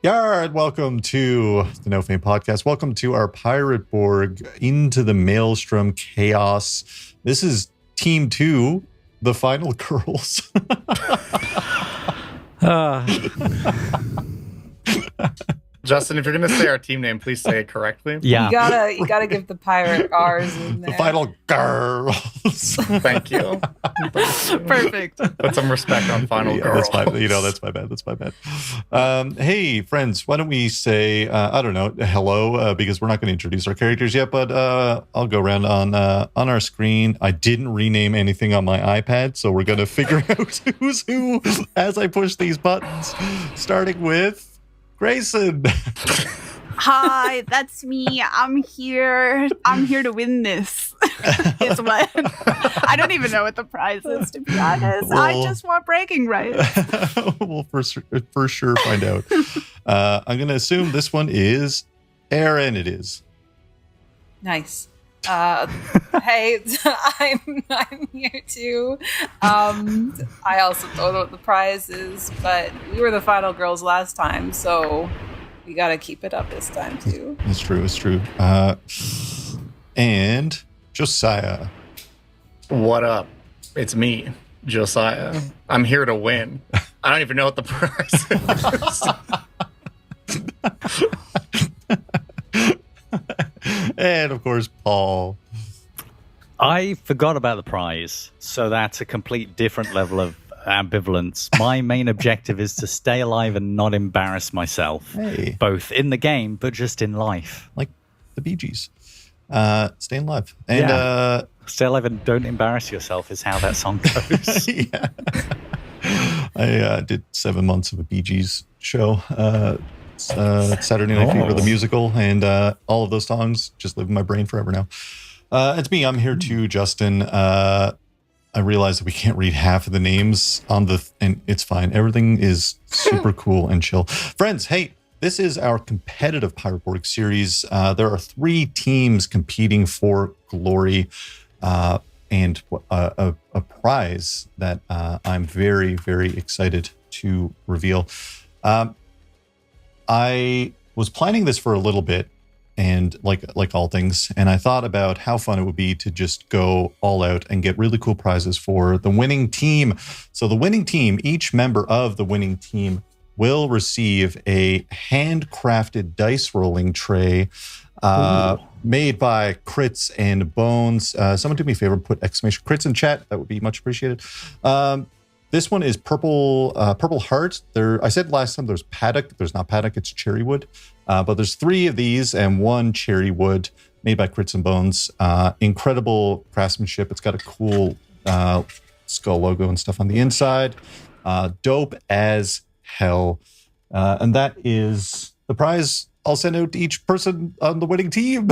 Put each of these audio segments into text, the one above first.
Yard, welcome to the No Fame podcast. Welcome to our Pirate Borg into the Maelstrom chaos. This is Team 2, the final girls. Justin, if you're going to say our team name, please say it correctly. Yeah. You gotta give the pirate R's in there. The final girls. Thank you. Perfect. Put some respect on final girls. That's my bad. Hey, friends, why don't we say, I don't know, hello, because we're not going to introduce our characters yet, but I'll go around on our screen. I didn't rename anything on my iPad, so we're going to figure out who's who as I push these buttons, starting with Grayson. Hi, that's me. I'm here to win this. Is what I don't even know what the prize is, to be honest. I just want bragging rights. We'll for sure find out. I'm going to assume this one is Aaron. It is. Nice. Hey, I'm here too. I also don't know what the prize is, but we were the final girls last time, so we gotta keep it up this time too. It's true. And Josiah. What up? It's me, Josiah. I'm here to win. I don't even know what the prize is. And of course, Paul. I forgot about the prize, so that's a complete different level of ambivalence. My main objective is to stay alive and not embarrass myself, both in the game but just in life. Like the Bee Gees. Staying alive. And stay alive and don't embarrass yourself is how that song goes. Yeah. I did 7 months of a Bee Gees show. Saturday Night Fever, the musical, and all of those songs just live in my brain forever now. It's me. I'm here too, Justin. I realize that we can't read half of the names and it's fine. Everything is super cool and chill. Friends, hey, this is our competitive Pirate Borg series. There are 3 teams competing for glory and a prize that I'm very, very excited to reveal. I was planning this for a little bit, and like all things, and I thought about how fun it would be to just go all out and get really cool prizes for the winning team. So the winning team, each member of the winning team will receive a handcrafted dice rolling tray made by Crits and Bones. Someone do me a favor, put exclamation crits in chat. That would be much appreciated. This one is purple heart. I said last time there's paddock. There's not paddock, it's cherry wood. But there's 3 of these and 1 cherry wood made by Crits and Bones. Incredible craftsmanship. It's got a cool skull logo and stuff on the inside. Dope as hell. And that is the prize I'll send out to each person on the winning team.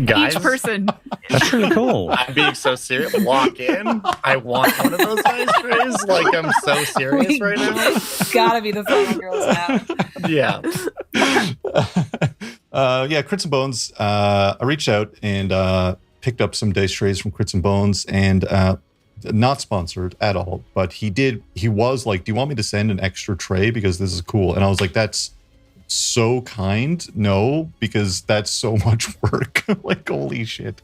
Guys, Each person. That's really cool. I'm being so serious. Walk in. I want one of those dice trays. Like, I'm so serious right now. Gotta be the final girls now. Yeah. Crits and Bones. I reached out and picked up some dice trays from Crits and Bones, and not sponsored at all, but he was like, do you want me to send an extra tray because this is cool? And I was like, that's so kind. No, because that's so much work. Like, holy shit.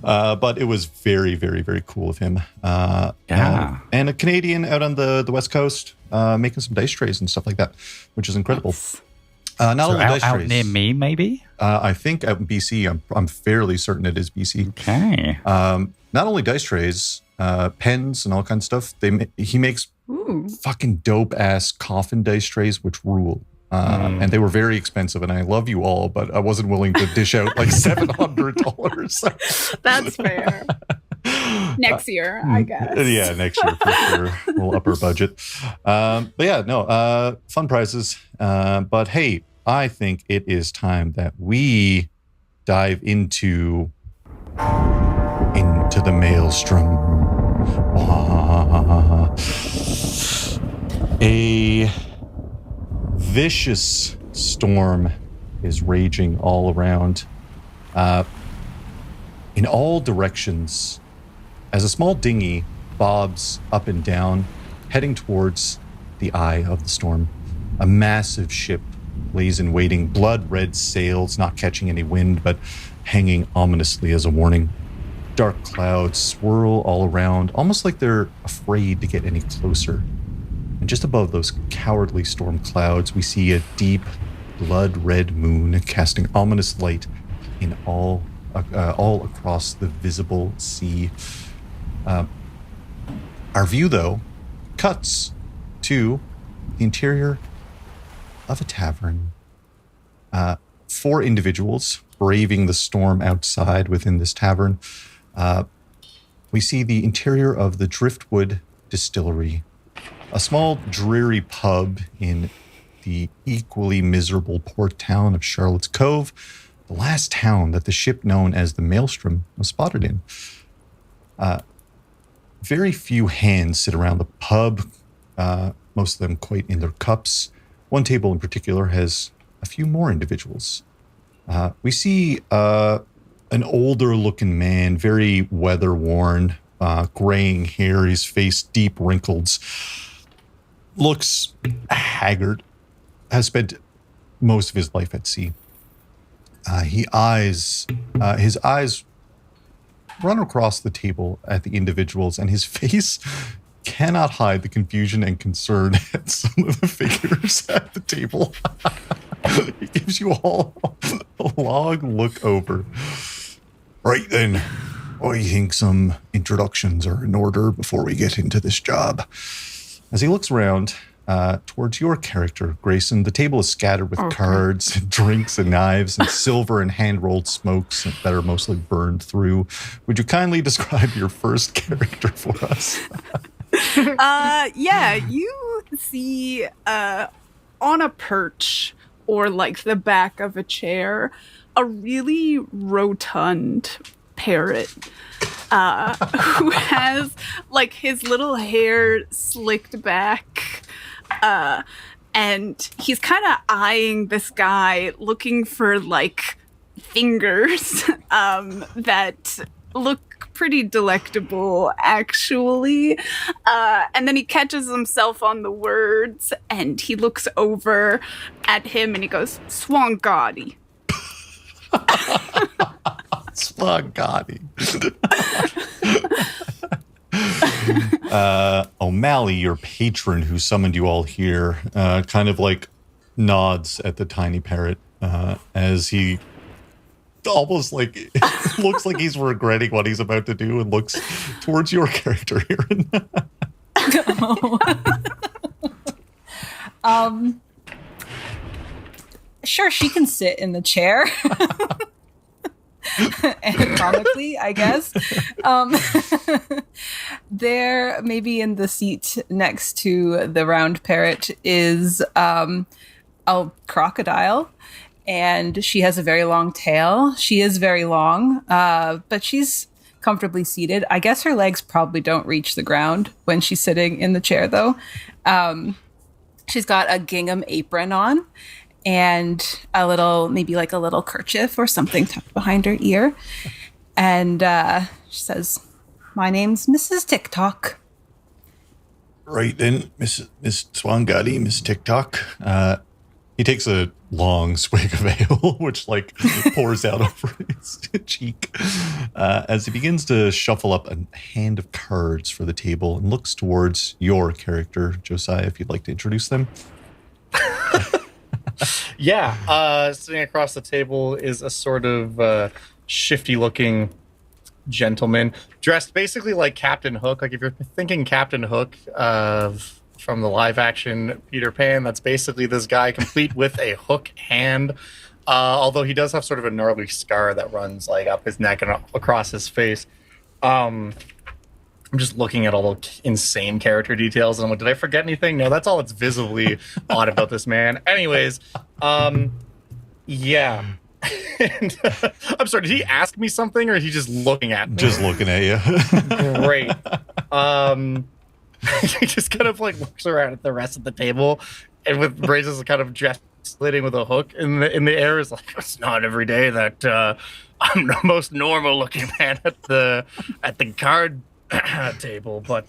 But it was very, very, very cool of him. And a Canadian out on the West Coast making some dice trays and stuff like that, which is incredible. Not so only dice out trays. near me, maybe? I think out in BC. I'm fairly certain it is BC. Okay. Not only dice trays, pens and all kinds of stuff. He makes fucking dope ass coffin dice trays, which rule. And they were very expensive, and I love you all, but I wasn't willing to dish out like $700. That's fair. Next year, I guess. Yeah, next year for sure. We'll up our budget. But yeah, no, fun prizes. But hey, I think it is time that we dive into the Maelstrom. A vicious storm is raging all around, in all directions, as a small dinghy bobs up and down, heading towards the eye of the storm. A massive ship lays in waiting, blood-red sails, not catching any wind, but hanging ominously as a warning. Dark clouds swirl all around, almost like they're afraid to get any closer. And just above those cowardly storm clouds, we see a deep, blood-red moon casting ominous light in all across the visible sea. Our view, though, cuts to the interior of a tavern. 4 individuals braving the storm outside within this tavern. We see the interior of the Driftwood Distillery, a small, dreary pub in the equally miserable port town of Charlotte's Cove, the last town that the ship known as the Maelstrom was spotted in. Very few hands sit around the pub, most of them quite in their cups. One table in particular has a few more individuals. We see an older-looking man, very weather-worn, graying hair, his face deep wrinkles, looks haggard, has spent most of his life at sea. His eyes run across the table at the individuals, and his face cannot hide the confusion and concern at some of the figures at the table. He gives you all a long look over. Right then, I think some introductions are in order before we get into this job. As he looks around towards your character, Grayson, the table is scattered with cards and drinks and knives and silver and hand-rolled smokes that are mostly burned through. Would you kindly describe your first character for us? Yeah, you see on a perch or like the back of a chair, a really rotund parrot who has like his little hair slicked back. And he's kind of eyeing this guy, looking for like fingers that look pretty delectable, actually. And then he catches himself on the words, and he looks over at him, and he goes, "Swangadi." Swangadi. O'Malley, your patron who summoned you all here, kind of like nods at the tiny parrot as he almost like looks like he's regretting what he's about to do and looks towards your character here. Sure, she can sit in the chair. Anatomically, I guess. There, maybe in the seat next to the round parrot, is a crocodile, and she has a very long tail. She is very long, but she's comfortably seated. I guess her legs probably don't reach the ground when she's sitting in the chair, though. She's got a gingham apron on, and maybe like a little kerchief or something tucked behind her ear. And she says, "My name's Mrs. TikTok." Right then, Miss Swangadi, Miss TikTok. He takes a long swig of ale, which like pours out over his cheek as he begins to shuffle up a hand of cards for the table and looks towards your character, Josiah, if you'd like to introduce them. Yeah, sitting across the table is a sort of shifty-looking gentleman, dressed basically like Captain Hook. Like if you're thinking Captain Hook from the live-action Peter Pan, that's basically this guy, complete with a hook hand. Although he does have sort of a gnarly scar that runs like up his neck and across his face. I'm just looking at all the insane character details, and I'm like, did I forget anything? No, that's all that's visibly odd about this man. Anyways, yeah. And, I'm sorry, did he ask me something, or is he just looking at me? Just looking at you. Great. He just kind of like looks around at the rest of the table, and raises a kind of slitting with a hook in the air. Is like, it's not every day that I'm the most normal looking man at the card table, but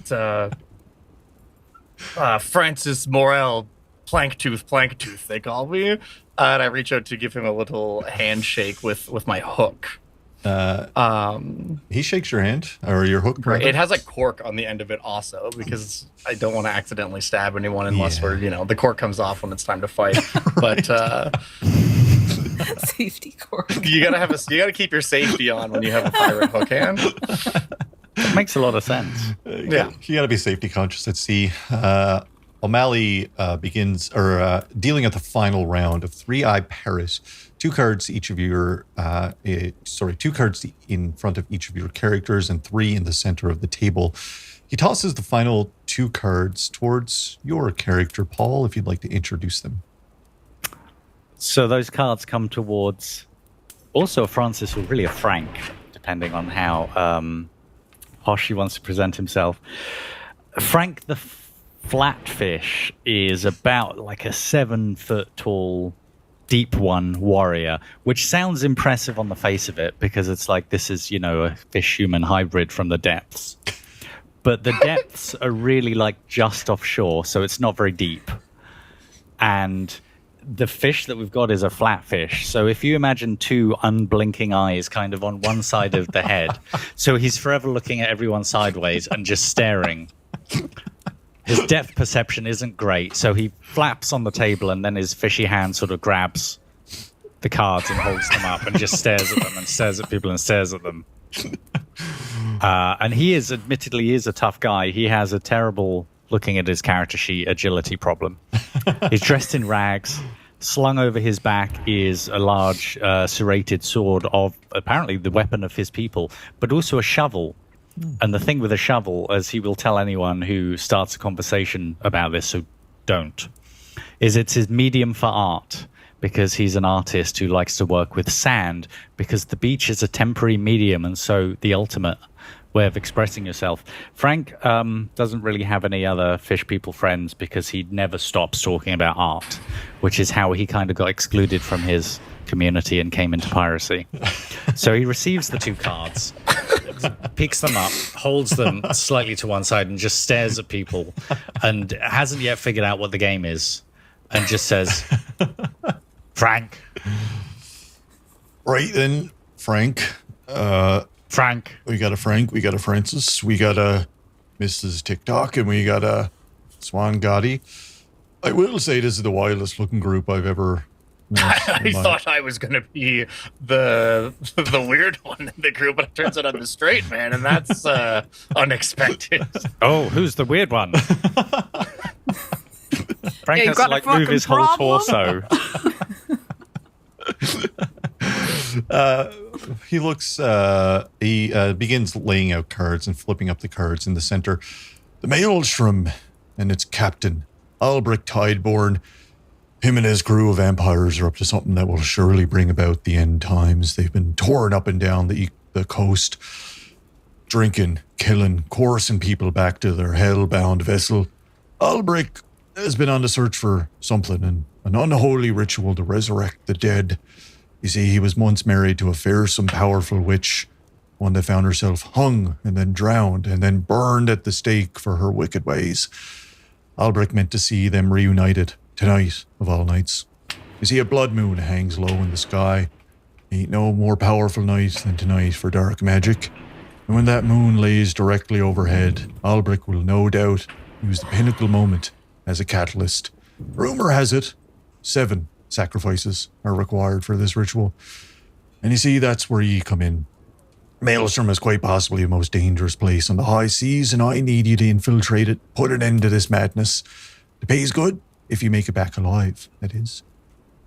Francis Morel Planktooth, they call me. And I reach out to give him a little handshake with my hook. He shakes your hand, or your hook. Right. It has a cork on the end of it also, because I don't want to accidentally stab anyone unless the cork comes off when it's time to fight. Right. But safety cork. You gotta keep your safety on when you have a pirate hook hand. It makes a lot of sense. You gotta be safety conscious at sea. O'Malley begins dealing at the final round of 3-Eye Paris. 2 cards each of your 2 cards in front of each of your characters and 3 in the center of the table. He tosses the final 2 cards towards your character, Paul, if you'd like to introduce them. So those cards come towards also a Francis or really a Frank, depending on how posh he wants to present himself. Frank the Flatfish is about like a 7-foot tall, deep one warrior, which sounds impressive on the face of it because it's like this is, a fish-human hybrid from the depths. But the depths are really like just offshore, so it's not very deep. And the fish that we've got is a flatfish. So if you imagine 2 unblinking eyes kind of on one side of the head, so he's forever looking at everyone sideways and just staring. His depth perception isn't great, so he flaps on the table and then his fishy hand sort of grabs the cards and holds them up and just stares at them and stares at people and stares at them. And he is admittedly a tough guy. He has a terrible, looking at his character sheet, agility problem. He's dressed in rags. Slung over his back is a large serrated sword of apparently the weapon of his people, but also a shovel. And the thing with a shovel, as he will tell anyone who starts a conversation about this, so don't, is it's his medium for art, because he's an artist who likes to work with sand, because the beach is a temporary medium, and so the ultimate way of expressing yourself. Frank doesn't really have any other fish people friends because he never stops talking about art, which is how he kind of got excluded from his community and came into piracy. So he receives the 2 cards, picks them up, holds them slightly to one side and just stares at people and hasn't yet figured out what the game is and just says, Frank. Right then, Frank. Frank. We got a Frank, we got a Francis, we got a Mrs. TikTok, and we got a Swan Gotti. I will say this is the wildest looking group I've ever met. I thought I was going to be the weird one in the group, but it turns out I'm the straight man, and that's unexpected. Oh, who's the weird one? Frank has to like move his whole torso. He looks, he begins laying out cards and flipping up the cards in the center. The Maelstrom and its captain, Albrecht Tideborn. Him and his crew of vampires are up to something that will surely bring about the end times. They've been torn up and down the coast, drinking, killing, coursing people back to their hell-bound vessel. Albrecht has been on the search for something, an unholy ritual to resurrect the dead. You see, he was once married to a fearsome, powerful witch, one that found herself hung and then drowned and then burned at the stake for her wicked ways. Albrecht meant to see them reunited tonight of all nights. You see, a blood moon hangs low in the sky. Ain't no more powerful night than tonight for dark magic. And when that moon lays directly overhead, Albrecht will no doubt use the pinnacle moment as a catalyst. Rumor has it, 7 sacrifices are required for this ritual. And you see, that's where you come in. Maelstrom is quite possibly the most dangerous place on the high seas, and I need you to infiltrate it, put an end to this madness. The pay's good, if you make it back alive, that is.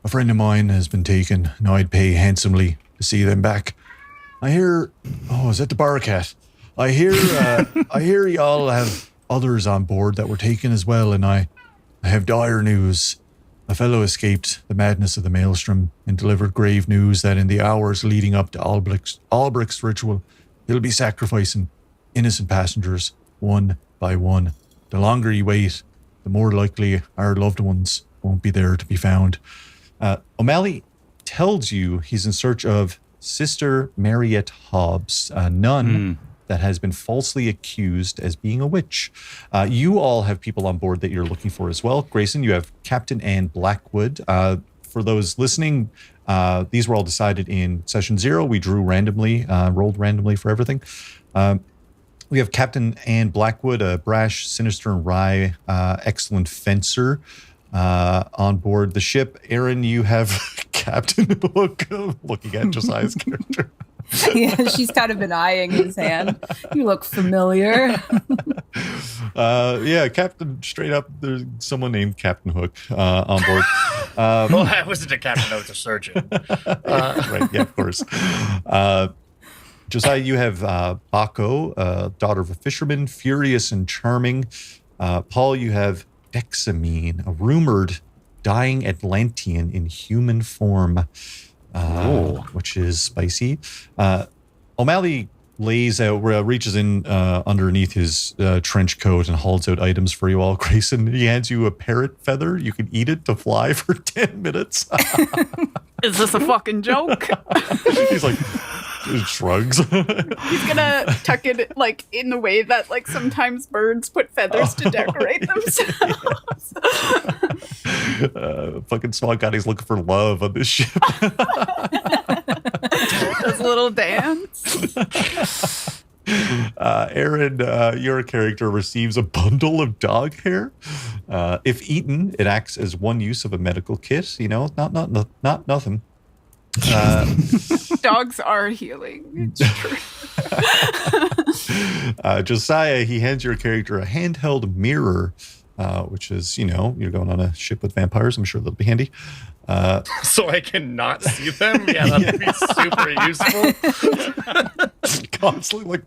A friend of mine has been taken, and I'd pay handsomely to see them back. I hear... Oh, is that the Barcat? I hear y'all have others on board that were taken as well, and I have dire news. A fellow escaped the madness of the Maelstrom and delivered grave news that in the hours leading up to Albrecht's ritual, he'll be sacrificing innocent passengers one by one. The longer you wait, the more likely our loved ones won't be there to be found. O'Malley tells you he's in search of Sister Mariette Hobbs, a nun that has been falsely accused as being a witch. You all have people on board that you're looking for as well. Grayson, you have Captain Anne Blackwood. For those listening, these were all decided in session 0. We drew randomly, rolled randomly for everything. We have Captain Anne Blackwood, a brash, sinister, and wry, excellent fencer on board the ship. Aaron, you have Captain Hook, looking at Josiah's character. Yeah, she's kind of been eyeing his hand. You look familiar. Yeah, Captain, straight up, there's someone named Captain Hook on board. Well, I wasn't a captain, I was a surgeon. Right, yeah, of course. Josiah, you have Bako, daughter of a fisherman, furious and charming. Paul, you have Dexamine, a rumored dying Atlantean in human form, which is spicy. O'Malley lays out, reaches in underneath his trench coat and hauls out items for you all. Grayson, he hands you a parrot feather. You can eat it to fly for 10 minutes. Is this a fucking joke? He's like, shrugs. He's gonna tuck it like in the way that like sometimes birds put feathers to decorate themselves. Fucking SWAT guy, he's looking for love on this ship. Does a little dance. Aaron, your character receives a bundle of dog hair. If eaten, it acts as one use of a medical kit. You know, not nothing. Dogs are healing. It's true. Josiah, he hands your character a handheld mirror, which is, you know, you're going on a ship with vampires. I'm sure that'll be handy. So I cannot see them? Yeah, that would be super useful. Constantly like,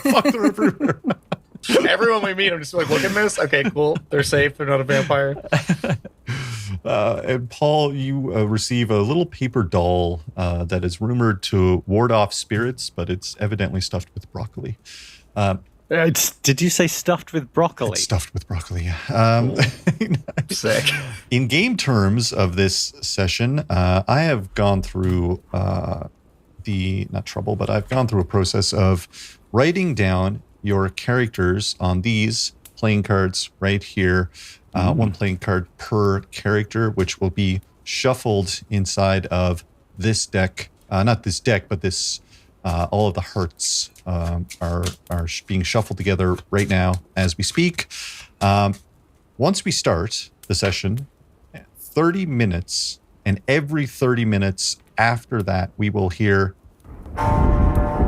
fuck, they're everywhere. Everyone we meet, I'm just like, look at this. Okay, cool. They're safe. They're not a vampire. And Paul, you receive a little paper doll that is rumored to ward off spirits, but it's evidently stuffed with broccoli. Did you say stuffed with broccoli? It's stuffed with broccoli. Sick. In game terms of this session, I have gone through I've gone through a process of writing down your characters on these playing cards right here. One playing card per character, which will be shuffled inside of this deck. Not this deck, but this. All of the hearts are being shuffled together right now as we speak. Once we start the session, 30 minutes, and every 30 minutes after that, we will hear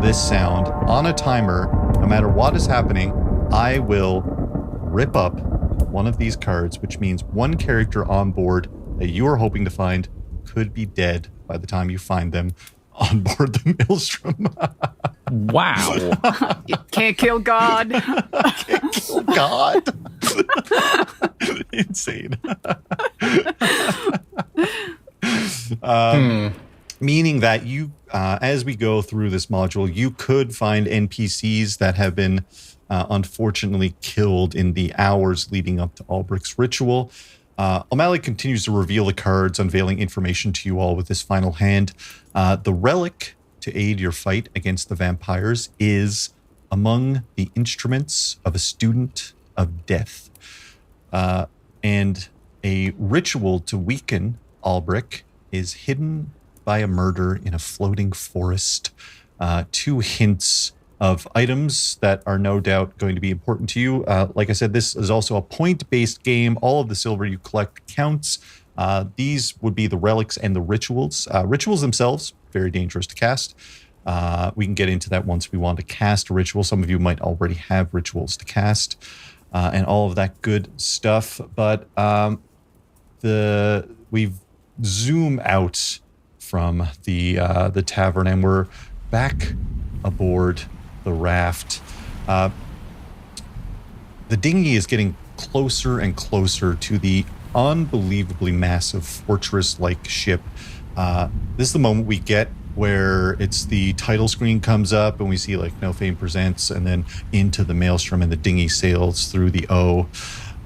this sound on a timer. No matter what is happening, I will rip up one of these cards, which means one character on board that you are hoping to find could be dead by the time you find them on board the Maelstrom. Wow. You can't kill God. Can't kill God. Insane. Meaning that you, as we go through this module, you could find NPCs that have been unfortunately killed in the hours leading up to Albrich's ritual. O'Malley continues to reveal the cards, unveiling information to you all with this final hand. The relic to aid your fight against the vampires is among the instruments of a student of death. And a ritual to weaken Albrich is hidden by a murder in a floating forest. 2 hints of items that are no doubt going to be important to you. Like I said, this is also a point-based game. All of the silver you collect counts. These would be the relics and the rituals. Rituals themselves, very dangerous to cast. We can get into that once we want to cast a ritual. Some of you might already have rituals to cast and all of that good stuff. But we've zoomed out from the tavern and we're back aboard the raft. The dinghy is getting closer and closer to the unbelievably massive fortress-like ship. This is the moment we get where it's the title screen comes up and we see like No Fame Presents and then into the Maelstrom and the dinghy sails through the O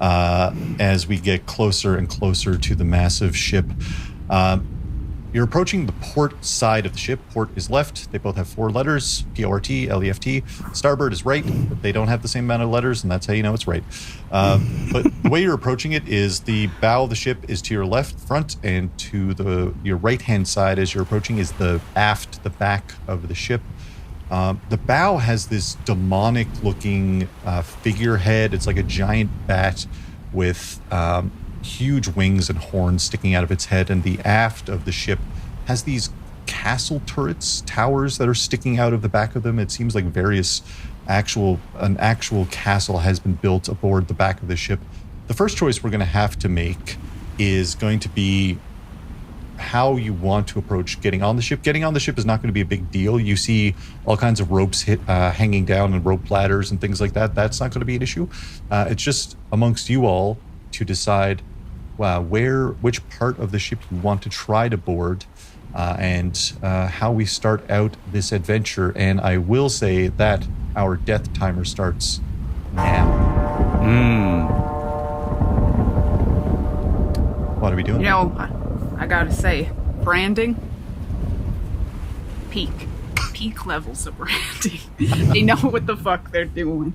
as we get closer and closer to the massive ship. You're approaching the port side of the ship. Port is left. They both have 4 letters, P-O-R-T, L-E-F-T. Starboard is right, but they don't have the same amount of letters, and that's how you know it's right. But the way you're approaching it is the bow of the ship is to your left front, and to your right-hand side as you're approaching is the aft, the back of the ship. The bow has this demonic-looking figurehead. It's like a giant bat with huge wings and horns sticking out of its head, and the aft of the ship has these castle turrets, towers that are sticking out of the back of them. It seems like an actual castle has been built aboard the back of the ship. The first choice we're going to have to make is going to be how you want to approach getting on the ship. Getting on the ship is not going to be a big deal. You see all kinds of ropes hanging down and rope ladders and things like that. That's not going to be an issue. It's just amongst you all to decide which part of the ship you want to try to board, and how we start out this adventure. And I will say that our death timer starts now. What are we doing? You know, I gotta say, branding, peak levels of branding. They know what the fuck they're doing.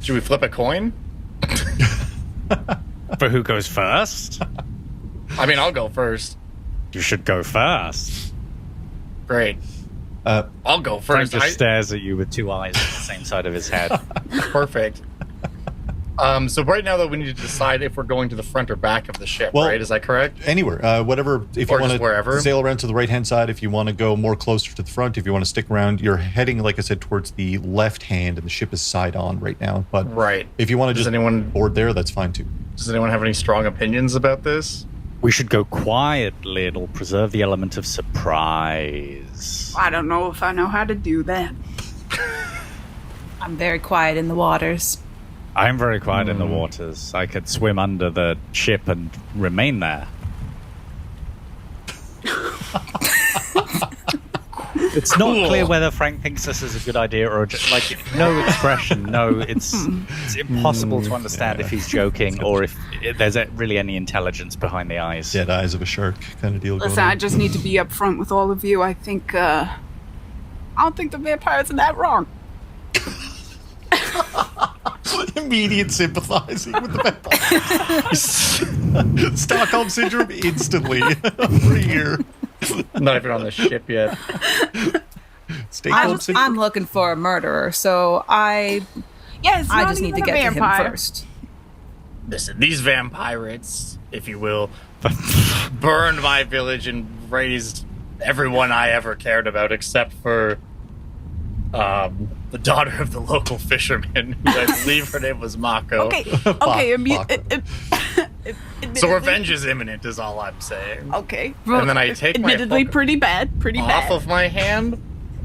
Should we flip a coin? For who goes first? I mean, I'll go first. You should go first. Great. I'll go Frank first. just stares at you with 2 eyes on the same side of his head. Perfect. So right now, though, we need to decide if we're going to the front or back of the ship, Well, right? Is that correct? Anywhere, whatever. If Or you want just wherever? to sail around to the right-hand side, if you want to go more closer to the front, if you want to stick around, you're heading, like I said, towards the left hand, and the ship is side on right now. But Right. if you want to Does just anyone- board there, that's fine too. Does anyone have any strong opinions about this? We should go quietly. It'll preserve the element of surprise. I don't know if I know how to do that. I'm very quiet in the waters. I'm very quiet in the waters. I could swim under the ship and remain there. It's not clear whether Frank thinks this is a good idea or just like no expression. No, it's impossible to understand if he's joking or if there's really any intelligence behind the eyes. Dead eyes of a shark kind of deal. Listen, going on. I just need to be upfront with all of you. I think, I don't think the vampires are that wrong. Immediate sympathizing with the vampire. Stockholm syndrome instantly over here. Not even on the ship yet. I'm looking for a murderer, so I just need to get to him first. Listen, these vampirates, if you will, burned my village and raised everyone I ever cared about except for the daughter of the local fisherman, who I believe her name was Mako. Okay. So revenge is imminent, is all I'm saying. Okay. And then I take my admittedly hook pretty bad. off of my hand.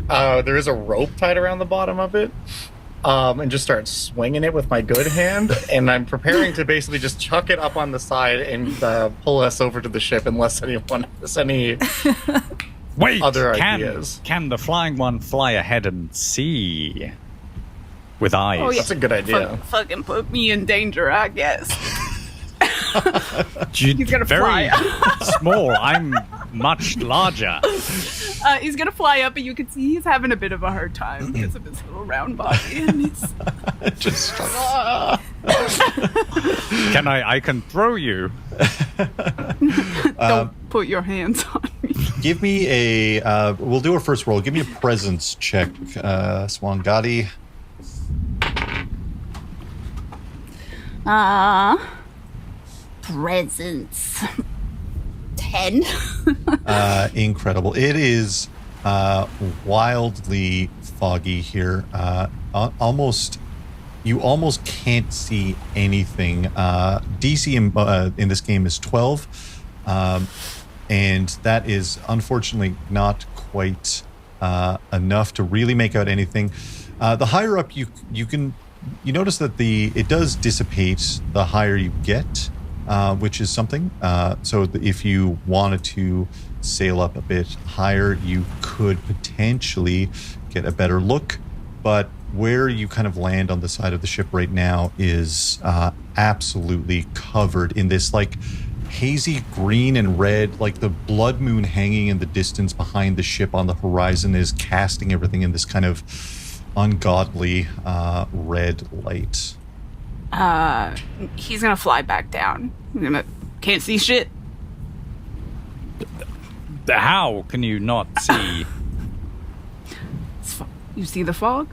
There is a rope tied around the bottom of it. And just start swinging it with my good hand. And I'm preparing to basically just chuck it up on the side and pull us over to the ship unless anyone has any Wait, other ideas. Can the flying one fly ahead and see with eyes? Oh, yeah. That's a good idea. Fucking put me in danger, I guess. He's gonna very fly. small. I'm much larger. He's gonna fly up, and you can see he's having a bit of a hard time because of his little round body. And he's Just I can throw you. don't put your hands on me. give me a. We'll do our first roll. Give me a presence check, Swangati. Presents. 10. Incredible. It is wildly foggy here. You almost can't see anything. DC in this game is 12, and that is unfortunately not quite enough to really make out anything. The higher up you notice that it does dissipate the higher you get. Which is something. So if you wanted to sail up a bit higher, you could potentially get a better look. But where you kind of land on the side of the ship right now is absolutely covered in this like hazy green and red, like the blood moon hanging in the distance behind the ship on the horizon is casting everything in this kind of ungodly red light. He's gonna fly back down. Can't see shit. How can you not see? You see the fog?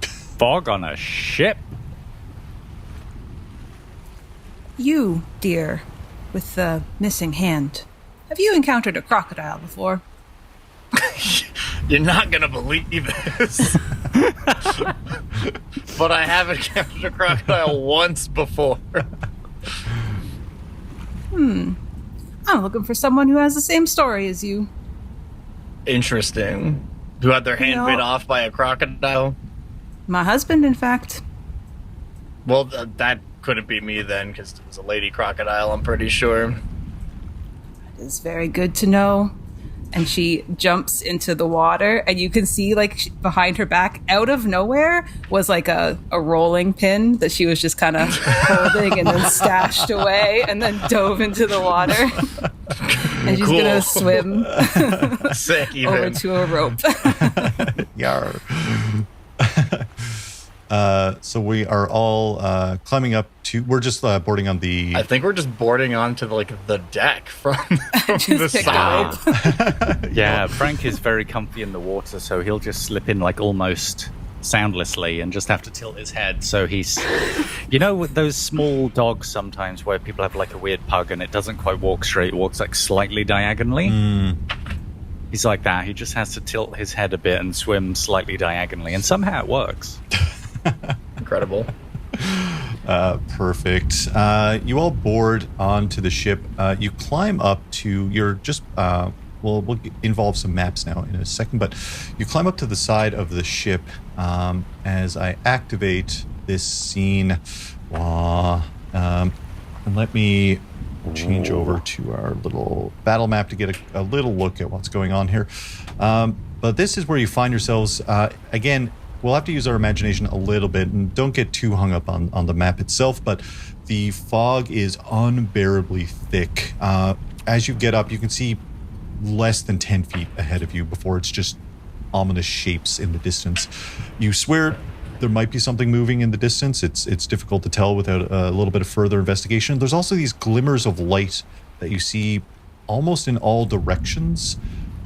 Fog on a ship? You, dear, with the missing hand. Have you encountered a crocodile before? You're not gonna believe this. But I have encountered a crocodile once before. I'm looking for someone who has the same story as you. Interesting. Who had their hand bit off by a crocodile? My husband, in fact. Well, that couldn't be me then, because it was a lady crocodile, I'm pretty sure. It is very good to know. And she jumps into the water, and you can see, like, behind her back, out of nowhere, was like a rolling pin that she was just kind of holding and then stashed away and then dove into the water. And she's Cool. going to swim Sick, even. over to a rope. Yar. So we are all climbing up to. We're just boarding on the. I think we're just boarding onto the deck from the pick side. Yeah, Frank is very comfy in the water, so he'll just slip in like almost soundlessly and just have to tilt his head. So he's, you know, with those small dogs sometimes where people have like a weird pug and it doesn't quite walk straight, it walks like slightly diagonally. He's like that. He just has to tilt his head a bit and swim slightly diagonally, and somehow it works. Incredible. Perfect. You all board onto the ship. You climb up to. You're just. We'll involve some maps now in a second, but you climb up to the side of the ship as I activate this scene. And let me change over to our little battle map to get a little look at what's going on here. But this is where you find yourselves. Again, we'll have to use our imagination a little bit, and don't get too hung up on the map itself, but the fog is unbearably thick. As you get up, you can see less than 10 feet ahead of you before it's just ominous shapes in the distance. You swear there might be something moving in the distance. It's difficult to tell without a little bit of further investigation. There's also these glimmers of light that you see almost in all directions.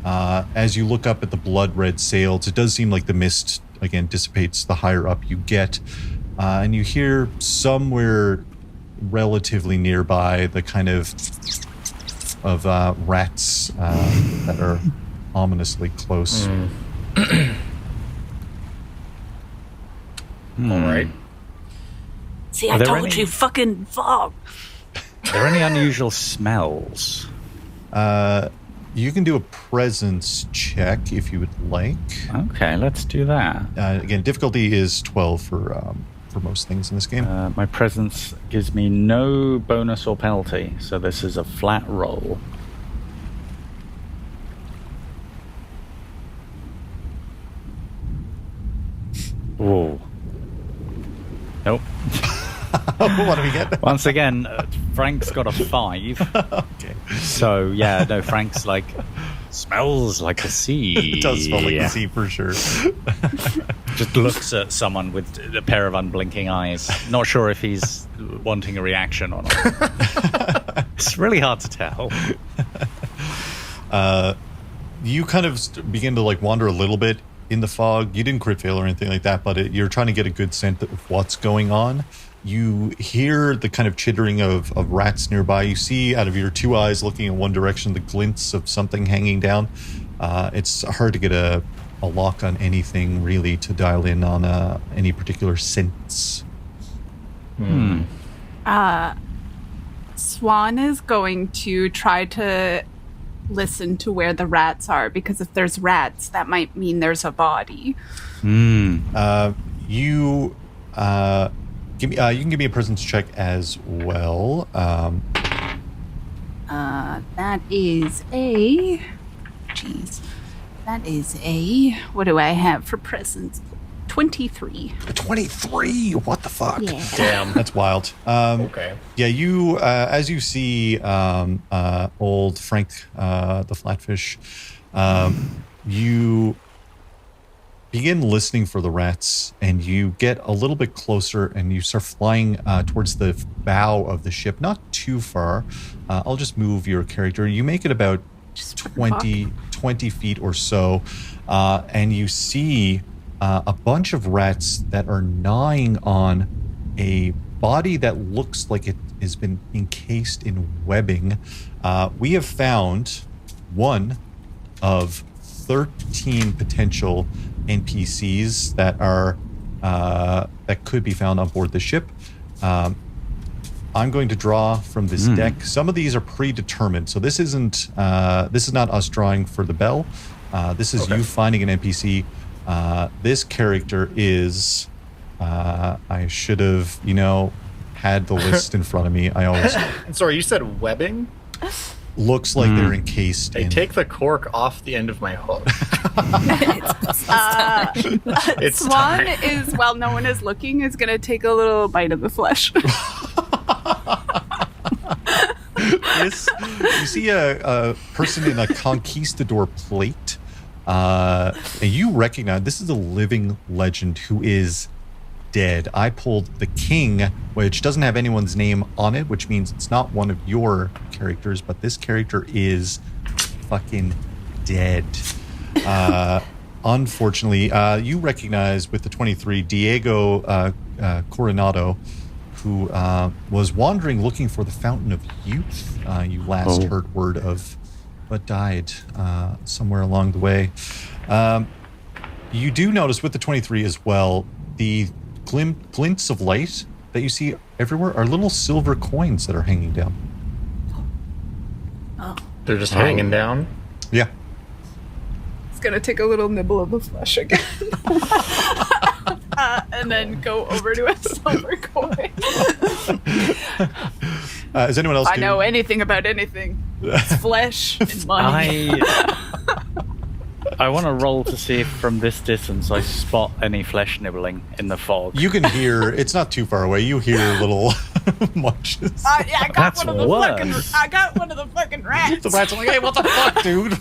As you look up at the blood red sails, it does seem like the mist again dissipates the higher up you get, and you hear somewhere relatively nearby the kind of rats that are ominously close. All right. See, I told you, fucking fog. Are there any unusual smells? You can do a presence check if you would like. Okay, let's do that. Again, difficulty is 12 for most things in this game. My presence gives me no bonus or penalty, so this is a flat roll. Whoa. Nope. What do we get? Once again, Frank's got a 5. Okay. So, yeah, no, Frank's like, smells like the sea. It does smell like the sea for sure. Just looks at someone with a pair of unblinking eyes. Not sure if he's wanting a reaction or not. It's really hard to tell. You kind of begin to like wander a little bit in the fog. You didn't crit fail or anything like that, but you're trying to get a good sense of what's going on. You hear the kind of chittering of rats nearby. You see out of your two eyes looking in one direction the glints of something hanging down. It's hard to get a lock on anything really to dial in on any particular sense. Swan is going to try to listen to where the rats are, because if there's rats, that might mean there's a body. You can give me a presence check as well. That is a... Jeez. That is a... What do I have for presence? 23. 23. What the fuck? Yeah. Damn. That's wild. Okay. Yeah, you as you see old Frank the Flatfish, you begin listening for the rats, and you get a little bit closer, and you start flying towards the bow of the ship. Not too far. I'll just move your character. You make it about 20 feet or so, and you see a bunch of rats that are gnawing on a body that looks like it has been encased in webbing. We have found one of 13 potential NPCs that are that could be found on board the ship. I'm going to draw from this deck. Some of these are predetermined, so this isn't this is not us drawing for the bell. This is you finding an NPC. This character is I should have, had the list in front of me. I always Sorry, you said webbing? looks like they're encased Hey, in. take the cork off the end of my hook. It's Swan time. is, while no one is looking, is going to take a little bite of the flesh. This, you see a person in a conquistador plate, and you recognize this is a living legend who is dead. I pulled the king, which doesn't have anyone's name on it, which means it's not one of your characters, but this character is fucking dead. Unfortunately, you recognize with the 23 Diego Coronado, who was wandering looking for the Fountain of Youth. You last heard word of, but died somewhere along the way. You do notice with the 23 as well, the glints of light that you see everywhere are little silver coins that are hanging down. They're just hanging down. Yeah. It's going to take a little nibble of the flesh again. And then go over to a silver coin. Is anyone else If I know anything about anything, it's flesh and money. I want to roll to see if from this distance I spot any flesh nibbling in the fog. You can hear, it's not too far away, you hear little munches. Yeah, I got That's one of the worse. I got one of the fucking rats. The rats are like, hey, what the fuck, dude?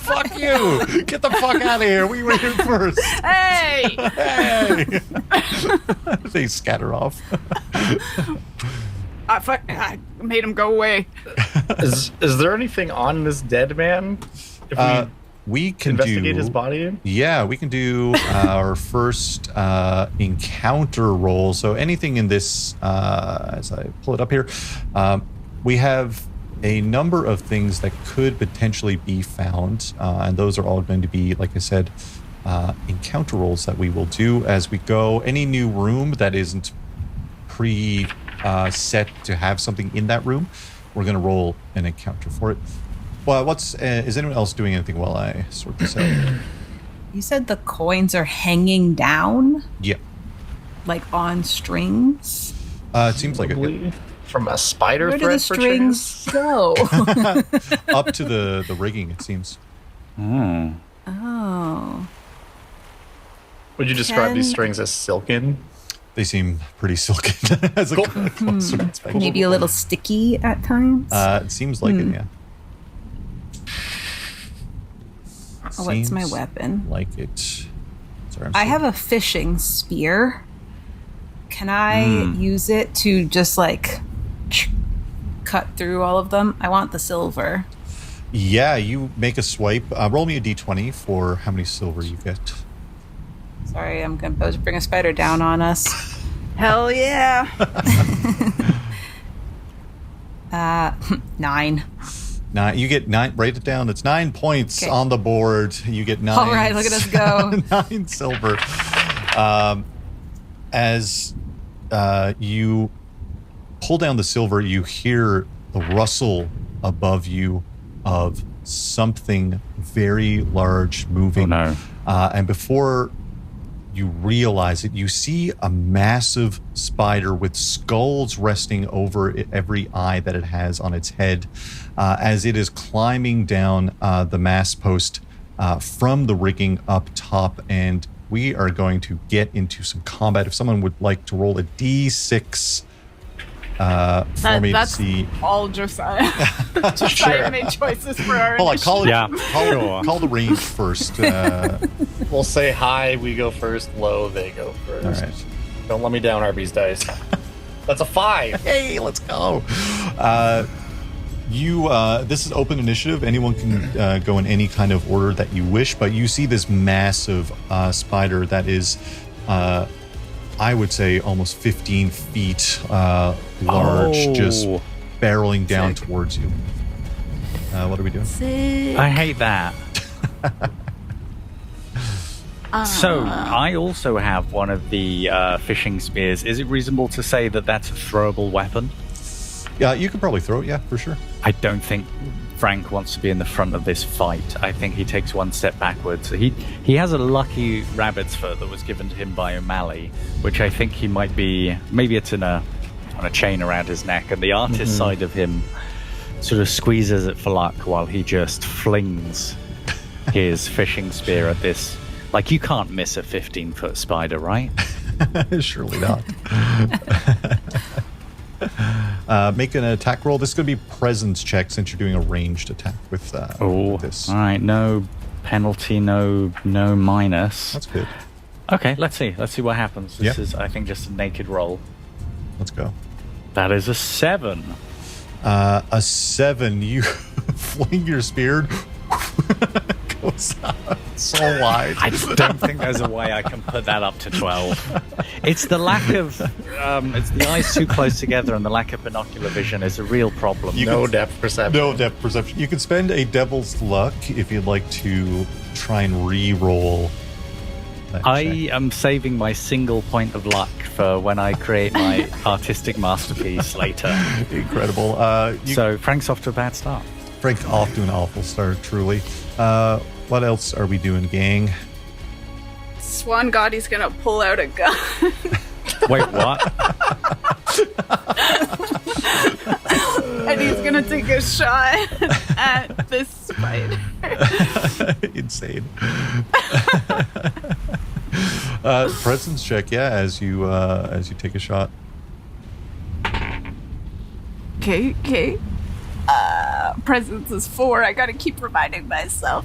Fuck you. Get the fuck out of here. We were here first. Hey! Hey. They scatter off. I made him go away. Is there anything on this dead man? If We can investigate do his body? Yeah, we can do our first encounter roll. So anything in this, as I pull it up here, we have a number of things that could potentially be found, and those are all going to be, like I said, encounter rolls that we will do as we go. Any new room that isn't set to have something in that room, we're going to roll an encounter for it. Well, is anyone else doing anything while I sort this out? You said the coins are hanging down? Yeah. Like on strings? It seems like it. From a spider Where do thread, the strings go? Up to the rigging, it seems. Oh. Would you describe these strings as silken? They seem pretty silken as a closer inspection. Maybe a little sticky at times? It seems like it, yeah. What's my weapon? Like it. Sorry, I have a fishing spear. Can I use it to just like cut through all of them? I want the silver. Yeah, you make a swipe. Roll me a d20 for how many silver you get. Sorry, I'm going to bring a spider down on us. Hell yeah. 9. You get 9. Write it down. It's 9 points on the board. You get 9. All right, look at us go. 9 silver. As you pull down the silver, you hear the rustle above you of something very large moving. Oh, no. And before you realize it, you see a massive spider with skulls resting over every eye that it has on its head as it is climbing down the mast post from the rigging up top and we are going to get into some combat. If someone would like to roll a D6 for me to see. All Josiah. Josiah made choices for our Hold on, initiative. call the range first. We'll say high, we go first. Low, they go first. All right. Don't let me down, Arby's dice. That's a 5. Hey, let's go. This is open initiative. Anyone can go in any kind of order that you wish, but you see this massive spider that is, I would say, almost 15 feet large, just barreling down towards you. What are we doing? Sick. I hate that. So, I also have one of the fishing spears. Is it reasonable to say that that's a throwable weapon? Yeah, you could probably throw it, yeah, for sure. I don't think Frank wants to be in the front of this fight. I think he takes one step backwards. He has a lucky rabbit's fur that was given to him by O'Malley, which I think he might be... Maybe it's on a chain around his neck, and the artist side of him sort of squeezes it for luck while he just flings his fishing spear at this... Like, you can't miss a 15-foot spider, right? Surely not. Make an attack roll. This is going to be presence check since you're doing a ranged attack with this. All right, no penalty, no minus. That's good. Okay, let's see what happens. This is, I think, just a naked roll. Let's go. That is a 7. A 7. You fling your spear. Goes out so wide. I don't think there's a way I can put that up to 12. It's the lack of, it's the eyes too close together, and the lack of binocular vision is a real problem. No depth perception. No depth perception. You can spend a devil's luck if you'd like to try and re-roll. I am saving my single point of luck for when I create my artistic masterpiece later. Incredible. So Frank's off to a bad start. Frank's off to an awful start, truly. What else are we doing, gang? Swan Gotti's gonna pull out a gun. Wait, what? And he's gonna take a shot at this spider. Insane. Presence check, yeah, as you take a shot. Okay. Presence is 4. I gotta keep reminding myself.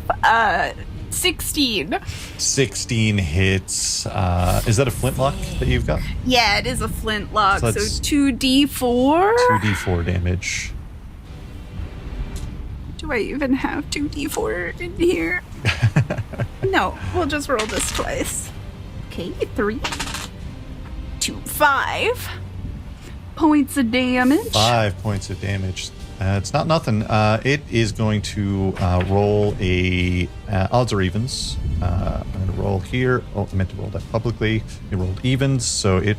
16. 16 hits. Is that a flintlock that you've got? Yeah, it is a flintlock. So that's 2d4. 2d4 damage. Do I even have 2d4 in here? No, we'll just roll this twice. Okay, 3, 2, 5 points of damage. 5 points of damage. It's not nothing. It is going to roll a odds or evens. I'm going to roll here. Oh, I meant to roll that publicly. It rolled evens, so it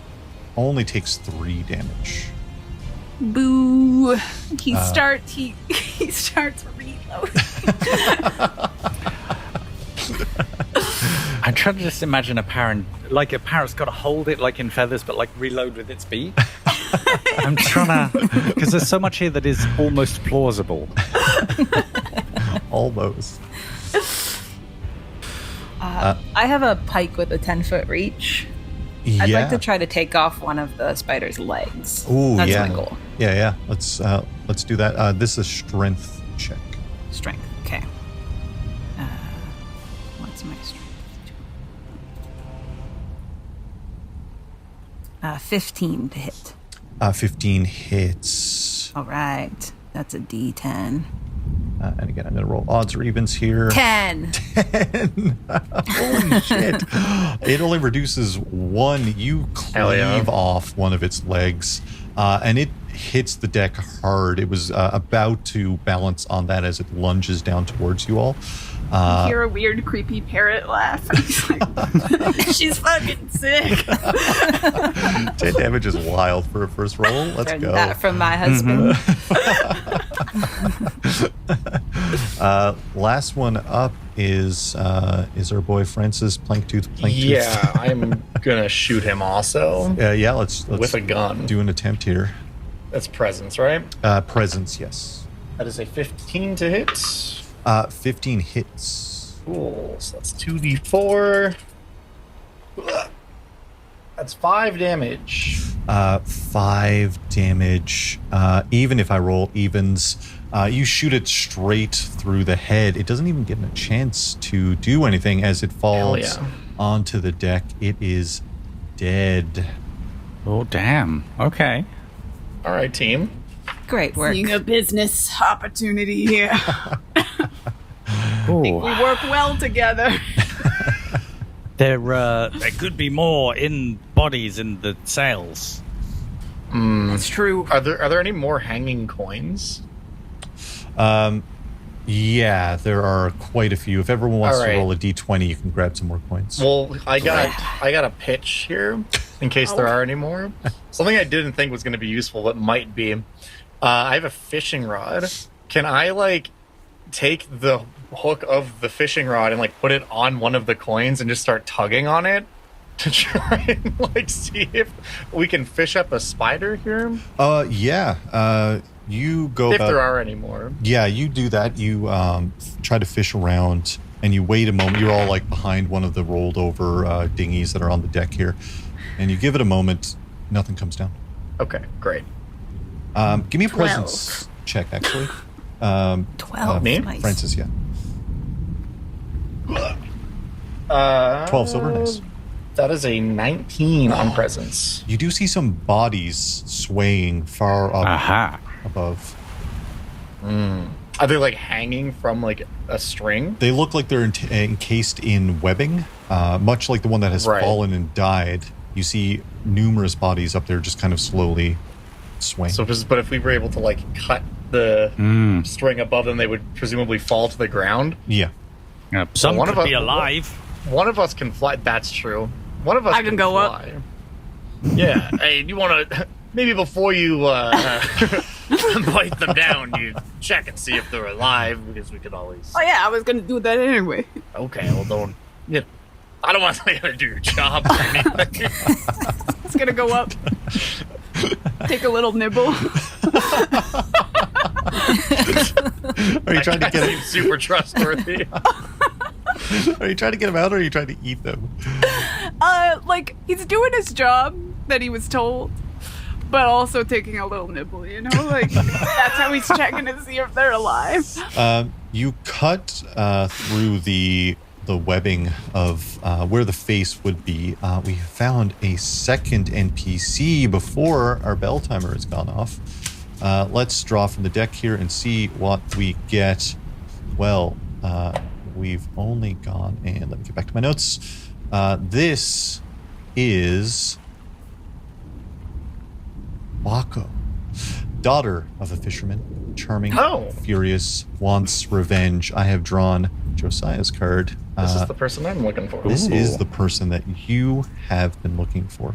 only takes 3 damage. Boo! He starts reloading. I'm trying to just imagine a parrot. Like, a parrot's got to hold it like in feathers, but like reload with its beak. I'm trying to, because there's so much here that is almost plausible. Almost. I have a pike with a 10-foot reach. Yeah. I'd like to try to take off one of the spider's legs. Ooh, That's yeah. my goal. Yeah. Let's do that. This is strength check. Strength. Okay. What's my strength? 15 to hit. 15 hits. All right. That's a D10. And again, I'm going to roll odds or evens here. 10. 10. Holy shit. It only reduces 1. You cleave off one of its legs, and it hits the deck hard. It was about to balance on that as it lunges down towards you all. You hear a weird, creepy parrot laugh. He's like, she's fucking sick. 10 damage is wild for a first roll. Let's go. That from my husband. Last one up is our boy Francis Planktooth. Yeah, I'm gonna shoot him also. Yeah, let's with a gun. Do an attempt here. That's presence, right? Presence, yes. That is a 15 to hit. 15 hits. Cool. So that's 2d4. That's 5 damage. 5 damage. Even if I roll evens, you shoot it straight through the head. It doesn't even get a chance to do anything as it falls onto the deck. It is dead. Oh, damn. Okay. All right, team. Great work. Seeing a business opportunity here. We work well together. There could be more in bodies in the sails. That's true. Are there any more hanging coins? Yeah, there are quite a few. If everyone wants All right. to roll a d20, you can grab some more coins. Well, I got a pitch here in case there are any more. Something I didn't think was going to be useful, but might be. I have a fishing rod. Can I take the hook of the fishing rod and put it on one of the coins and just start tugging on it to try and see if we can fish up a spider here? Yeah. You go if there are any more. Yeah, you do that. You try to fish around, and you wait a moment. You're all behind one of the rolled over dinghies that are on the deck here, and you give it a moment. Nothing comes down. Okay, great. Give me a presence check, actually. 12. Nice. Francis, yeah. 12 silver, nice. That is a 19 on presence. You do see some bodies swaying far up above. Are they hanging from a string? They look like they're encased in webbing, much like the one that has fallen and died. You see numerous bodies up there just kind of slowly swaying. But if we were able to cut the string above them, they would presumably fall to the ground. Yeah. Some could be alive. One of us can fly. That's true. One of us I can go fly. Yeah. Hey, you want to maybe before you bite them down, you check and see if they're alive, because we could always. Oh yeah, I was gonna do that anyway. Okay, well don't. Yeah, I don't want to tell you to do your job or anything. It's gonna go up. Take a little nibble. Are you trying to get him super trustworthy? Are you trying to get him out, or are you trying to eat them? He's doing his job that he was told, but also taking a little nibble, that's how he's checking to see if they're alive. You cut through the webbing of where the face would be. We found a second NPC before our bell timer has gone off. Let's draw from the deck here and see what we get. Well, we've only gone, and let me get back to my notes. This is Wako, daughter of a fisherman, charming, furious, wants revenge. I have drawn Josiah's card. This is the person I'm looking for. This is the person that you have been looking for.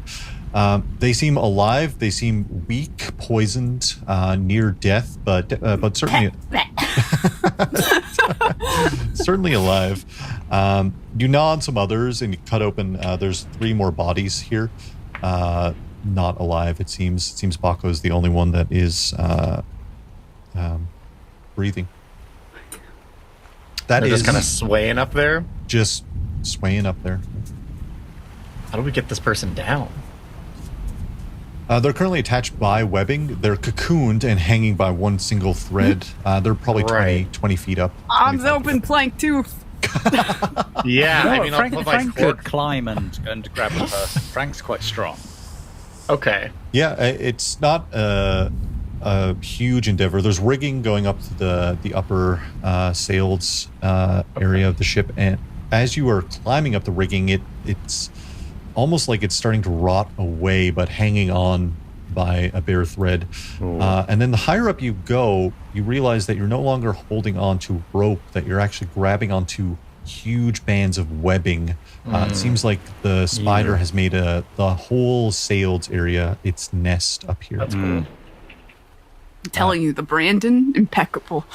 They seem alive. They seem weak, poisoned, near death, but certainly certainly alive. You gnaw on some others, and you cut open. There's 3 more bodies here, not alive. It seems Baco is the only one that is breathing. They're just kind of swaying up there. Just swaying up there. How do we get this person down? They're currently attached by webbing. They're cocooned and hanging by one single thread. They're probably 20 feet up. Arms open, plank tooth. Yeah, Frank could climb and grab the person. Frank's quite strong. Okay. Yeah, it's not a huge endeavor. There's rigging going up to the upper sails area of the ship, and as you are climbing up the rigging, it's almost like it's starting to rot away, but hanging on by a bare thread. And then the higher up you go, you realize that you're no longer holding on to rope, that you're actually grabbing onto huge bands of webbing. It seems like the spider has made the whole sails area its nest up here. That's cool. I'm telling you, the Brandon, impeccable.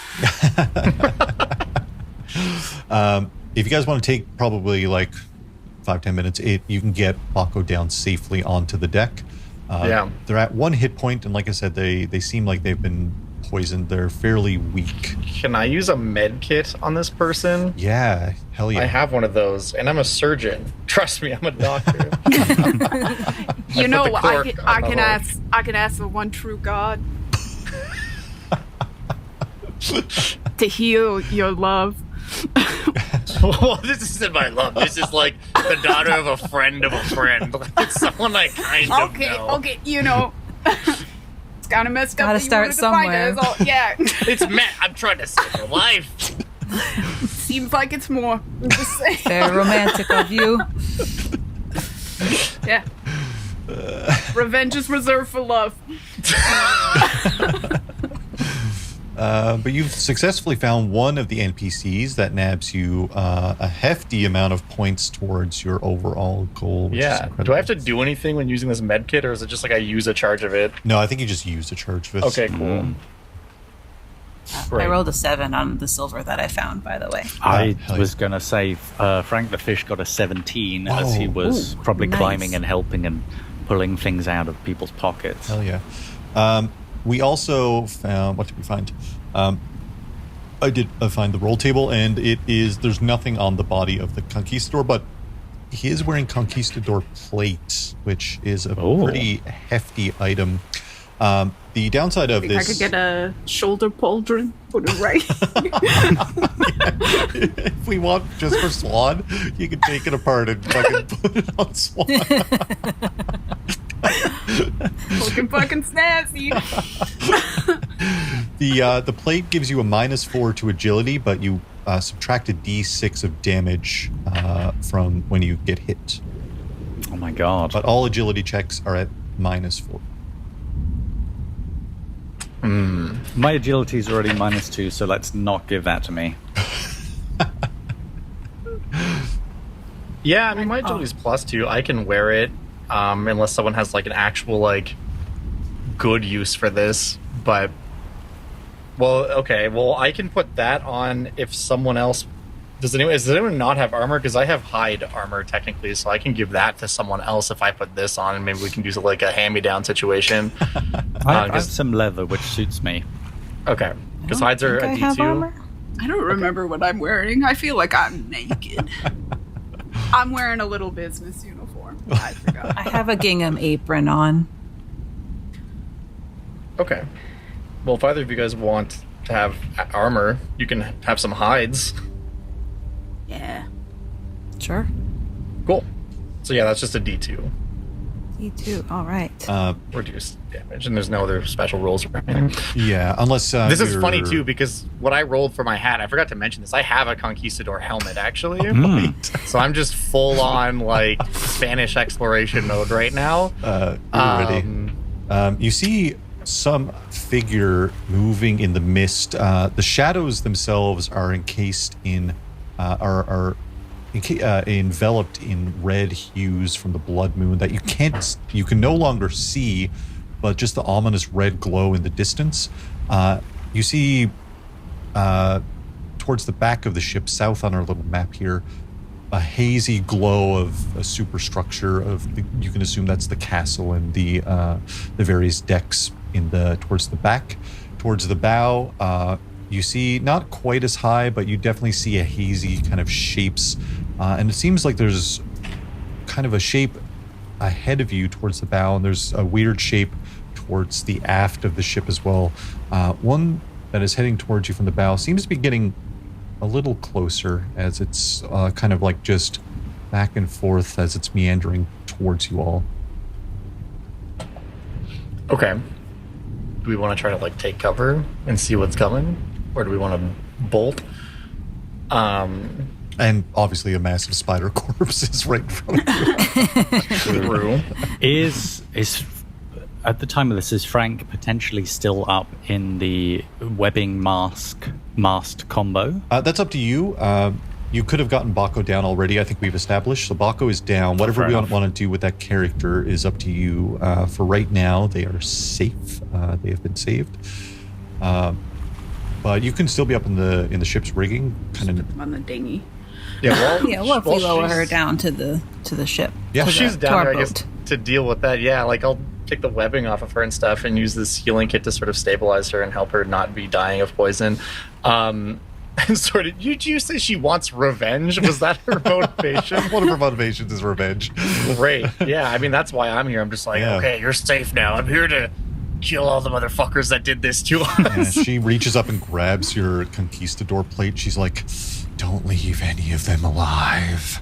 If you guys want to take probably 5-10 minutes, you can get Baco down safely onto the deck. They're at 1 hit point, and like I said, they seem like they've been poisoned. They're fairly weak. Can I use a med kit on this person? Yeah, hell yeah. I have one of those, and I'm a surgeon. Trust me, I'm a doctor. You know, I can ask the one true God to heal your love. Well, this isn't my love. This is like the daughter of a friend of a friend. It's someone I kind of know. Okay, you know. It's kind of messed up. Gotta start somewhere. Yeah. It's Matt. I'm trying to save her life. Seems like it's more. I'm just saying. Very romantic of you. Yeah. Revenge is reserved for love. But you've successfully found one of the NPCs that nabs you a hefty amount of points towards your overall goal. Yeah. Do I have to do anything when using this med kit, or is it just like I use a charge of it? No, I think you just use a charge of it. Okay, cool. I rolled a 7 on the silver that I found, by the way. I was going to say Frank the Fish got a 17 as he was probably climbing and helping and pulling things out of people's pockets. Hell yeah. We also found, what did we find? I did find the roll table, and there's nothing on the body of the conquistador, but he is wearing conquistador plate, which is a pretty hefty item. The downside of this... I could get a shoulder pauldron, put it right. If we want just for Swan, you can take it apart and fucking put it on Swan. Looking fucking snazzy. The plate gives you a -4 to agility, but you subtract a d6 of damage from when you get hit. Oh my god. But all agility checks are at -4. My agility is already -2, so let's not give that to me. Yeah, I mean, my agility is +2. I can wear it, unless someone has like an actual like good use for this. But I can put that on if someone else. Does anyone not have armor? Because I have hide armor technically, so I can give that to someone else if I put this on, and maybe we can do like a hand-me-down situation. I have some leather, which suits me. Okay, because hides are a D2. I don't remember what I'm wearing. I feel like I'm naked. I'm wearing a little business uniform. I forgot. I have a gingham apron on. Okay. Well, if either of you guys want to have armor, you can have some hides. Yeah. Sure. Cool. So yeah, that's just a D2. D2, all right. Reduced damage, and there's no other special rolls or anything. Yeah, unless this is funny too, because what I rolled for my hat, I forgot to mention this. I have a conquistador helmet actually, so I'm just full on like Spanish exploration mode right now. You're ready. You see some figure moving in the mist. The shadows themselves are encased in enveloped in red hues from the blood moon that you can no longer see, but just the ominous red glow in the distance. You see towards the back of the ship, south on our little map here, a hazy glow of a superstructure you can assume that's the castle and the various decks towards the back. Towards the bow, you see not quite as high, but you definitely see a hazy kind of shapes. And it seems like there's kind of a shape ahead of you towards the bow, and there's a weird shape towards the aft of the ship as well. One that is heading towards you from the bow seems to be getting a little closer as it's kind of like just back and forth as it's meandering towards you all. Okay. Do we want to try to like take cover and see what's coming? Or do we want to bolt? And obviously a massive spider corpse is right in front of you. True. Is at the time of this, is Frank potentially still up in the webbing mast combo? That's up to you. You could have gotten Baco down already, I think we've established. So Baco is down. Whatever we want to do with that character is up to you. For right now, they are safe. They have been saved. But you can still be up in the ship's rigging, kind of on the dinghy. Yeah, well, if we lower her down to the ship. Yeah, she's down there, I guess, to deal with that. Yeah, like take the webbing off of her and stuff, and use this healing kit to sort of stabilize her and help her not be dying of poison. And sort of, did you say she wants revenge? Was that her motivation? One of her motivations is revenge. Great. Yeah, I mean, that's why I'm here. I'm just like, okay, you're safe now. I'm here to kill all the motherfuckers that did this to us. Yeah, she reaches up and grabs your conquistador plate. She's like, don't leave any of them alive.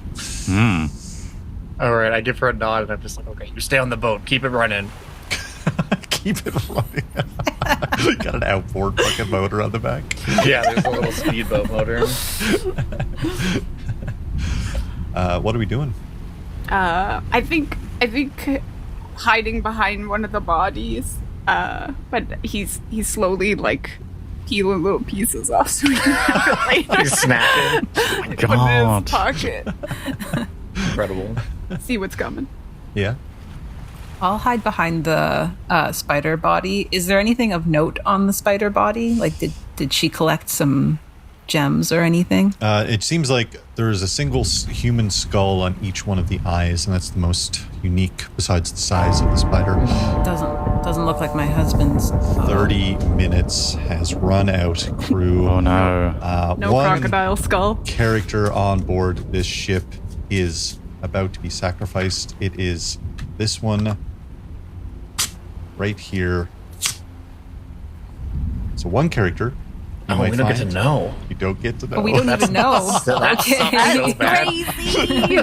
All right, I give her a nod, and I'm just like, okay, you stay on the boat. Keep it running. Keep it running. Got an outboard fucking motor on the back. Yeah, there's a little speedboat motor. What are we doing? I think hiding behind one of the bodies. But he's slowly like peeling little pieces off so we can have it later. He's snapping. Oh my Put it in his pocket. Incredible. See what's coming. Yeah. I'll hide behind the spider body. Is there anything of note on the spider body? Like, did she collect some gems or anything? It seems like there is a single human skull on each one of the eyes, and that's the most unique besides the size of the spider. Doesn't look like my husband's. 30 minutes has run out, crew. Oh no. No one crocodile skull. Character on board this ship is about to be sacrificed. It is this one right here. So one character. Oh, we don't get to know. You don't get to know. Oh, we don't even know. That's so bad. Crazy.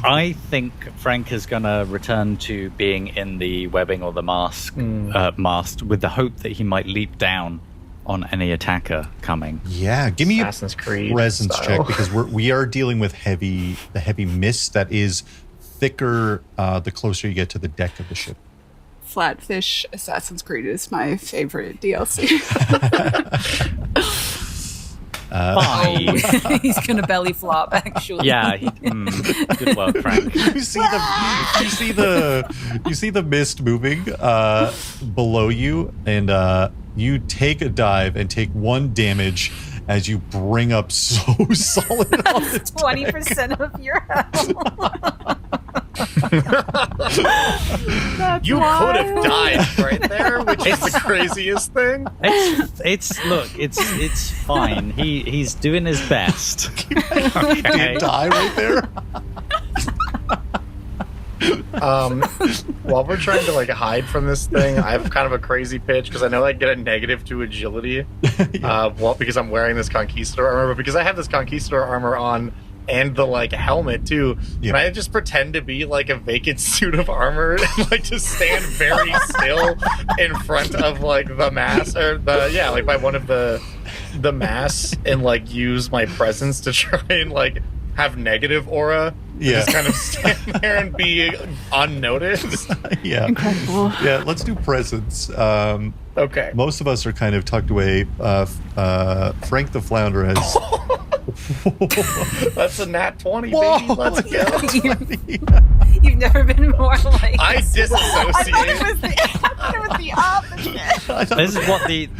I think Frank is going to return to being in the webbing or the mast with the hope that he might leap down on any attacker coming. Yeah, give me Assassin's Creed a presence style. check, because we are dealing with the heavy mist that is thicker the closer you get to the deck of the ship. Flatfish Assassin's Creed is my favorite DLC. 5. He's gonna belly flop. Actually, Yeah. Good work, Frank. You see the mist moving below you, and you take a dive and take 1 damage as you bring up so solid on the 20% of your health. You could have died right there, which is the craziest thing. It's fine. He's doing his best. He did die right there. While we're trying to like hide from this thing, I have kind of a crazy pitch because I know I get a -2 agility. Because I'm wearing this conquistador armor, but because I have this conquistador armor on and the like helmet too, and I just pretend to be like a vacant suit of armor and like just stand very still in front of like the mass or like by one of the mass and like use my presence to try and like have negative aura. Just kind of stand there and be unnoticed. Yeah. Incredible. Yeah, let's do presence. Okay. Most of us are kind of tucked away. Frank the Flounder has... That's a nat 20, Whoa, baby. Let's go. You've never been more like. I disassociate. It was the opposite.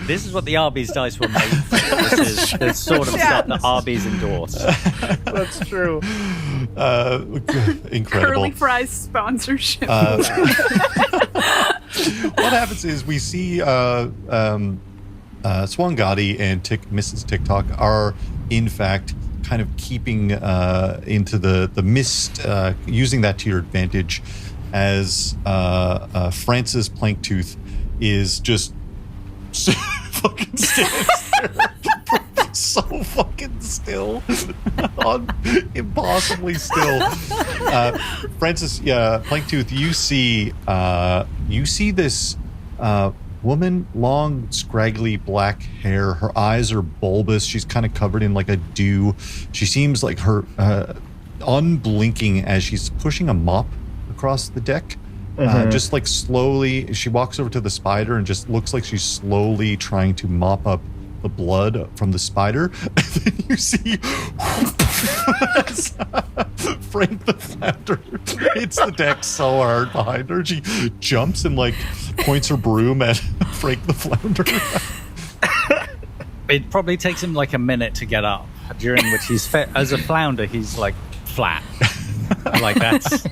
This is what the Arby's dice were made for. This is the sort of stuff that Arby's endorse. That's true. Incredible. Curly Fries sponsorship. What happens is we see Swangati and Mrs. TikTok are in fact kind of keeping into the mist, using that to your advantage, as Francis Planktooth is just fucking stands there. So fucking still. Impossibly still. Francis, Planktooth, you see this woman, long, scraggly black hair. Her eyes are bulbous. She's kind of covered in like a dew. She seems like her unblinking as she's pushing a mop across the deck. Just like slowly, she walks over to the spider and just looks like she's slowly trying to mop up the blood from the spider. And then you see Frank the Flounder hits the deck so hard behind her. She jumps and like points her broom at Frank the Flounder. It probably takes him like a minute to get up, during which he's as a flounder, he's like flat. Like that's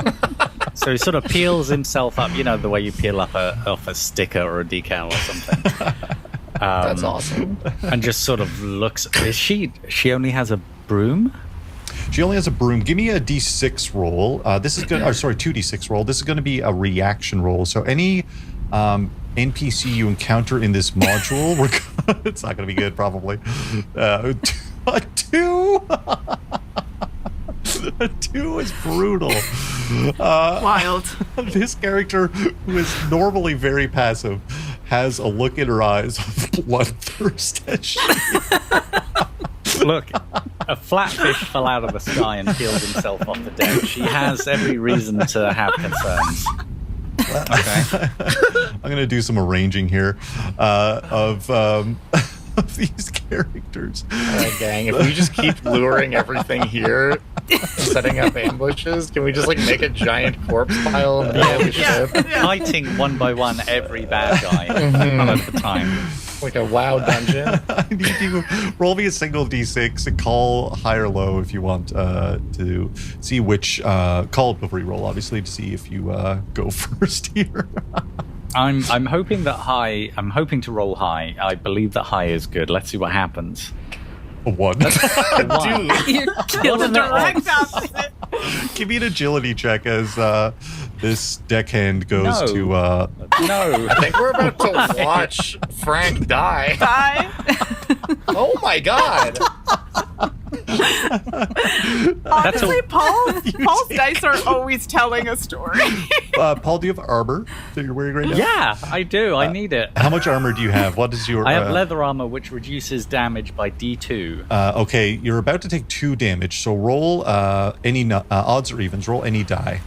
So he sort of peels himself up, you know, the way you peel up off a sticker or a decal or something. That's awesome. And just sort of looks. She only has a broom? She only has a broom. Give me a d6 roll. This is going. Sorry, 2d6 roll. This is going to be a reaction roll. So any NPC you encounter in this module, it's not going to be good, probably. A 2. A 2 is brutal. Wild. This character, who is normally very passive, has a look in her eyes of bloodthirst as she. Look, a flatfish fell out of the sky and peeled himself off the deck. She has every reason to have concerns. Okay. I'm going to do some arranging here of these characters. Gang, if we just keep luring everything here, setting up ambushes, can we just like make a giant corpse pile on the end of the ship? Fighting one by one every bad guy one at a time. Like a WoW dungeon. I need you roll me a single d6 and call high or low if you want to see which call it before you roll, obviously, to see if you go first here. I'm hoping that high. I'm hoping to roll high. I believe that high is good. Let's see what happens. A 1. Dude, You're killing What it. direct opposite. Give me an agility check as this deckhand goes No. to. No. I think we're about to watch Frank die. Bye. Oh my god. Honestly, Paul's dice are always telling a story. Paul, do you have armor that you're wearing right now? Yeah, I do. I need it. How much armor do you have? What is your? I have leather armor, which reduces damage by D2. Okay, you're about to take 2 damage, so roll any odds or evens. Roll any die.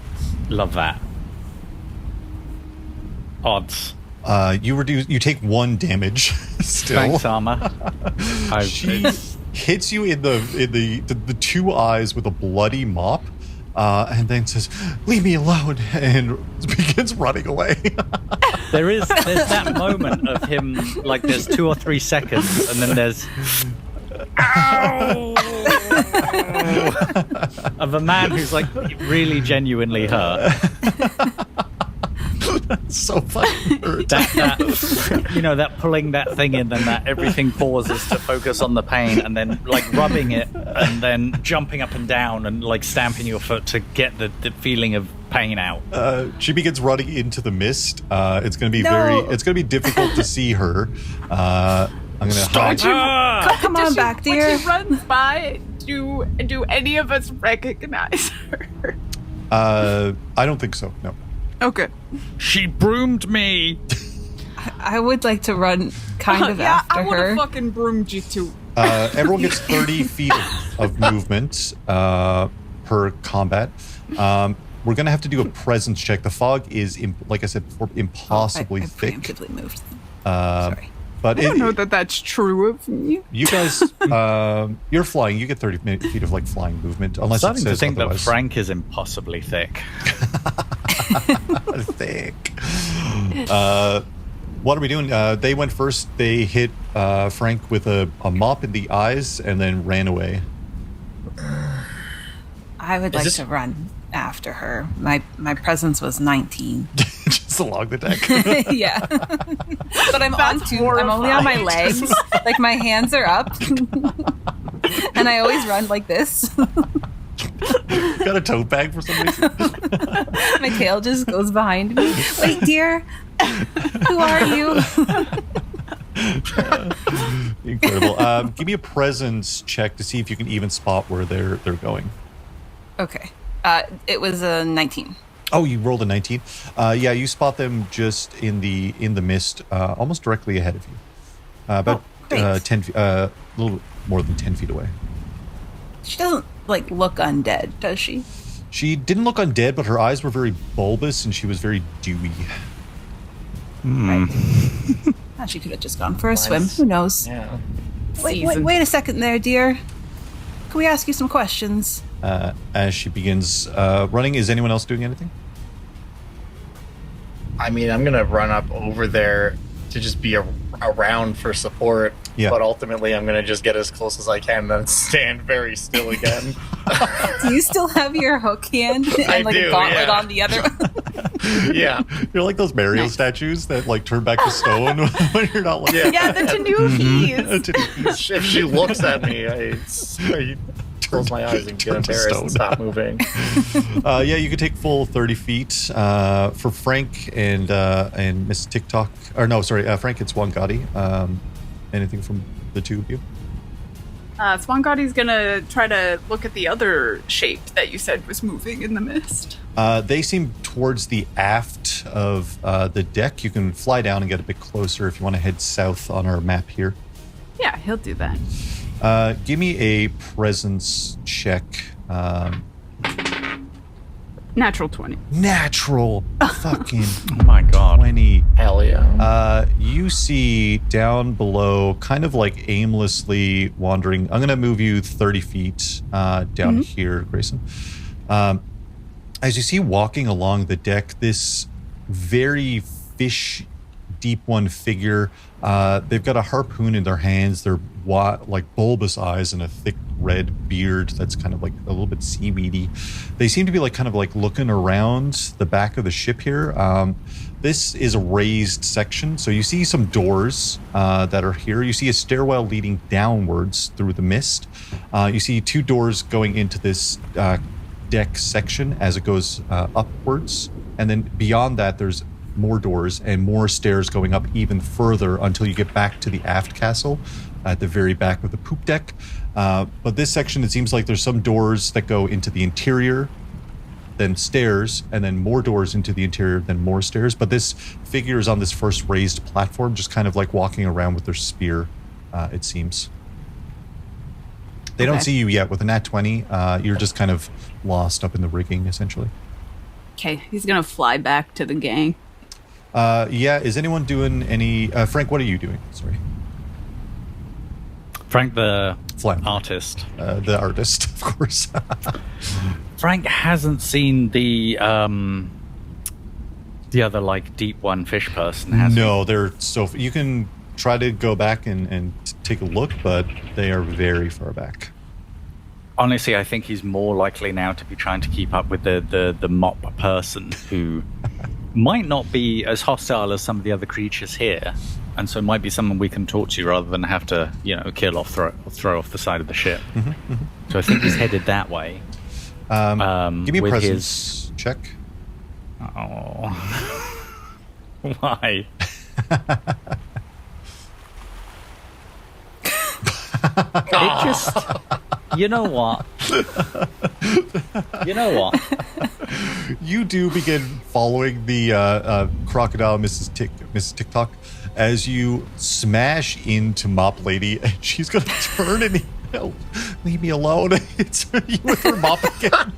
Love that. Odds. You take 1 damage. Still, Thanks, armor. she hits you in the 2 eyes with a bloody mop, and then says, "Leave me alone," and begins running away. There's that moment of him, like there's 2 or 3 seconds, and then there's of a man who's like really genuinely hurt. That's so fucking hurt. That you know, that pulling that thing in, then that everything pauses to focus on the pain, and then like rubbing it, and then jumping up and down and like stamping your foot to get the feeling of pain out. She begins running into the mist. It's going to be it's going to be difficult to see her. I'm going to hide. Come on back, dear. When she runs by, do any of us recognize her? I don't think so. No. Oh, good. She broomed me. I would like to run kind of yeah, after I would her. have fucking broomed you too. Everyone gets 30 feet of movement per combat. We're going to have to do a presence check. The fog is, like I said before, impossibly I thick. preemptively moved. Sorry. But I don't know that that's true of me. You guys, you're flying. You get 30 feet of like flying movement, unless I'm it starting to says think otherwise. that Frank is impossibly thick. Thick. What are we doing? They went first. They hit Frank with a mop in the eyes and then ran away. I would like to run after her. My presence was 19. Just along the deck. Yeah. But I'm I'm only on my legs. Like my hands are up. And I always run like this. Got a tote bag for some reason. My tail just goes behind me. Wait, dear. Who are you? Incredible. Give me a presence check to see if you can even spot where they're going. Okay. It was a 19. Oh, you rolled a 19. Yeah, you spot them just in the mist, almost directly ahead of you. About 10 feet, a little more than 10 feet away. She doesn't like look undead, does she? She didn't look undead, but her eyes were very bulbous and she was very dewy. Right. She could have just gone for a swim. Who knows? Yeah. Wait a second there, dear. Can we ask you some questions? As she begins running, is anyone else doing anything? I mean, I'm gonna run up over there to just be around for support. Yeah. But ultimately, I'm going to just get as close as I can and then stand very still again. Do you still have your hook hand and I like do, a gauntlet yeah. on the other? Yeah. You're like those Mario statues that like turn back to stone when you're not looking. Yeah, the Tanukis. If she looks at me, I close my eyes and get Turn to embarrassed stone. and stop moving. Yeah, you could take full 30 feet. For Frank and Miss TikTok, or no, sorry, Frank, it's Wangati. Anything from the two of you? Swangati's gonna try to look at the other shape that you said was moving in the mist. They seem towards the aft of the deck. You can fly down and get a bit closer if you want to head south on our map here. Yeah, he'll do that. Give me a presence check. Natural 20. Natural fucking Oh my god. 20. Hell yeah. You see down below, kind of like aimlessly wandering. I'm going to move you 30 feet down here, Grayson. As you see walking along the deck, this very fish deep one figure. They've got a harpoon in their hands. They're like bulbous eyes and a thick red beard that's kind of like a little bit seaweedy. They seem to be like kind of like looking around the back of the ship here. This is a raised section, so you see some doors that are here. You see a stairwell leading downwards through the mist. You see two doors going into this deck section as it goes upwards, and then beyond that there's more doors and more stairs going up even further until you get back to the aft castle at the very back of the poop deck. But this section, it seems like there's some doors that go into the interior, then stairs, and then more doors into the interior, then more stairs. But this figure is on this first raised platform, just kind of like walking around with their spear, it seems. They don't see you yet. With a nat 20, you're just kind of lost up in the rigging, essentially. Okay, he's gonna fly back to the gang. Yeah, is anyone doing any... Frank, what are you doing? Sorry. Frank the Flam. artist. The artist, of course. Frank hasn't seen the other like deep one fish person, has he? No, they're so... You can try to go back and take a look, but they are very far back. Honestly, I think he's more likely now to be trying to keep up with the mop person who might not be as hostile as some of the other creatures here, and so it might be someone we can talk to rather than have to, kill or throw off the side of the ship. So I think he's headed that way. Give me a with presence check. Oh, why? It just... You know what? You do begin following the crocodile, Mrs. TikTok, as you smash into Mop Lady, and she's going to turn and leave me alone. It's you with her mop again.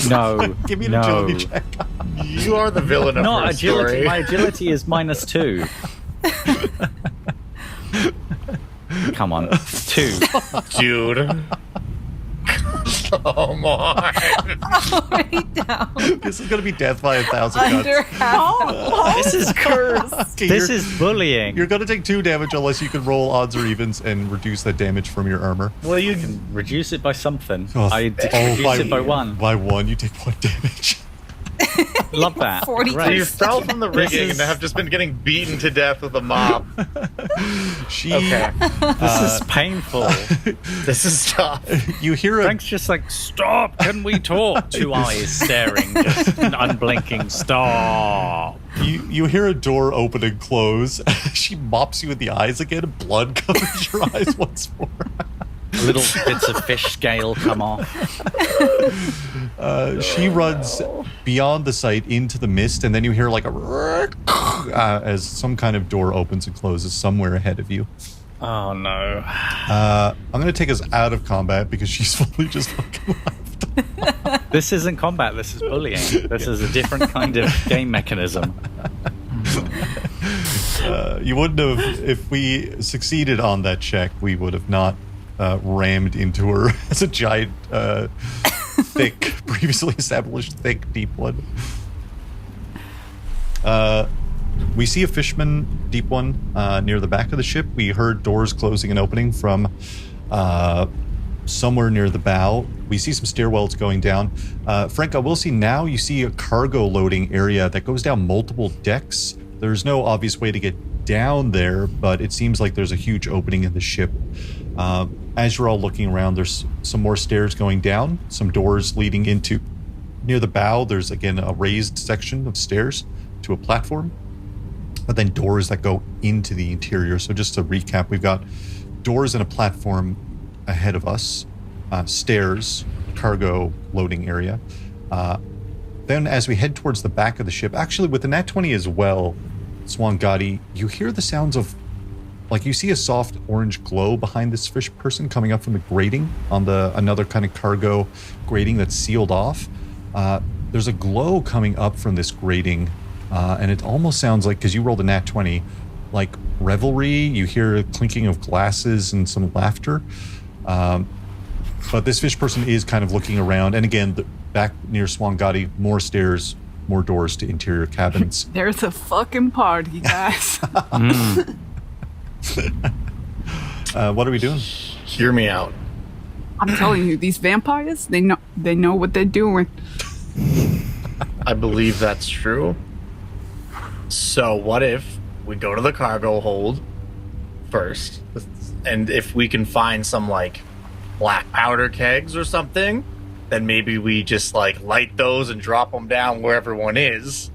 No. Give me an agility check. You are the villain of Not her agility. story. My agility is -2. Come on, 2. Dude. Come on. Already down. This is going to be death by 1,000 Under cuts. half. This is cursed. Okay, This is bullying. You're going to take 2 damage unless you can roll odds or evens and reduce that damage from your armor. Well, you can reduce it by something. Oh, Reduce it by 1. By 1, you take 1 damage. Love that. 40. Great. You fell from the rigging and have just been getting beaten to death with a mop. Okay. This is painful. This is tough. You hear Frank's just like, stop, can we talk? 2 eyes staring, just unblinking, stop. You hear a door open and close. She mops you in the eyes again, and blood covers your eyes once more. Little bits of fish scale come off. She runs beyond the site into the mist, and then you hear like a as some kind of door opens and closes somewhere ahead of you. Oh no. I'm going to take us out of combat because she's fully just fucking left. This isn't combat, this is bullying. This is a different kind of game mechanism. You wouldn't have, if we succeeded on that check, we would have not rammed into her as a giant, thick, previously established, thick, deep one. We see a fisherman, deep one, near the back of the ship. We heard doors closing and opening from somewhere near the bow. We see some stairwells going down. Frank, I will see now you see a cargo loading area that goes down multiple decks. There's no obvious way to get down there, but it seems like there's a huge opening in the ship. As you're all looking around, there's some more stairs going down, some doors leading into... Near the bow, there's, again, a raised section of stairs to a platform, but then doors that go into the interior. So just to recap, we've got doors and a platform ahead of us, stairs, cargo loading area. Then as we head towards the back of the ship, actually with the Nat 20 as well, Swangati, you hear the sounds of, like, you see a soft orange glow behind this fish person coming up from the grating on another kind of cargo grating that's sealed off. There's a glow coming up from this grating, and it almost sounds like, because you rolled a Nat 20, like revelry. You hear a clinking of glasses and some laughter. But this fish person is kind of looking around. And again, back near Swangati, more stairs, more doors to interior cabins. There's a fucking party, guys. What are we doing? Hear me out. I'm telling you, these vampires, they know what they're doing. I believe that's true. So what if we go to the cargo hold first, and if we can find some, like, black powder kegs or something, then maybe we just, like, light those and drop them down where everyone is.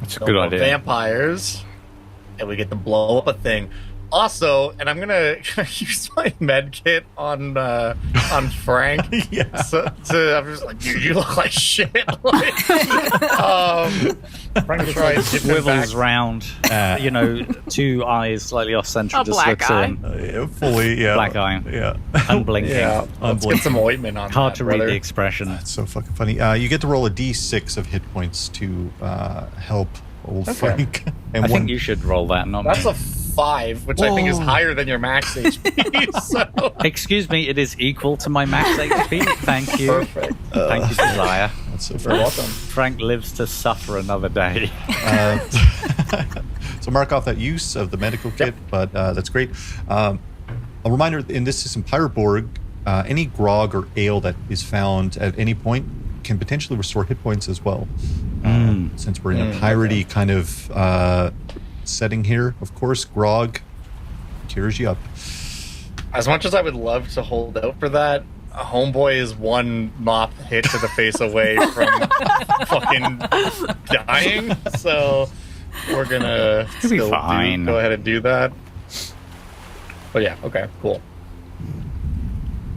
That's a good idea. Vampires, and we get to blow up a thing. Also, and I'm gonna use my med kit on Frank. Yeah. So I'm just like, dude, you look like shit. Like, Frank tries to wivels round, two eyes slightly off center, A just black looks eye. in. Fully, yeah. Black eye. Yeah. Unblinking. Yeah, let's get some ointment on. Hard that, to brother. read the expression. That's so fucking funny. You get to roll a d6 of hit points to help old Frank. And I think you should roll that, not That's me. a 5, which I think is higher than your max HP. So Excuse me, it is equal to my max HP. Thank you. perfect. Thank you, Desire. That's so You're funny. welcome. Frank lives to suffer another day. So mark off that use of the medical kit, but that's great. A reminder, in this system, Pirate Borg, any grog or ale that is found at any point can potentially restore hit points as well. Since we're in a piratey kind of setting here, of course, grog cures you up. As much as I would love to hold out for that, Homeboy is one mop hit to the face away from fucking dying. So we're gonna You'll be still fine. go ahead and do that. But yeah, okay, cool.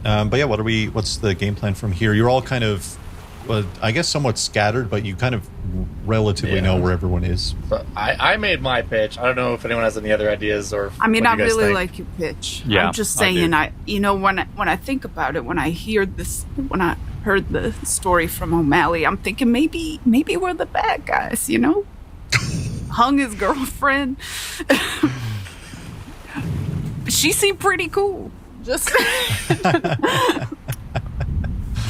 But yeah, what's the game plan from here? You're all kind of, I guess, somewhat scattered, but you kind of relatively know where everyone is. So I made my pitch. I don't know if anyone has any other ideas or. I mean, what I you guys really think. like your pitch. Yeah, I'm just I do. saying, when I think about it, when I heard the story from O'Malley, I'm thinking maybe we're the bad guys, Hung his girlfriend. She seemed pretty cool. Just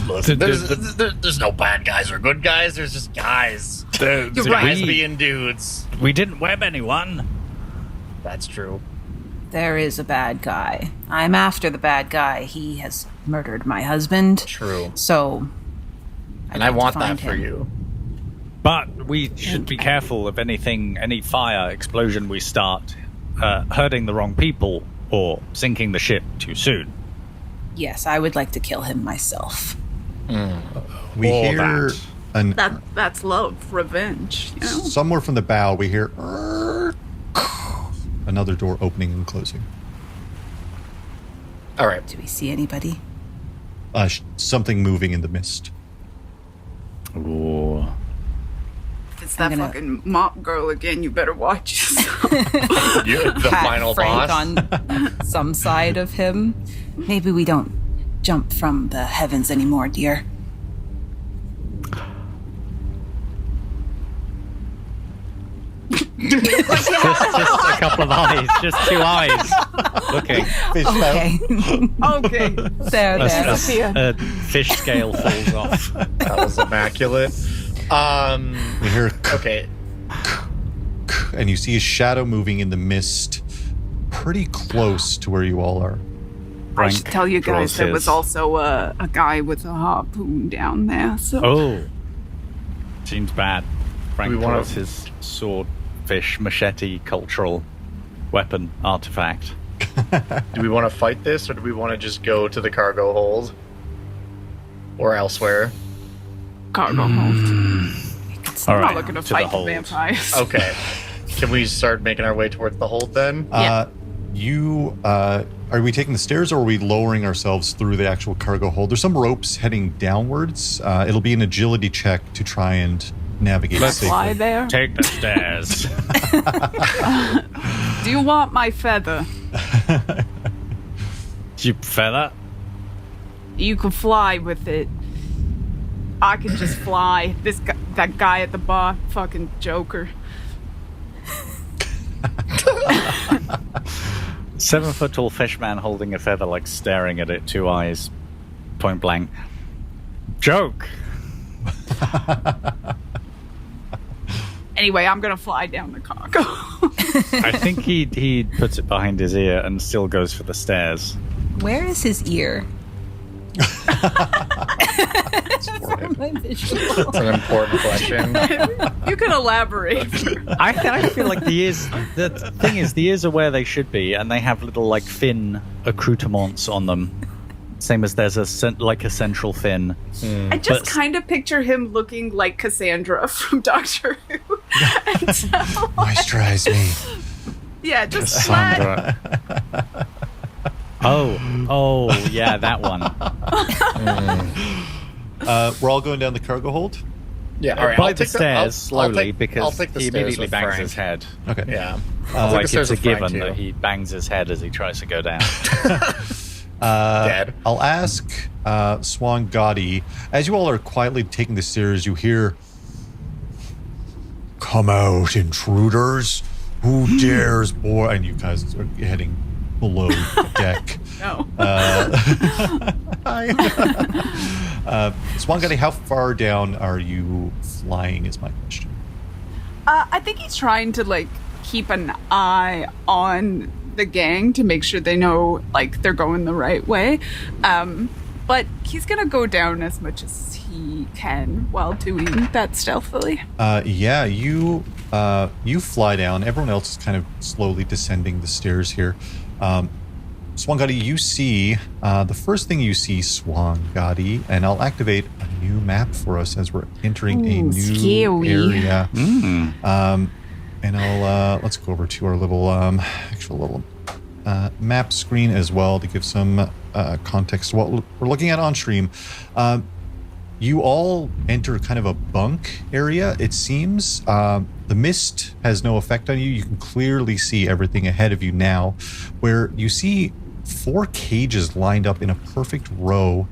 Listen, there's no bad guys or good guys. There's just guys. You're right. Guys being dudes. We didn't web anyone. That's true. There is a bad guy. I'm after the bad guy. He has murdered my husband. True. So, And I want that find for him. you. But we should be careful of anything, any fire, explosion we start, hurting the wrong people or sinking the ship too soon. Yes, I would like to kill him myself. We Or hear that's love, revenge. somewhere from the bow. We hear another door opening and closing. All right. Do we see anybody? Something moving in the mist. Ooh. It's that I'm gonna- fucking mop girl again. You better watch yourself. The Pat final Frank boss. on some side of him. Maybe we don't jump from the heavens anymore, dear. Just a couple of eyes, just 2 eyes looking. Okay. Okay. there. A fish scale falls off. That was immaculate. We hear Okay. and you see a shadow moving in the mist pretty close to where you all are. I should tell you guys there was also a guy with a harpoon down there. So. Oh, seems bad. Frank draws his swordfish machete cultural weapon artifact. Do we want to fight this, or do we want to just go to the cargo hold? Or elsewhere? Cargo hold. All I'm right, not looking to fight the hold. vampires. Okay. Can we start making our way towards the hold then? Yeah. Are we taking the stairs or are we lowering ourselves through the actual cargo hold? There's some ropes heading downwards. It'll be an agility check to try and navigate Let's safely. fly there. Take the stairs. Do you want my feather? You feather? You can fly with it. I can just fly. That guy at the bar, fucking joker. 7-foot-tall fish man holding a feather, like staring at it, 2 eyes, point blank. Joke. Anyway, I'm gonna fly down the cargo. I think he puts it behind his ear and still goes for the stairs. Where is his ear? That's an important question. You can elaborate. I feel like the ears. The thing is, the ears are where they should be, and they have little like fin accoutrements on them. Same as there's a central fin. I just kind of picture him looking like Cassandra from Doctor Who. So, Moisturize me. yeah, just flat. Cassandra. Oh, yeah, that one. We're all going down the cargo hold? Yeah, all right. By I'll the take stairs slowly I'll because take the he stairs immediately with bangs Frank. his head. Okay. Yeah. Like stairs it's a with Frank, given too. that he bangs his head as he tries to go down. Dead. I'll ask Swan Gotti, as you all are quietly taking the stairs, you hear, "Come out, intruders. Who dares board?" And you guys are heading below deck. No. Swan Gotti, how far down are you flying is my question. I think he's trying to keep an eye on the gang to make sure they know they're going the right way. But he's gonna go down as much as he can while doing that stealthily. Yeah, you fly down. Everyone else is kind of slowly descending the stairs here. Swan Gotti, you see, the first thing you see, Swan Gotti, and I'll activate a new map for us as we're entering a new scary area. And I'll, let's go over to our little, map screen as well to give some context to what we're looking at on stream. You all enter kind of a bunk area, it seems. The mist has no effect on you. You can clearly see everything ahead of you now, where you see 4 cages lined up in a perfect row.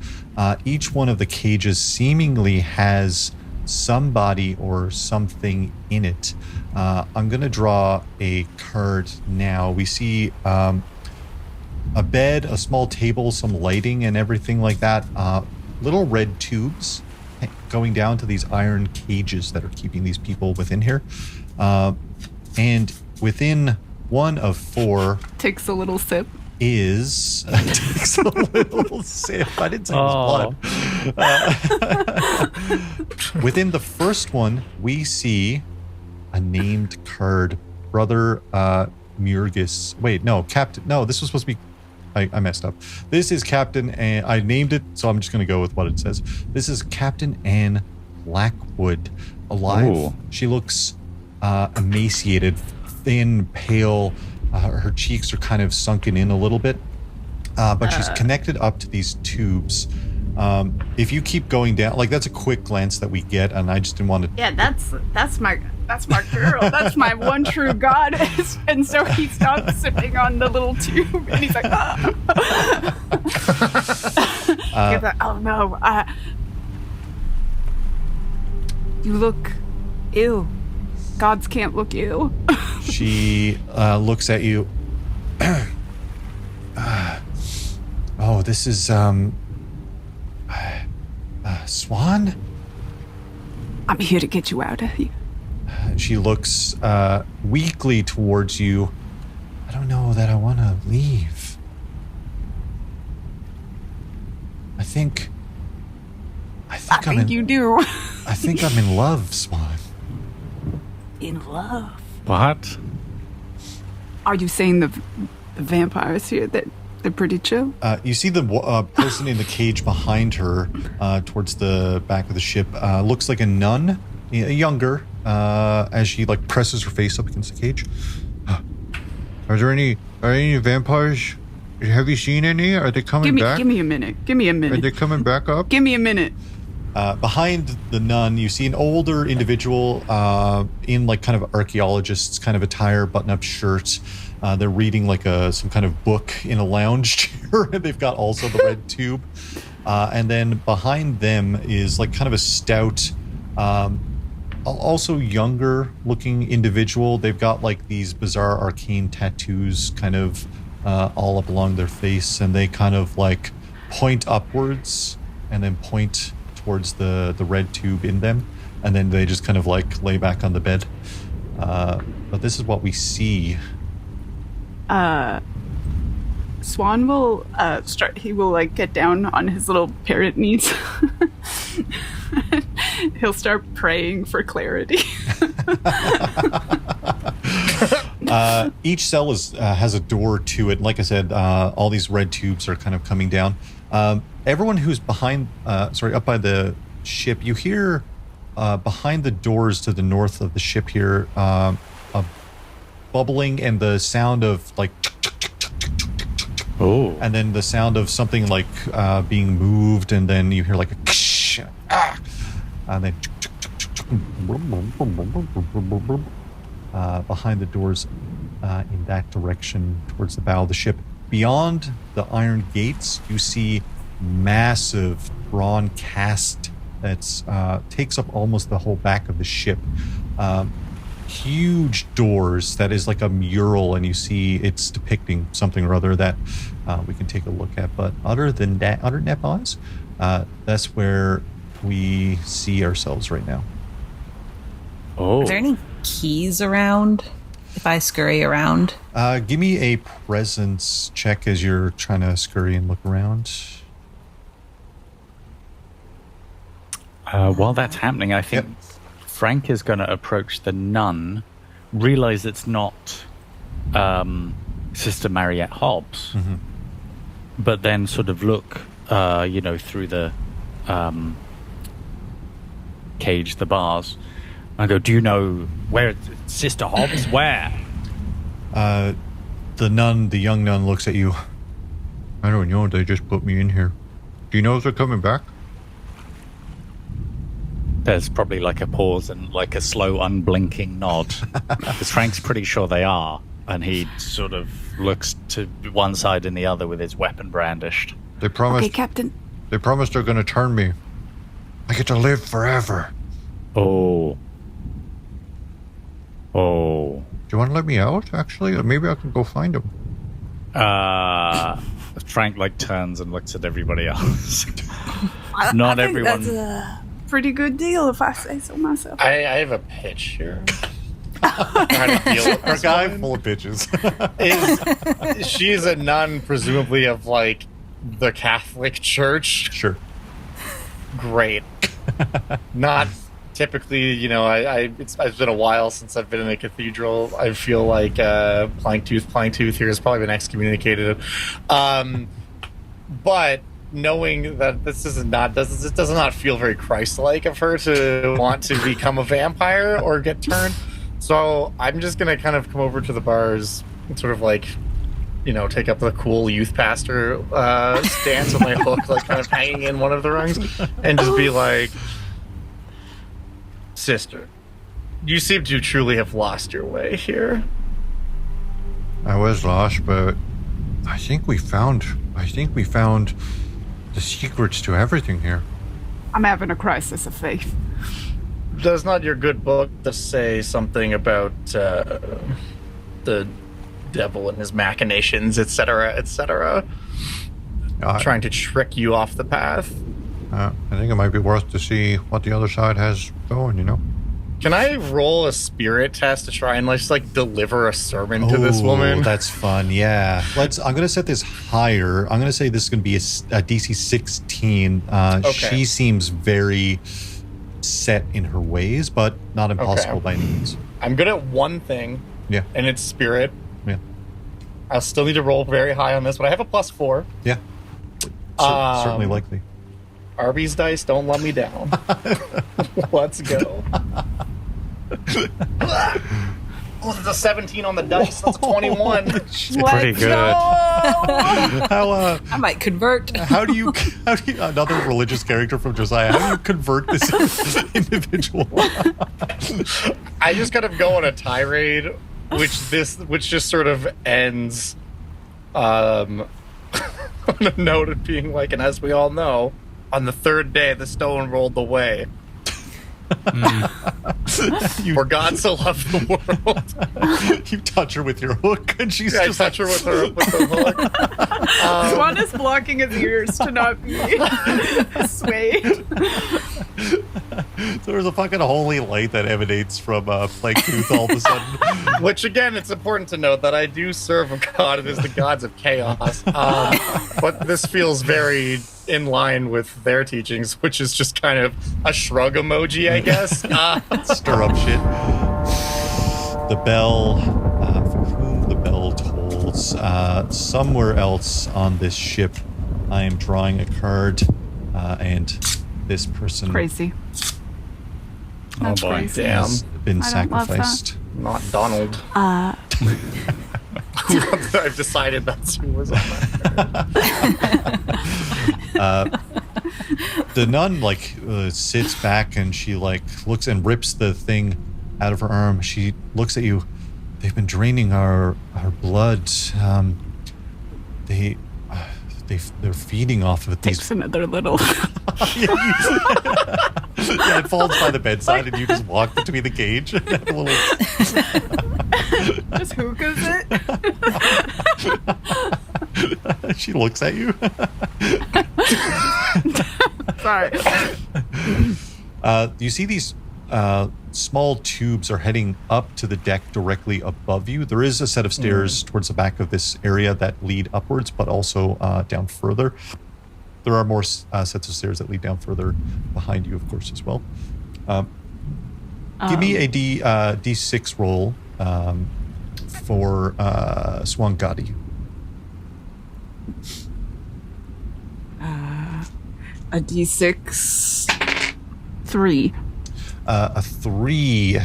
Each one of the cages seemingly has somebody or something in it. I'm going to draw a card now. We see a bed, a small table, some lighting and everything like that. Little red tubes going down to these iron cages that are keeping these people within here. And within one of 4 Takes a little sip. is takes a little sip. I didn't say it was blood. Within the first one, we see a named card, Brother Murgis. Wait, no, Captain. No, this was supposed to be. I messed up. This is Captain, and I named it, so I'm just going to go with what it says. This is Captain Anne Blackwood, alive. Ooh. She looks emaciated, thin, pale. Her cheeks are kind of sunken in a little bit, but she's connected up to these tubes. If you keep going down, that's a quick glance that we get, and I just didn't want to. Yeah, that's my girl. That's my one true goddess. And so he stops sipping on the little tube, and he's like, he's like, "Oh no, you look ill. Gods can't look ill." She looks at you. Oh, this is Swan? I'm here to get you out of here. She looks weakly towards you. I don't know that I want to leave. I think you do. I think I'm in love, Swan. In love? What? Are you saying the vampires here, that they're pretty chill? You see the person in the cage behind her towards the back of the ship. Looks like a nun, younger, as she like presses her face up against the cage. Are there any vampires? Have you seen any? Are they coming back? Give me a minute. Are they coming back up? Give me a minute. Behind the nun, you see an older individual in like kind of archaeologist's kind of attire, button-up shirt. They're reading like some kind of book in a lounge chair. They've got also the red tube. And then behind them is like kind of a stout, also younger looking individual. They've got like these bizarre arcane tattoos kind of all up along their face, and they kind of like point upwards and then point towards the red tube in them, and then they just kind of like lay back on the bed. But this is what we see. Swan will start. He will like get down on his little parrot knees. He'll start praying for clarity. Each cell has a door to it. Like I said, all these red tubes are kind of coming down. Everyone who's up by the ship, you hear behind the doors to the north of the ship here, a bubbling and the sound of like, oh, and then the sound of something like being moved, and then you hear like a, and then behind the doors in that direction towards the bow of the ship. Beyond the iron gates, you see massive brawn cast that's takes up almost the whole back of the ship. Huge doors that is like a mural, and you see it's depicting something or other that we can take a look at. But other than that, boss, that's where we see ourselves right now. Oh. Are there any keys around if I scurry around? Give me a presence check as you're trying to scurry and look around. While that's happening, I think Frank is going to approach the nun, realize it's not Sister Mariette Hobbs, but then sort of look, through the cage, the bars, and go, do you know where Sister Hobbs? Where? The young nun looks at you. I don't know, they just put me in here. Do you know if they're coming back? There's probably like a pause and like a slow unblinking nod. Because Frank's pretty sure they are. And he sort of looks to one side and the other with his weapon brandished. They promised. Okay, Captain. They promised they're going to turn me. I get to live forever. Oh. Do you want to let me out, actually? Or maybe I can go find them. Frank like turns and looks at everybody else. I Not think everyone. That's a pretty good deal, if I say so myself. I have a pitch here. How to deal with Our this guy woman. full of bitches. She's a nun, presumably of like the Catholic Church. Sure. Great. Not typically, it's been a while since I've been in a cathedral. I feel like Planktooth here has probably been excommunicated. But knowing that this does not feel very Christ-like of her to want to become a vampire or get turned. So I'm just gonna kind of come over to the bars and sort of like, take up the cool youth pastor stance with my hook, like kind of hanging in one of the rungs, and just be like, "Sister, you seem to truly have lost your way here." I was lost, but I think we found the secrets to everything here. I'm having a crisis of faith. Does not your good book just say something about the devil and his machinations, etc., etc., trying to trick you off the path? I think it might be worth to see what the other side has going, Can I roll a spirit test to try and just deliver a sermon to this woman? That's fun. Yeah. I'm going to set this higher. I'm going to say this is going to be a DC 16. Okay. She seems very set in her ways, but not impossible by any means. I'm good at one thing. Yeah. And it's spirit. Yeah. I'll still need to roll very high on this, but I have a +4. Yeah. Certainly likely. Arby's dice don't let me down. Let's go. Oh, there's a 17 on the dice. That's a 21. Pretty good. How I might convert. how do you another religious character from Josiah? How do you convert this individual? I just kind of go on a tirade, which just sort of ends on a note of being like, and as we all know, on the third day the stone rolled away. For God so loved the world. You touch her with your hook, and she's just touch her with the hook. Swan is blocking his ears to not be swayed. So there's a fucking holy light that emanates from Plague Tooth all of a sudden. Which, again, it's important to note that I do serve a god. It is the gods of chaos. But this feels very in line with their teachings, which is just kind of a shrug emoji, I guess. Stir up shit. The bell, for whom the bell tolls, somewhere else on this ship, I am drawing a card, and this person Crazy. Oh That's boy, crazy. damn. has been I don't love sacrificed. Not Donald. I've decided that's who was on that. The nun sits back and she looks and rips the thing out of her arm. She looks at you. They've been draining our blood. They're feeding off of these. Takes another little. Yeah, it falls by the bedside, and you just walk between the cage and have a little. Just hookahs it. She looks at you. Sorry. You see these small tubes are heading up to the deck directly above you. There is a set of stairs towards the back of this area that lead upwards, but also down further. There are more sets of stairs that lead down further behind you, of course, as well. Give me a D6 roll for Swangadi. A D6. 3. A 3.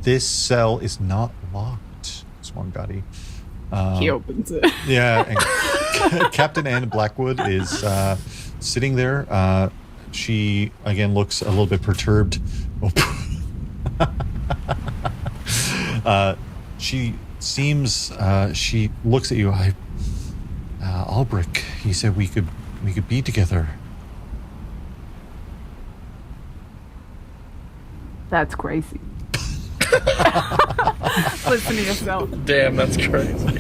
This cell is not locked, Swangadi. He opens it. Yeah, and Captain Anne Blackwood is sitting there. She, again, looks a little bit perturbed. She seems, she looks at you. Albric, he said we could be together. That's crazy. Listen to yourself. Damn, that's crazy.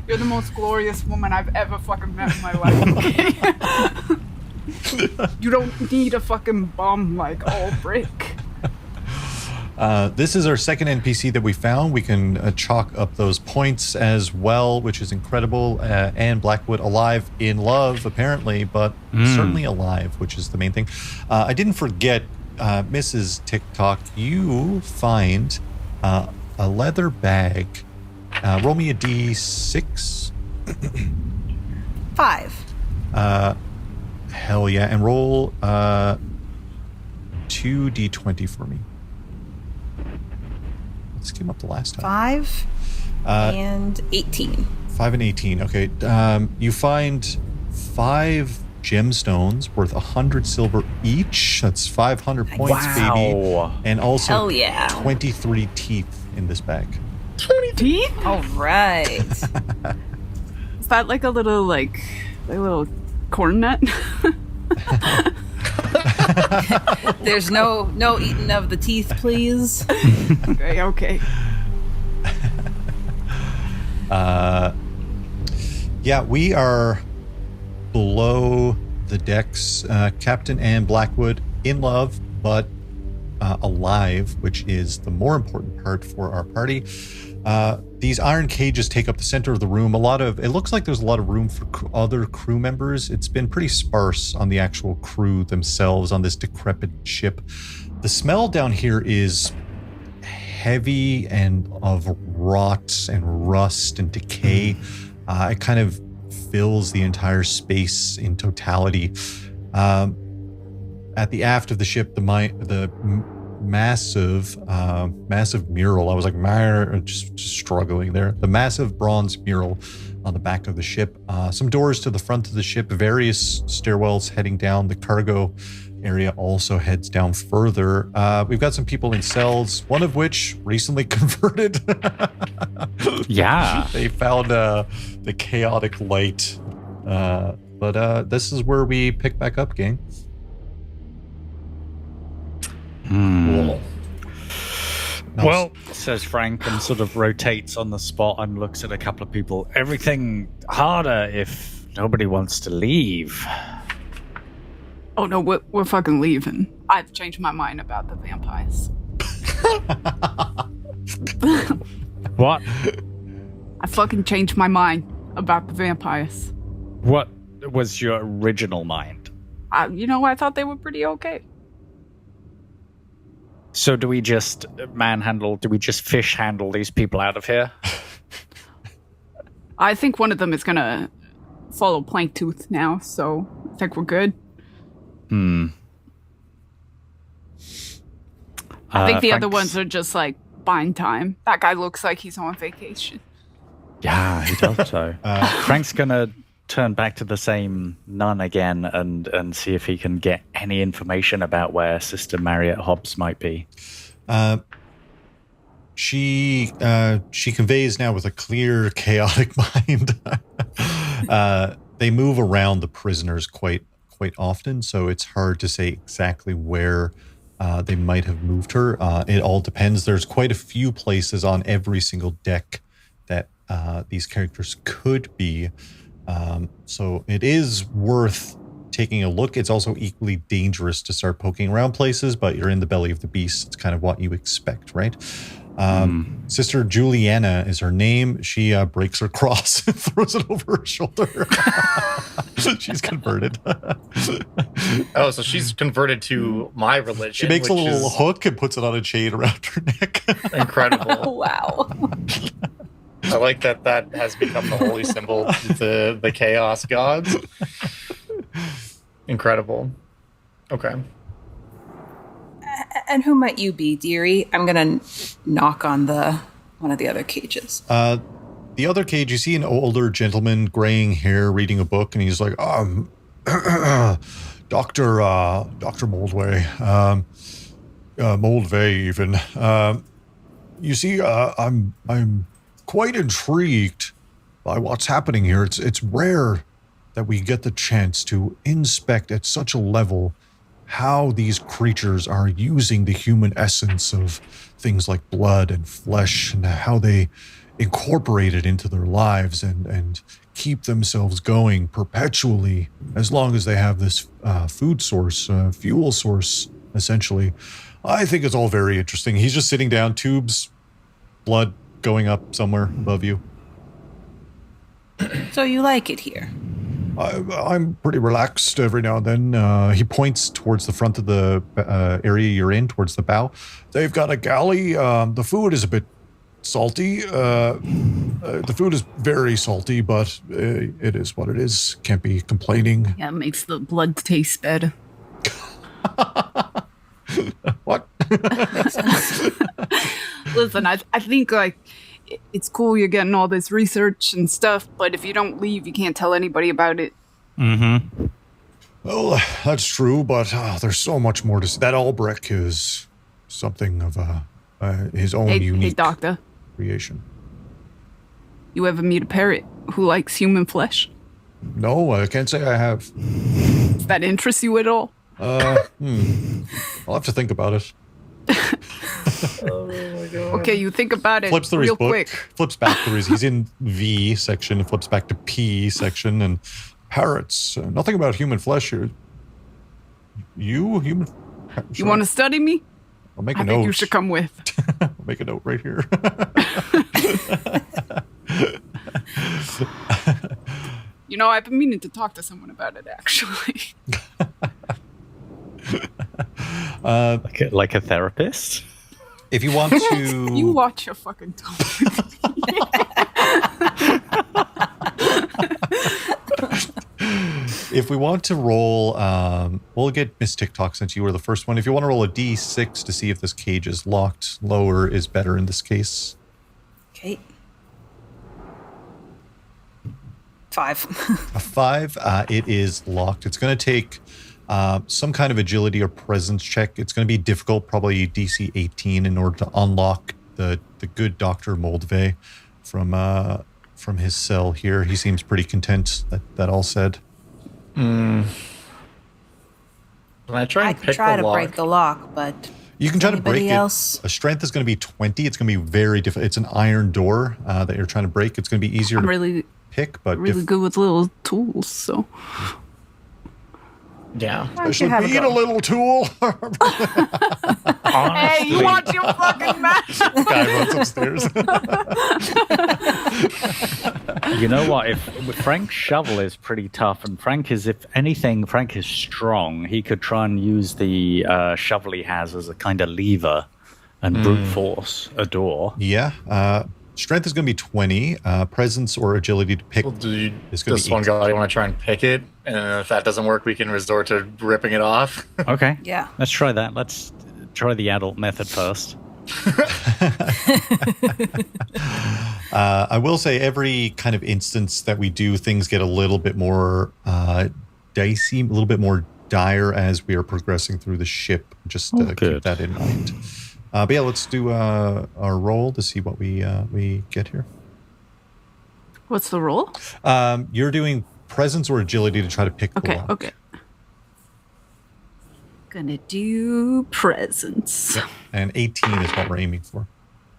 You're the most glorious woman I've ever fucking met in my life. Okay? You don't need a fucking bum like Albric. This is our second NPC that we found. We can chalk up those points as well, which is incredible. Anne Blackwood alive, in love, apparently, but certainly alive, which is the main thing. I didn't forget, Mrs. TikTok, you find a leather bag. Roll me a D6. 5. Hell yeah. And roll 2 D20 for me. This came up the last time. 5 and 18. 5 and 18. Okay. You find 5 gemstones worth 100 silver each. That's 500 points, baby. And also Hell yeah. 23 teeth in this bag. 20 teeth? All right. Is that like a little corn nut? There's no eating of the teeth, please. Okay. Yeah, we are below the decks. Captain Anne Blackwood in love, but alive, which is the more important part for our party. These iron cages take up the center of the room. It looks like there's a lot of room for other crew members. It's been pretty sparse on the actual crew themselves on this decrepit ship. The smell down here is heavy and of rot and rust and decay. It kind of fills the entire space in totality. At the aft of the ship, the massive mural. I was like, just struggling there. The massive bronze mural on the back of the ship. Some doors to the front of the ship. Various stairwells heading down. The cargo area also heads down further. We've got some people in cells, one of which recently converted. Yeah. They found the chaotic light. But this is where we pick back up, gang. Cool. Well, says Frank, and sort of rotates on the spot and looks at a couple of people. Everything harder if nobody wants to leave. Oh no, we're fucking leaving. I've changed my mind about the vampires. What? I fucking changed my mind about the vampires. What was your original mind? I thought they were pretty okay. So do we just fish handle these people out of here? I think one of them is gonna follow Planktooth now, so I think we're good. I think the other ones are just like buying time. That guy looks like he's on vacation. Yeah, he does so. Frank's gonna turn back to the same nun again and see if he can get any information about where Sister Marriott Hobbs might be. She conveys now with a clear, chaotic mind. They move around the prisoners quite often, so it's hard to say exactly where they might have moved her. It all depends. There's quite a few places on every single deck that these characters could be. So it is worth taking a look. It's also equally dangerous to start poking around places, but you're in the belly of the beast. It's kind of what you expect, right? Sister Juliana is her name. She breaks her cross and throws it over her shoulder. She's converted. Oh, so she's converted to my religion. She makes a little hook and puts it on a chain around her neck. Incredible. Wow. I like that has become the holy symbol of the chaos gods. Incredible. Okay. And who might you be, dearie? I'm gonna knock on one of the other cages. The other cage, you see an older gentleman, graying hair, reading a book, and he's like, Dr. Moldway, Moldvay even. You see, I'm quite intrigued by what's happening here. It's rare that we get the chance to inspect at such a level how these creatures are using the human essence of things like blood and flesh, and how they incorporate it into their lives and keep themselves going perpetually as long as they have this food source, fuel source, essentially. I think it's all very interesting. He's just sitting down, tubes, blood going up somewhere above you. So you like it here? I'm pretty relaxed every now and then. He points towards the front of the area you're in, towards the bow. They've got a galley. The food is a bit salty. The food is very salty, but it is what it is. Can't be complaining. Yeah, it makes the blood taste better. What? Listen, I think like it's cool you're getting all this research and stuff, but if you don't leave, you can't tell anybody about it. Mm-hmm. Well, that's true, but there's so much more to see. That Albrecht is something of his own unique Hey, doctor. creation. You ever meet a parrot who likes human flesh? No, I can't say I have. Does that interest you at all? I'll have to think about it. Oh my god. Okay, you think about it Flips through his real book, quick. flips back through he's in V section, flips back to P section, and parrots. Nothing about human flesh here. You human? You want to study me? I'll make I a note. think you should come with. I'll make a note right here. You know, I've been meaning to talk to someone about it, actually. Like a therapist? If you want to... You watch your fucking tone. If we want to roll, we'll get Miss TikTok since you were the first one. If you want to roll a d6 to see if this cage is locked, lower is better in this case. Okay. 5. A 5, it is locked. It's going to take some kind of agility or presence check. It's going to be difficult, probably DC 18, in order to unlock the good Dr. Moldve from his cell here. He seems pretty content, that all said. Can I try I and can pick try the to lock? break the lock, but You can try to break anybody else? it. A strength is going to be 20. It's going to be very difficult. It's an iron door that you're trying to break. It's going to be easier I'm to really, pick, but really good with little tools, so... Yeah. I should be a little tool. Hey, you watch your fucking mouth! Guy runs upstairs. You know what? If Frank's shovel is pretty tough, and Frank is, if anything, Frank is strong. He could try and use the shovel he has as a kind of lever and brute force a door. Yeah. Strength is going to be 20. Presence or agility to pick Well, is going to this be one 18. guy want to try and pick it, and if that doesn't work, we can resort to ripping it off. Okay. Yeah. Let's try that. Let's try the adult method first. I will say every kind of instance that we do, things get a little bit more dicey, a little bit more dire as we are progressing through the ship. Just keep that in mind. But yeah, let's do our roll to see what we get here. What's the roll? You're doing presence or agility to try to pick the lock. Okay. Gonna do presence. Yep. And 18 is what we're aiming for.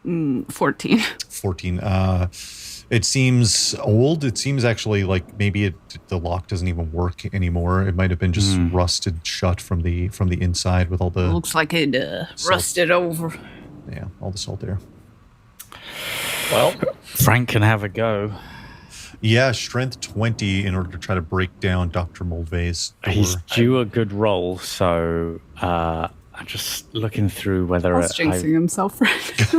14. 14. It seems old. It seems actually like maybe the lock doesn't even work anymore. It might have been just rusted shut from the inside with all the... Looks like it rusted over. Yeah, all the salt air. Well, Frank can have a go. Yeah, strength 20 in order to try to break down Dr. Moldve's door. He's due a good roll, so I'm just looking through whether... That's jinxing himself, right?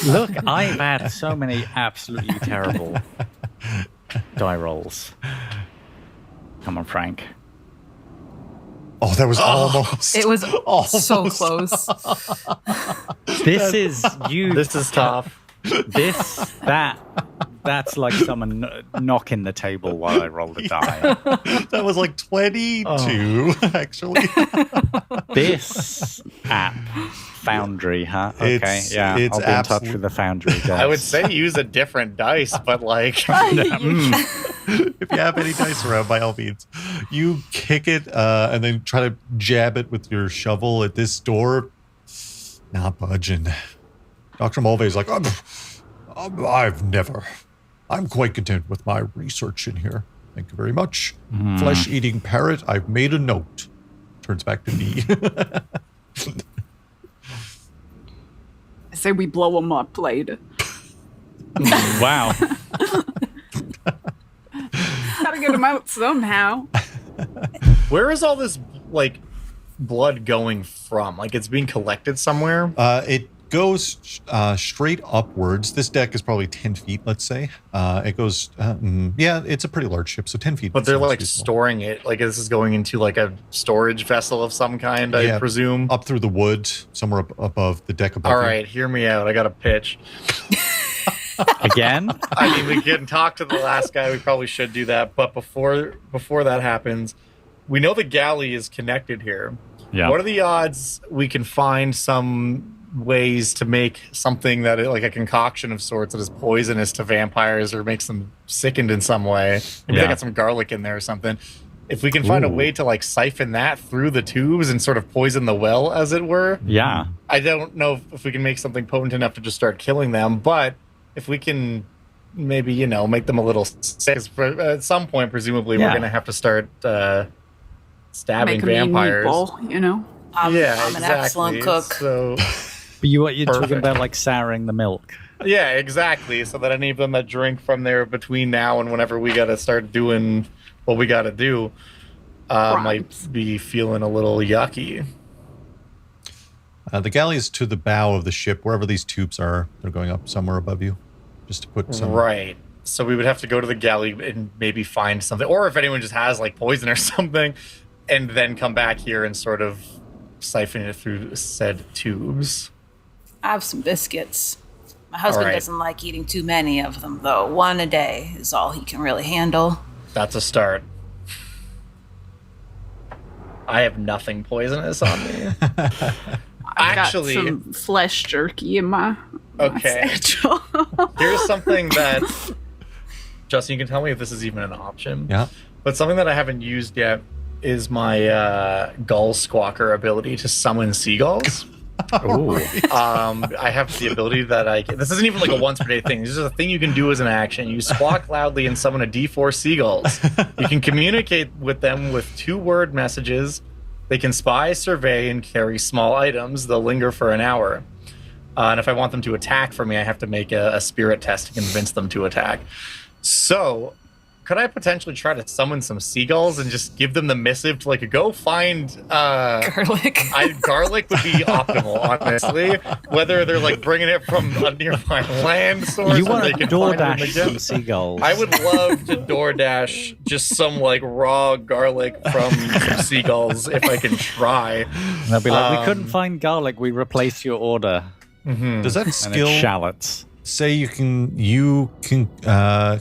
Look, I've had so many absolutely terrible die rolls. Come on, Frank. Oh, that was almost... It was almost. so close. This is you. this is tough. That's like someone knocking the table while I rolled a die. That was like 22, actually. This app, Foundry, huh? Okay, It's I'll be in touch absolute- with the Foundry guys. I would say use a different dice, but like, If you have any dice around, by all means, you kick it and then try to jab it with your shovel at this door. Not budging. Dr. Mulvey is like, I'm quite content with my research in here. Thank you very much. Flesh-eating parrot, I've made a note. Turns back to me. I say we blow him up later. Wow. Gotta get him out somehow. where is all this like blood going from? Like it's being collected somewhere. It goes straight upwards. This deck is probably 10 feet, let's say. It goes, yeah, it's a pretty large ship, so 10 feet. But they're sounds like reasonable. storing it. Like this is going into like a storage vessel of some kind, I presume. Up through the wood, somewhere above the deck above. All you. right, hear me out. I got a pitch. Again? I mean, we can talk to the last guy. We probably should do that. But before that happens, we know the galley is connected here. Yeah. What are the odds we can find some ways to make something that like a concoction of sorts that is poisonous to vampires or makes them sickened in some way? Maybe they got some garlic in there or something. If we can find a way to like siphon that through the tubes and sort of poison the well, as it were. Yeah. I don't know if we can make something potent enough to just start killing them, but if we can maybe, you know, make them a little sick, at some point, presumably, we're going to have to start stabbing Make him eat vampires. meatball, you know? I'm an excellent cook. So, but you're talking about like souring the milk. Yeah, exactly. So that any of them that drink from there between now and whenever we got to start doing what we got to do might be feeling a little yucky. The galley is to the bow of the ship, wherever these tubes are. They're going up somewhere above you, just to put some. Right. So we would have to go to the galley and maybe find something, or if anyone just has like poison or something, and then come back here and sort of siphon it through said tubes. I have some biscuits. My husband doesn't like eating too many of them, though. One a day is all he can really handle. That's a start. I have nothing poisonous on me. Actually, got some flesh jerky in my satchel. Here's something that, Justin, you can tell me if this is even an option. Yeah. But something that I haven't used yet is my gull squawker ability to summon seagulls. Ooh. I have the ability that this isn't even like a once per day thing. This is a thing you can do as an action. You squawk loudly and summon a D4 seagulls. You can communicate with them with 2-word messages. They can spy, survey, and carry small items. They'll linger for an hour. And if I want them to attack for me, I have to make a spirit test to convince them to attack. So, could I potentially try to summon some seagulls and just give them the missive to like go find garlic? Garlic would be optimal, honestly. Whether they're like bringing it from a nearby land source, you want they to can DoorDash some seagulls. I would love to DoorDash just some like raw garlic from some seagulls if I can try. And they'll be like, we couldn't find garlic. We replaced your order. Mm-hmm. Does that skill shallots? Say you can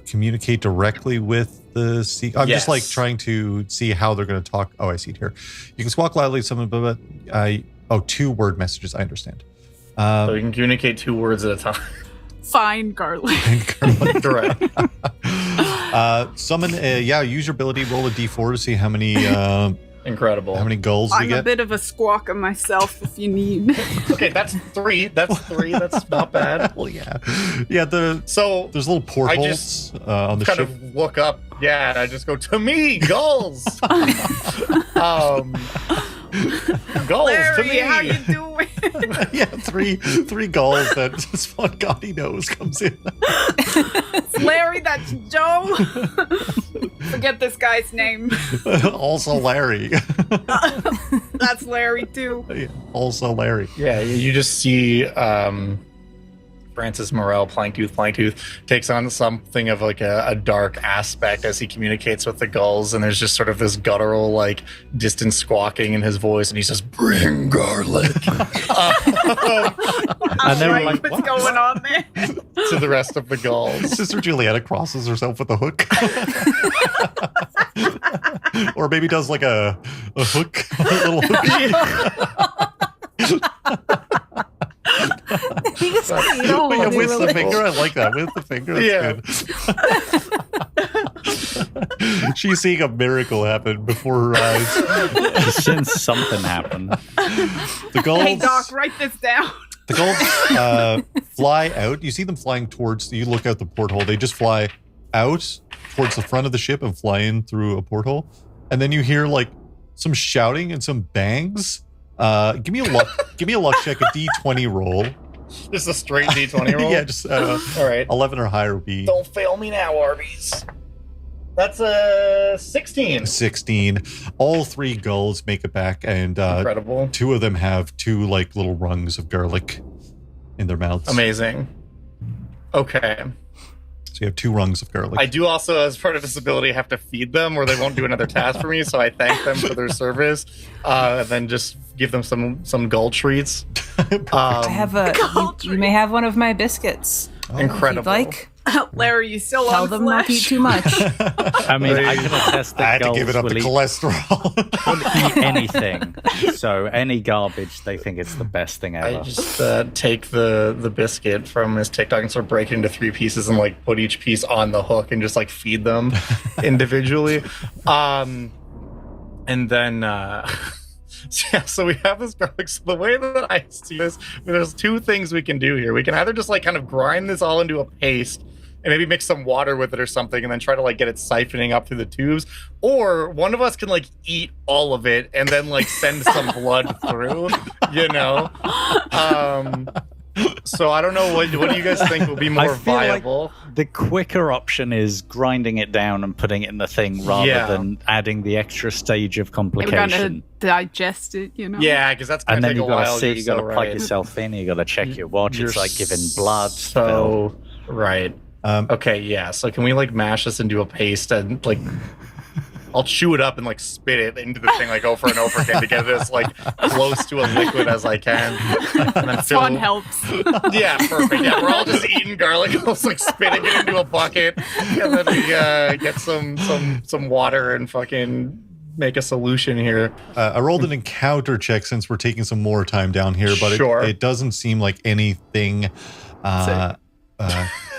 communicate directly with the sea. I'm just like trying to see how they're going to talk. Oh, I see it here. You can squawk loudly, someone, but 2-word messages. I understand. So you can communicate 2 words at a time. Find garlic. Correct. Summon. Use your ability. Roll a d4 to see how many. Incredible. How many goals do you get? I'm a bit of a squawker myself if you need. Okay, that's 3. That's 3. That's not bad. Well, yeah. Yeah, there's little portholes on the ship. Kind of look up. Yeah, and I just go, to me, gulls! Gulls, Larry, to me! how you doing? Yeah, three gulls that just one God he knows comes in. Larry, that's Joe. Forget this guy's name. Also Larry. That's Larry too. Yeah, also Larry. Yeah, you just see Francis Morel, Planktooth, takes on something of like a dark aspect as he communicates with the gulls, and there's just sort of this guttural, like, distant squawking in his voice, and he says, "Bring garlic." And they're like, what's going on there? To the rest of the gulls. Sister Juliana crosses herself with a hook. Or maybe does like a hook, a little hook. With the finger, I like that. With the finger, that's good. She's seeing a miracle happen before her eyes. Since something happened. The gulls, hey, Doc, write this down. The gulls fly out. You see them flying towards. You look out the porthole. They just fly out towards the front of the ship and fly in through a porthole. And then you hear like some shouting and some bangs. Give me a luck check, a D20 roll. Just a straight D20 roll? Yeah, just all right. 11 or higher would be. Don't fail me now, Arby's. That's a 16. 16. All 3 gulls make it back, and incredible. 2 of them have 2 like little rungs of garlic in their mouths. Amazing. Okay. So you have 2 rungs of garlic. I do also, as part of this ability, have to feed them, or they won't do another task for me. So I thank them for their service, and then just give them some gull treats. I have you may have one of my biscuits. Oh. Incredible. If you'd like. Larry, you still Tell on them flesh? not to eat too much. I mean, I can attest that I had to gulls give it up will to eat, cholesterol. will eat anything. So any garbage, they think it's the best thing ever. I just take the biscuit from his TikTok and sort of break it into 3 pieces and like put each piece on the hook and just like feed them individually. And then so we have this garlic. So the way that I see this, there's 2 things we can do here. We can either just like kind of grind this all into a paste and maybe mix some water with it or something, and then try to like get it siphoning up through the tubes. Or one of us can like eat all of it and then like send some blood through, you know. So I don't know, what do you guys think will be more viable? Like the quicker option is grinding it down and putting it in the thing rather than adding the extra stage of complication. We're gonna digest it, you know. Yeah, because that's gonna take a while. And then you gotta plug yourself in. You gotta check your watch. It's like giving blood. So right. Okay, yeah. So can we like mash this into a paste and like? I'll chew it up and like spit it into the thing like over and over again to get this like close to a liquid as I can. And then Fun helps. Yeah, perfect. Yeah, we're all just eating garlic, just like spitting it into a bucket, and then we get some water and fucking make a solution here. I rolled an encounter check since we're taking some more time down here, but it doesn't seem like anything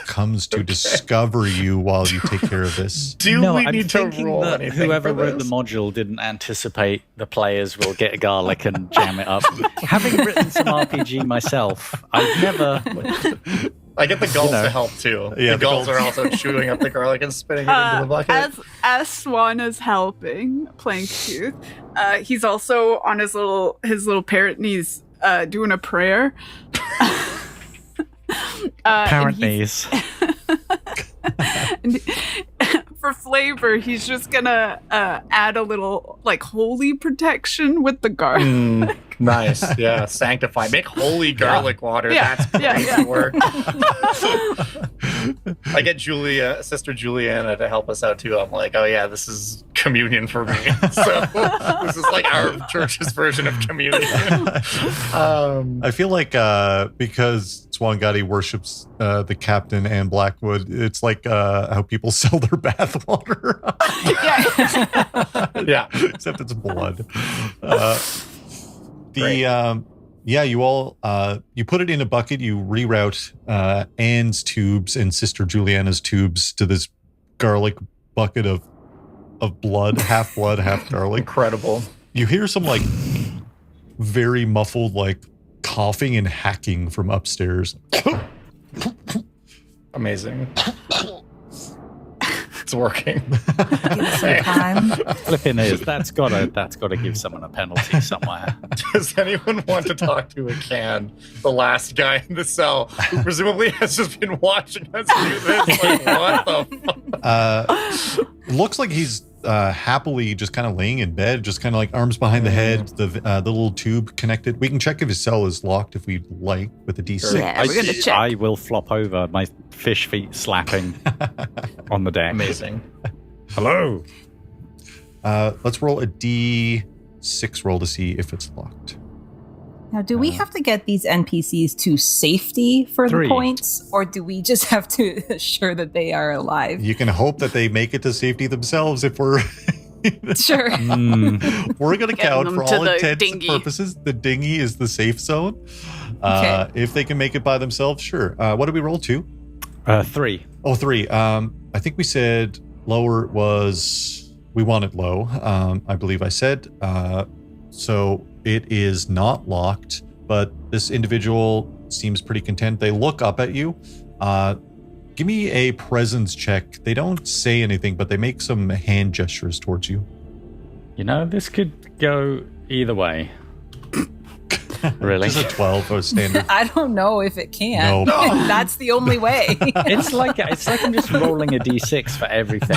comes to discover you while you take care of this. I'm thinking that whoever wrote the module didn't anticipate the players will get garlic and jam it up. Having written some RPG myself, I've never... I get the gulls to help too. Yeah, the gulls are also chewing up the garlic and spitting it into the bucket. As Swan is helping, playing cute, he's also on his little parrot knees doing a prayer. Parent knees. For flavor, he's just gonna add a little like holy protection with the garlic. Nice, yeah. Sanctify. Make holy garlic water. Yeah. That's crazy work. I get Sister Juliana to help us out too. I'm like, oh yeah, this is communion for me. So this is like our church's version of communion. I feel like because Swangati worships the captain and Blackwood, it's like how people sell their bathwater. Yeah. Except it's blood. You all you put it in a bucket, you reroute Anne's tubes and Sister Juliana's tubes to this garlic bucket of blood, half garlic. Incredible. You hear some like very muffled like coughing and hacking from upstairs. Amazing. It's working. Flipping is that's gotta give someone a penalty somewhere. Does anyone want to talk to a can, the last guy in the cell, who presumably has just been watching us do this? Like, what the fuck? Looks like he's happily just kind of laying in bed, just kind of like arms behind the head, the little tube connected. We can check if his cell is locked if we'd like with a D6. Yeah, we're gonna check. I will flop over, my fish feet slapping on the deck. Amazing. Hello. Let's roll a D6 roll to see if it's locked. Now, do we have to get these NPCs to safety for 3. the points, or do we just have to assure that they are alive? You can hope that they make it to safety themselves if we're... Sure. We're going to count for all intents and dinghy. purposes. The dinghy is the safe zone. Okay. If they can make it by themselves, sure. What did we roll to? 3. Oh, 3. I think we said lower was... We wanted low, I believe I said. So it is not locked, but this individual seems pretty content. They look up at you. Give me a presence check. They don't say anything, but they make some hand gestures towards you. You know, this could go either way. Really? Just a 12 or standard. I don't know if it can. No. That's the only way. It's like I'm just rolling a d6 for everything.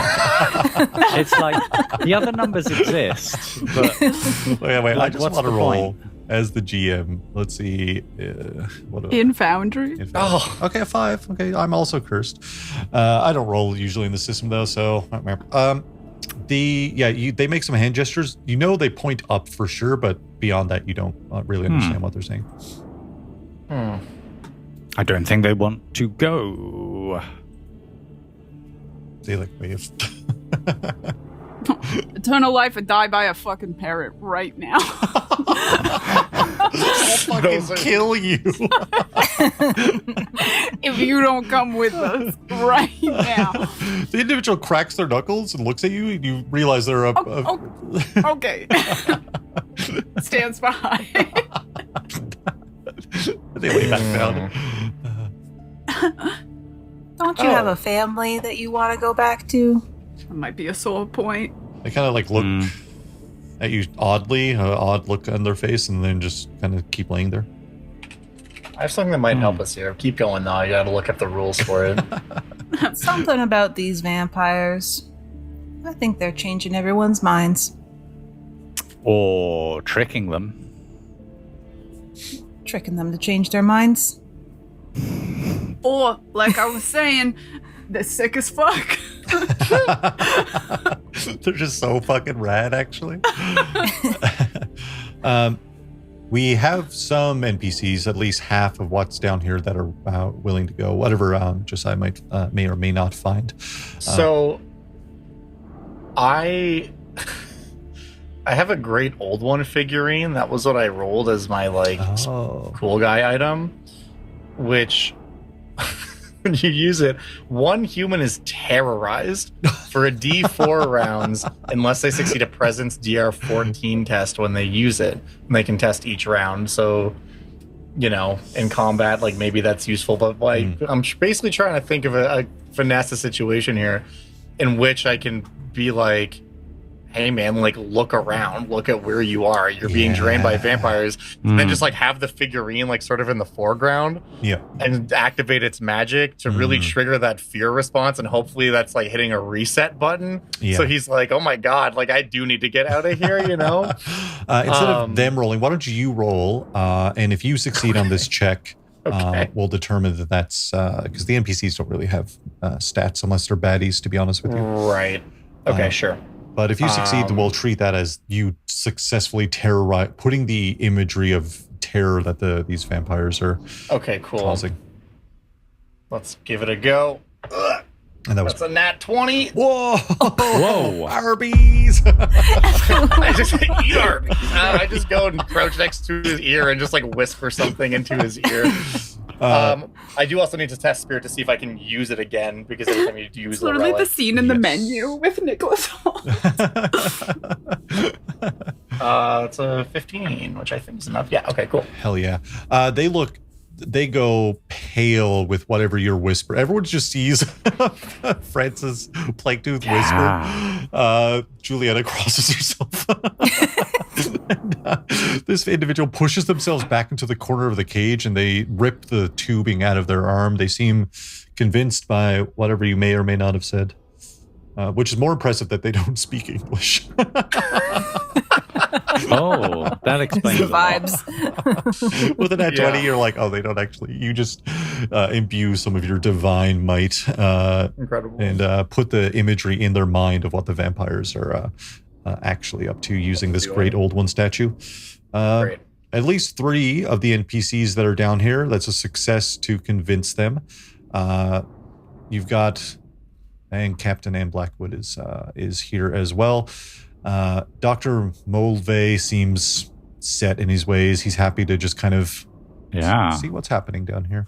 It's like the other numbers exist, but wait. Like, I just what's want to the roll point? as the GM. Let's see. In Foundry. Okay, 5. Okay, I'm also cursed. I don't roll usually in the system though, so they make some hand gestures. You know they point up for sure, but beyond that, you don't really understand what they're saying. I don't think they want to go. They like wave. Eternal life or die by a fucking parrot right now. I'll fucking kill you. If you don't come with us right now. The individual cracks their knuckles and looks at you, and you realize they're up. Okay. Stands behind. They lay back down. Don't you have a family that you want to go back to? That might be a sore point. They kind of like look at you oddly, an odd look on their face, and then just kind of keep laying there. I have something that might help us here. Keep going though. You gotta look up the rules for it. Something about these vampires. I think they're changing everyone's minds. Or tricking them. Tricking them to change their minds. Or, like I was saying, they're sick as fuck. They're just so fucking rad, actually. We have some NPCs, at least half of what's down here, that are willing to go. Whatever Josiah may or may not find. So, I have a great old one figurine. That was what I rolled as my cool guy item, which when you use it, one human is terrorized for a D4 rounds unless they succeed a presence DR14 test when they use it. And they can test each round. So, in combat, maybe that's useful. But I'm basically trying to think of a finesse situation here in which I can be like, hey man, look around, look at where you are. You're being drained by vampires. And then just have the figurine sort of in the foreground. Yeah. And activate its magic to really trigger that fear response, and hopefully that's hitting a reset button. Yeah. So he's like, oh my god, I do need to get out of here, Instead of them rolling, why don't you roll? And if you succeed on this check, we'll determine that that's because the NPCs don't really have stats unless they're baddies, to be honest with you. Right. Okay, sure. But if you succeed, then we'll treat that as you successfully putting the imagery of terror that these vampires are causing. Let's give it a go. And that's a nat 20. Whoa! Arby's! I just eat Arby's. I just go and crouch next to his ear and just whisper something into his ear. I do also need to test spirit to see if I can use it again, because every time you use it's literally the scene in the menu with Nicholas Hall. It's a 15, which I think is enough. Yeah. Okay. Cool. Hell yeah. They go pale with whatever you're whispering. Everyone just sees Francis Planktooth whisper. Juliana crosses herself. And, this individual pushes themselves back into the corner of the cage, and they rip the tubing out of their arm. They seem convinced by whatever you may or may not have said, which is more impressive that they don't speak English. Oh, that explains the vibes. With an at 20, you're like, oh, they don't actually. You just imbue some of your divine might, incredible, and put the imagery in their mind of what the vampires are actually up to using this great old one statue. Great. At least 3 of the NPCs that are down here. That's a success to convince them. You've got, and Captain Anne Blackwood is here as well. Dr. Mulvey seems set in his ways. He's happy to just kind of see what's happening down here.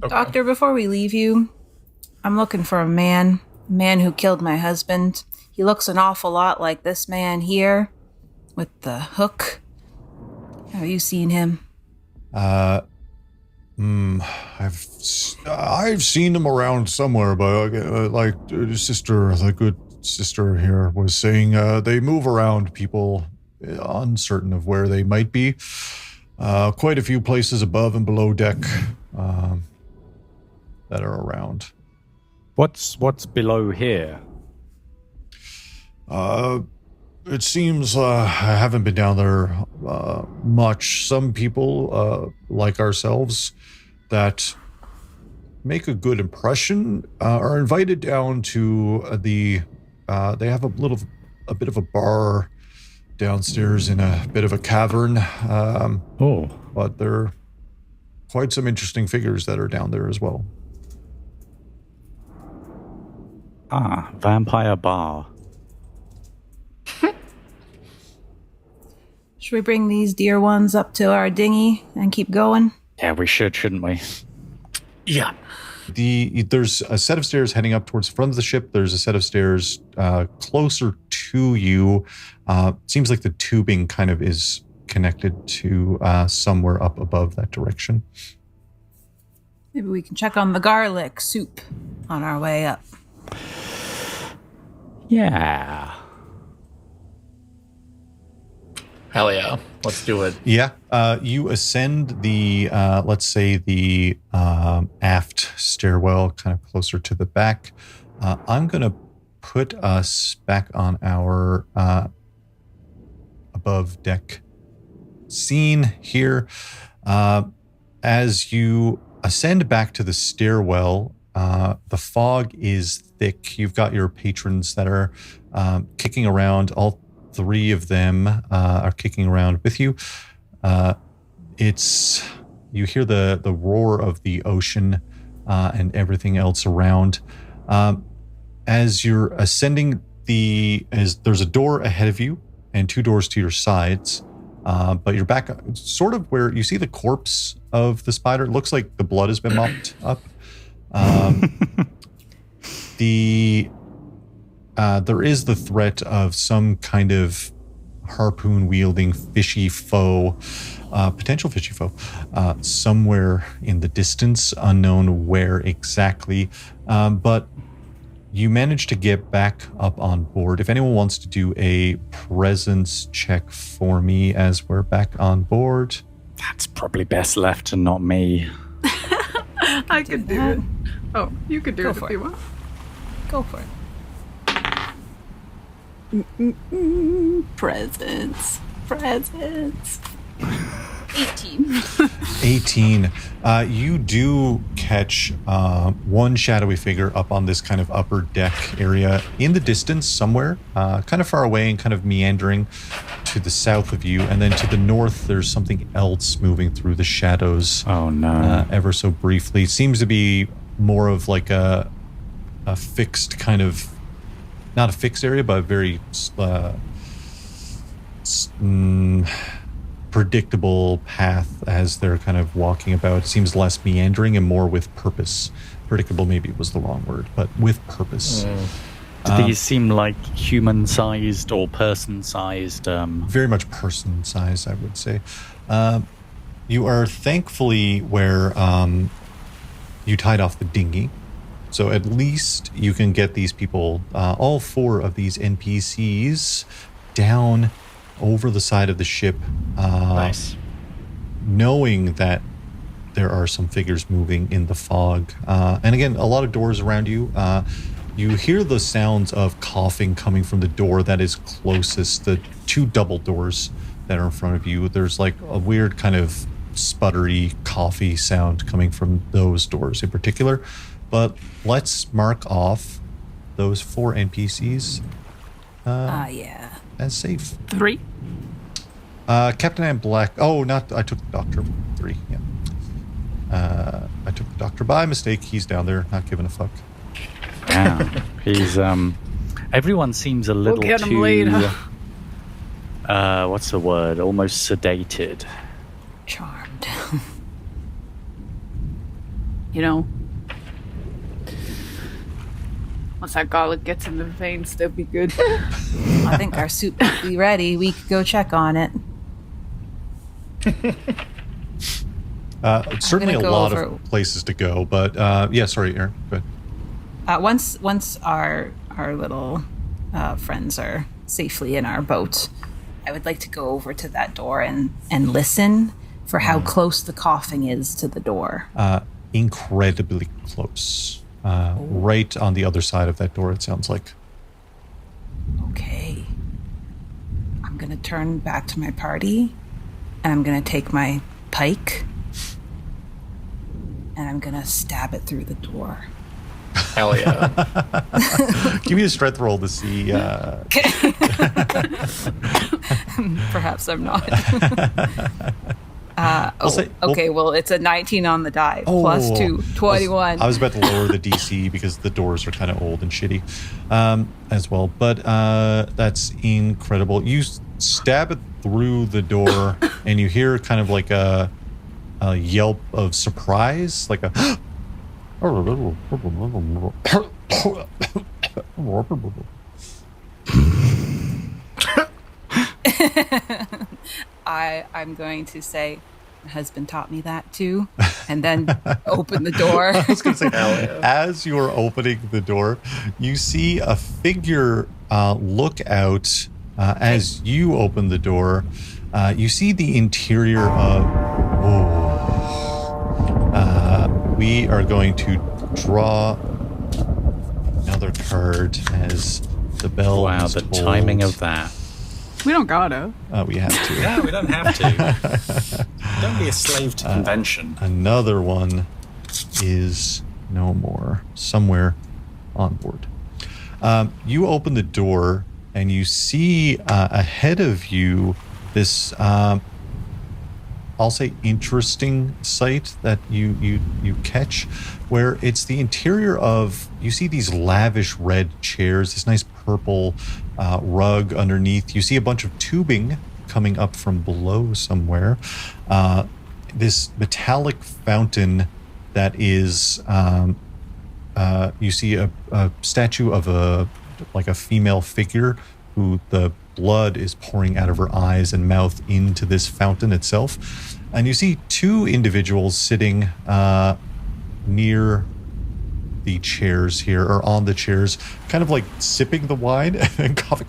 Okay. Doctor, before we leave you, I'm looking for a man who killed my husband. He looks an awful lot like this man here with the hook. Have you seen him? I've seen him around somewhere, but the good sister here was saying they move around, people uncertain of where they might be. Quite a few places above and below deck that are around. What's below here? It seems I haven't been down there much. Some people like ourselves that make a good impression are invited down to the they have a bit of a bar downstairs in a bit of a cavern. But there are quite some interesting figures that are down there as well. Vampire bar. Should we bring these dear ones up to our dinghy and keep going? Yeah, we should, shouldn't we? Yeah. There's a set of stairs heading up towards the front of the ship. There's a set of stairs closer to you. Seems like the tubing kind of is connected to somewhere up above that direction. Maybe we can check on the garlic soup on our way up. Yeah. Hell yeah. Let's do it. Yeah. You ascend the, let's say, the aft stairwell, kind of closer to the back. I'm going to put us back on our above deck scene here. As you ascend back to the stairwell, the fog is thick. You've got your patrons that are kicking around. All three of them are kicking around with you. You hear the roar of the ocean and everything else around. As you're ascending, there's a door ahead of you and two doors to your sides. But you're back sort of where you see the corpse of the spider. It looks like the blood has been mopped up. There is the threat of some kind of harpoon-wielding fishy foe, potential fishy foe, somewhere in the distance, unknown where exactly. But you managed to get back up on board. If anyone wants to do a presence check for me as we're back on board. That's probably best left to not me. I could do it. Oh, you could do it if you want. Go for it. Presents. 18. You do catch one shadowy figure up on this kind of upper deck area in the distance somewhere, kind of far away and kind of meandering to the south of you. And then to the north, there's something else moving through the shadows. Oh, no. Ever so briefly. Seems to be more of like a fixed kind of, not a fixed area, but a very predictable path as they're kind of walking about. It seems less meandering and more with purpose. Predictable maybe was the wrong word, but with purpose. Do these seem like human-sized or person-sized? Very much person-sized, I would say. You are thankfully where you tied off the dinghy. So at least you can get these people, all four of these NPCs, down over the side of the ship. Nice. Knowing that there are some figures moving in the fog. And again, a lot of doors around you. You hear the sounds of coughing coming from the door that is closest, the two double doors that are in front of you. There's like a weird kind of sputtery coffee sound coming from those doors in particular. But let's mark off those four NPCs Yeah. as safe. 3. Captain Ann Black. Oh, not. I took the doctor. 3. Yeah. I took the doctor by mistake. He's down there, not giving a fuck. Damn. He's everyone seems a little get him too later. What's the word? Almost sedated. Charmed. You know, once that garlic gets in the veins, they'll be good. I think our soup will be ready. We could go check on it. Certainly a go lot over- of places to go, but yeah, sorry, Aaron. Go ahead. Once our little friends are safely in our boat, I would like to go over to that door and listen for how close the coughing is to the door. Incredibly close. Right on the other side of that door, it sounds like. Okay. I'm going to turn back to my party, and I'm going to take my pike, and I'm going to stab it through the door. Hell yeah. Give me a strength roll to see. Perhaps I'm not. Okay, well, it's a 19 on the die, plus 2, 21. I was about to lower the DC because the doors are kind of old and shitty as well. But that's incredible. You stab it through the door, and you hear kind of like a yelp of surprise, like a... I'm going to say, my husband taught me that too. and then open the door. I was going to say, hell yeah. As you're opening the door, you see a figure look out as you open the door. You see the interior of... we are going to draw another card as the bell is the tolled. timing of that. We don't gotta. We have to. Yeah, we don't have to. Don't be a slave to convention. Another one is no more. Somewhere on board. You open the door and you see ahead of you this, I'll say, interesting sight that you catch, where it's the interior of, you see these lavish red chairs, this nice purple rug underneath. You see a bunch of tubing coming up from below somewhere. This metallic fountain that is, you see a statue of a female figure who the blood is pouring out of her eyes and mouth into this fountain itself. And you see two individuals sitting near the chairs here, or on the chairs, kind of like sipping the wine and coughing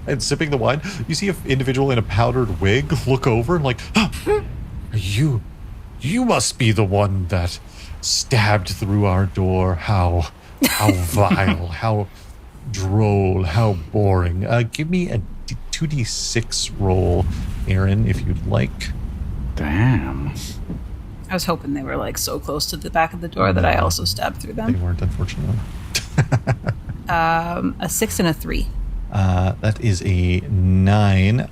and sipping the wine. You see an individual in a powdered wig look over and like, you must be the one that stabbed through our door. How vile, how droll, how boring. Give me a 2d6 roll, Aaron, if you'd like. Damn. I was hoping they were like so close to the back of the door that I also stabbed through them. They weren't, unfortunately. A 6 and a 3. That is a 9.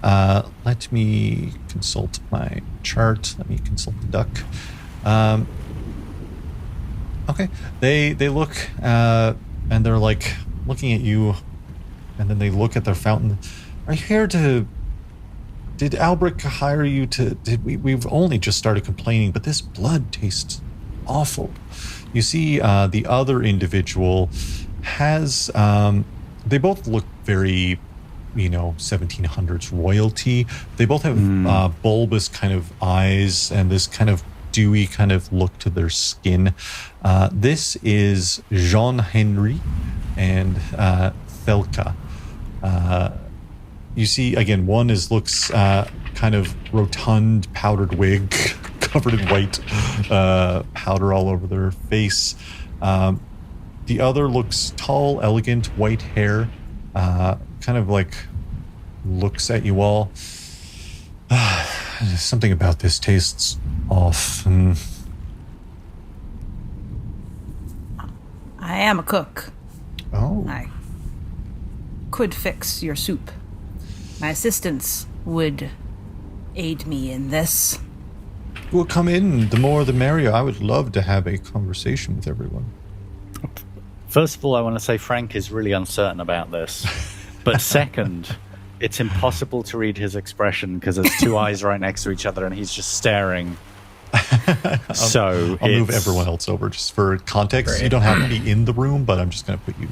Let me consult my chart. Let me consult the duck. Okay. They look and they're like looking at you, and then they look at their fountain. Are you here to... Did Albrecht hire you to... We've only just started complaining, but this blood tastes awful. You see the other individual has... they both look very, 1700s royalty. They both have bulbous kind of eyes and this kind of dewy kind of look to their skin. This is Jean-Henri and Thelka. You see, again, one looks kind of rotund, powdered wig, covered in white powder all over their face. The other looks tall, elegant, white hair, kind of like looks at you all. Something about this tastes off. I am a cook. Oh. I could fix your soup. My assistants would aid me in this. Well, come in. The more the merrier. I would love to have a conversation with everyone. First of all, I want to say Frank is really uncertain about this. But second, it's impossible to read his expression because there's two eyes right next to each other and he's just staring. I'll move everyone else over just for context. Great. You don't have to be in the room, but I'm just going to put you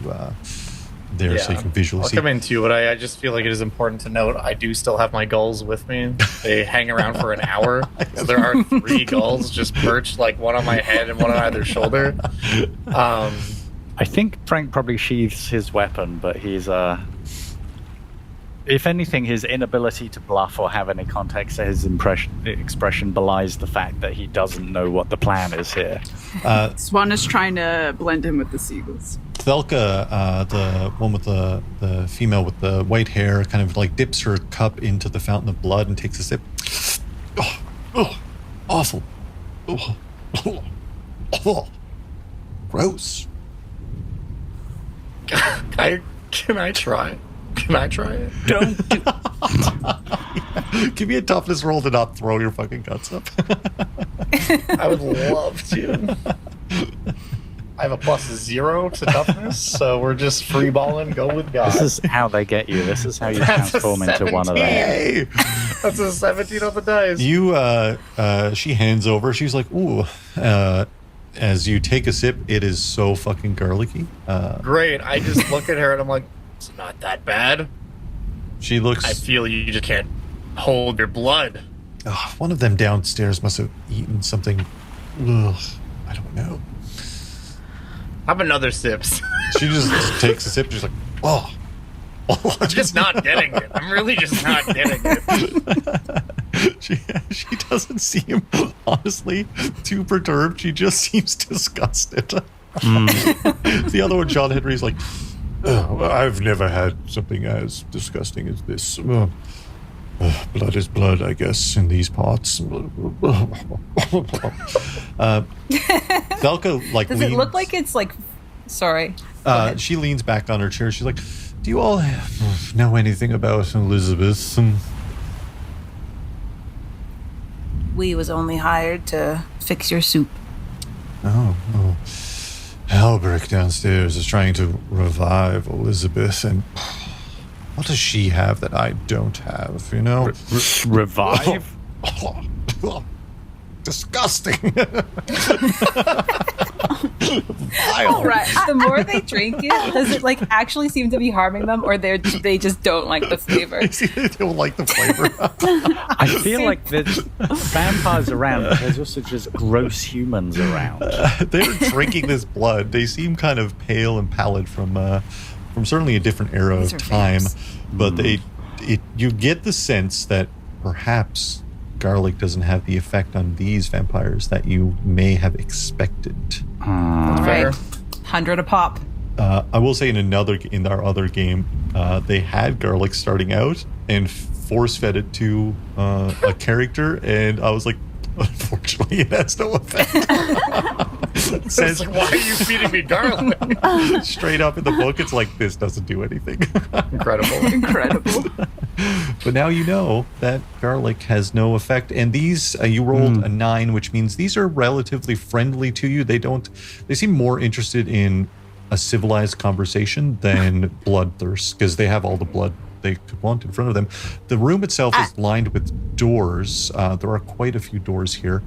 there so you can visually see. I'll come in too, but I just feel like it is important to note I do still have my gulls with me. They hang around for an hour. So there are 3 gulls just perched, like one on my head and one on either shoulder. I think Frank probably sheathes his weapon, but he's if anything, his inability to bluff or have any context to his expression belies the fact that he doesn't know what the plan is here. Swan is trying to blend in with the seagulls. Thelka, the one with the female with the white hair, kind of like dips her cup into the fountain of blood and takes a sip. Oh, awful. Oh, gross. Can I try it? Can I try it? Don't do Give me a toughness roll to not throw your fucking guts up. I would love to. I have a +0 to toughness, so we're just free balling. Go with God. This is how they get you. This is how you transform into one of them. Hey! That's a 17 on the dice. She hands over. She's like, ooh. As you take a sip, it is so fucking garlicky. Great. I just look at her and I'm like, it's not that bad. She looks... I feel you just can't hold your blood. One of them downstairs must have eaten something. Ugh, I don't know. Have another sip. She just takes a sip. She's like, oh. I'm just not getting it. I'm really just not getting it. She doesn't seem, honestly, too perturbed. She just seems disgusted. The other one, John Henry's like, oh, I've never had something as disgusting as this. Blood is blood, I guess, in these parts. Velka, like, Does leans, it look like it's like... Sorry. She leans back on her chair. She's like, do you all know anything about Elizabeth? We was only hired to fix your soup. Oh. Albrecht downstairs is trying to revive Elizabeth, and what does she have that I don't have, you know? Revive? Disgusting. Oh, right. The more they drink it, does it like actually seem to be harming them, or they just don't like the flavor? They don't like the flavor. I feel like there's vampires around, but there's also just gross humans around. They're drinking this blood. They seem kind of pale and pallid from certainly a different era of time, but you get the sense that perhaps garlic doesn't have the effect on these vampires that you may have expected. Right. 100 a pop. I will say in our other game, they had garlic starting out and force-fed it to a character, and I was like, unfortunately, it has no effect. Says, like, why are you feeding me garlic? Straight up in the book, it's like, this doesn't do anything. Incredible. But now you know that garlic has no effect. And these, you rolled a 9, which means these are relatively friendly to you. They seem more interested in a civilized conversation than bloodthirst, because they have all the blood they could want in front of them. The room itself is lined with doors. There are quite a few doors here.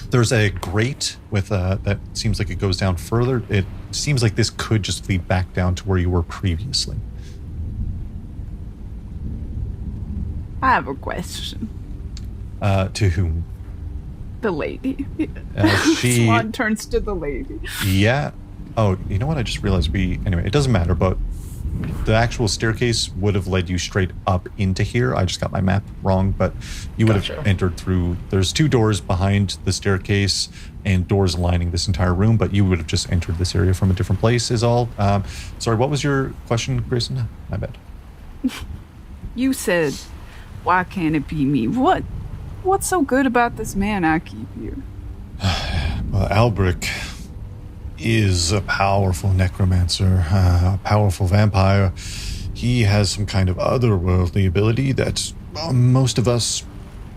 There's a grate with that seems like it goes down further. It seems like this could just lead back down to where you were previously. I have a question. To whom? The lady. She Swan turns to the lady. Yeah. Oh, you know what? I just realized anyway, it doesn't matter, but the actual staircase would have led you straight up into here. I just got my map wrong, but you would have entered through. There's 2 doors behind the staircase and doors lining this entire room, but you would have just entered this area from a different place is all. Sorry, what was your question, Grayson? My bad. You said, why can't it be me? What's so good about this man I keep here? Well, Albrecht is a powerful necromancer, a powerful vampire. He has some kind of otherworldly ability that most of us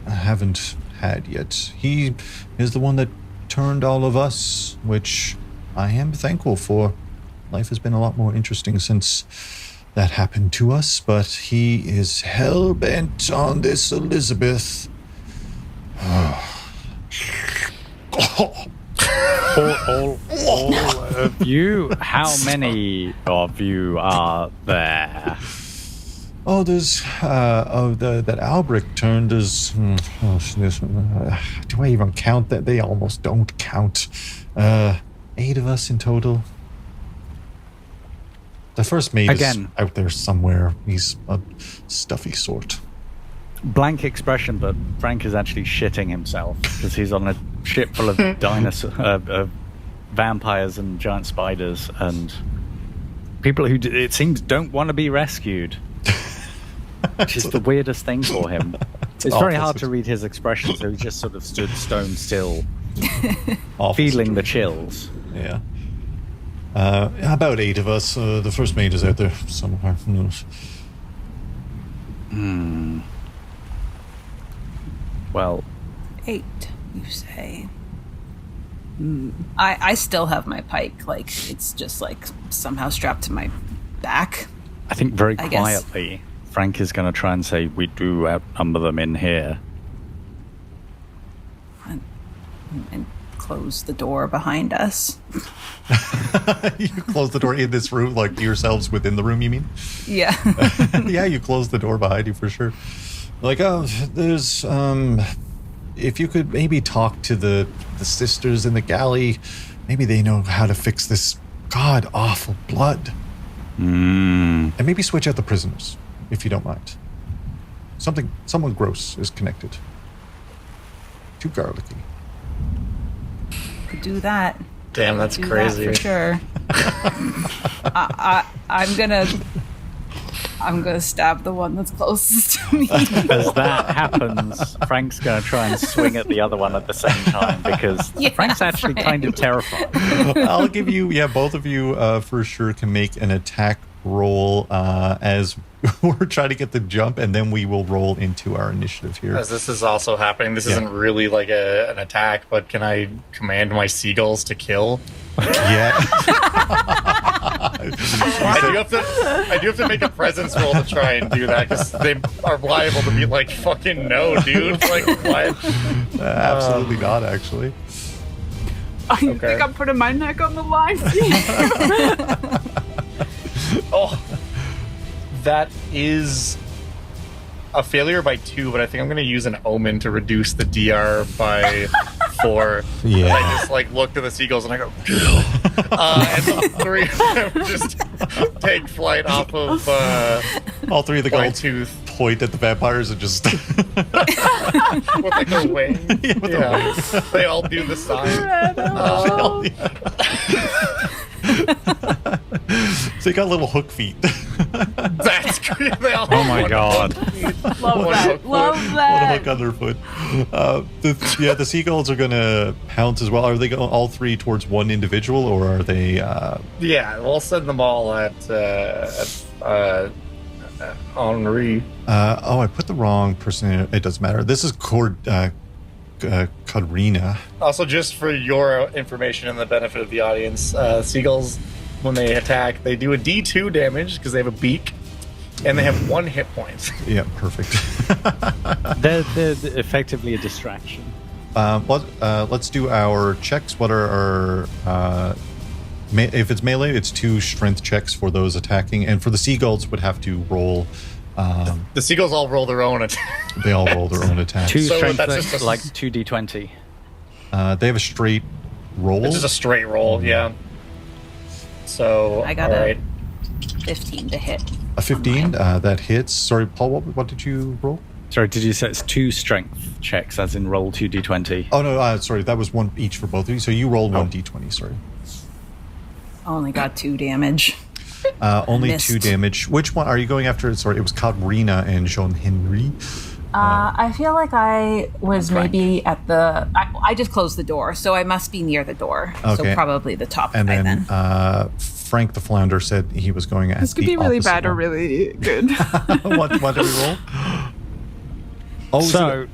haven't had yet. He is the one that turned all of us, which I am thankful for. Life has been a lot more interesting since that happened to us, but he is hell-bent on this Elizabeth. All of you? How many of you are there? Oh, there's that Albrecht turned is. Do I even count that? They almost don't count. 8 of us in total. The first mate is out there somewhere. He's a stuffy sort. Blank expression, but Frank is actually shitting himself because he's on a ship full of vampires and giant spiders and people who it seems don't want to be rescued. Which is the weirdest thing for him. It's very hard to read his expression, so he just sort of stood stone still, feeling the chills. Yeah. About 8 of us. The first mate is out there somewhere. Who knows? Well, 8, you say? I still have my pike. Like, it's just like somehow strapped to my back. I think very quietly, Frank is going to try and say, we do outnumber them in here. And close the door behind us. You close the door in this room, like yourselves within the room, you mean? Yeah. Yeah, you close the door behind you for sure. Like, oh, there's if you could maybe talk to the sisters in the galley, maybe they know how to fix this god awful blood. And maybe switch out the prisoners, if you don't mind. Someone gross is connected. Too garlicky. Could do that. Damn, that's Do crazy. that for sure. I'm gonna stab the one that's closest to me. As that happens, Frank's going to try and swing at the other one at the same time because Frank's actually kind of terrified. I'll give you, both of you for sure can make an attack roll as we're trying to get the jump, and then we will roll into our initiative here. As this is also happening, this isn't really like an attack, but can I command my seagulls to kill? Yeah. I do have to make a presence roll to try and do that because they are liable to be like, fucking no, dude. Like, what? Absolutely not, actually. I think I'm putting my neck on the line. Oh, that is a failure by 2, but I think I'm going to use an omen to reduce the DR by 4. Yeah. I just like look to the seagulls and I go, kill. And the 3 of them just take flight off of all 3 of the my gold tooth point at the vampires and just with like a wing. Yeah. They all do the sign. So you got little hook feet. That's great. They all Oh my god. Love that. Love One that. hook underfoot. The seagulls are going to pounce as well. Are they going all 3 towards one individual, or are they? Yeah, we'll send them all at Henri. I put the wrong person in. It doesn't matter. This is Kadrina. Also, just for your information and the benefit of the audience, seagulls, when they attack, they do a D2 damage because they have a beak, and they have 1 hit point. Yeah, perfect. They're effectively a distraction. Let's do our checks. What are our... if it's melee, it's 2 strength checks for those attacking, and for the seagulls would have to roll... the seagulls all roll their own attack. They all roll their own attacks. 2 So strength, that's just a- like 2d20. They have a straight roll. It's just a straight roll, yeah. So, I got all a right. 15 to hit. A 15, that hits. Sorry, Paul, what did you roll? Sorry, did you say it's 2 strength checks, as in roll 2d20? Oh, no, sorry, that was 1 each for both of you. So you rolled 1d20, sorry. I only got 2 damage. Only Missed. 2 damage. Which one are you going after? Sorry, it was Kadrina and Jean-Henri. I feel like I was maybe at the... I just closed the door, so I must be near the door. Okay. So probably the top And guy then Frank the Flounder said he was going at This could the be really opposite bad or one. really good. what did we roll? Oh, So,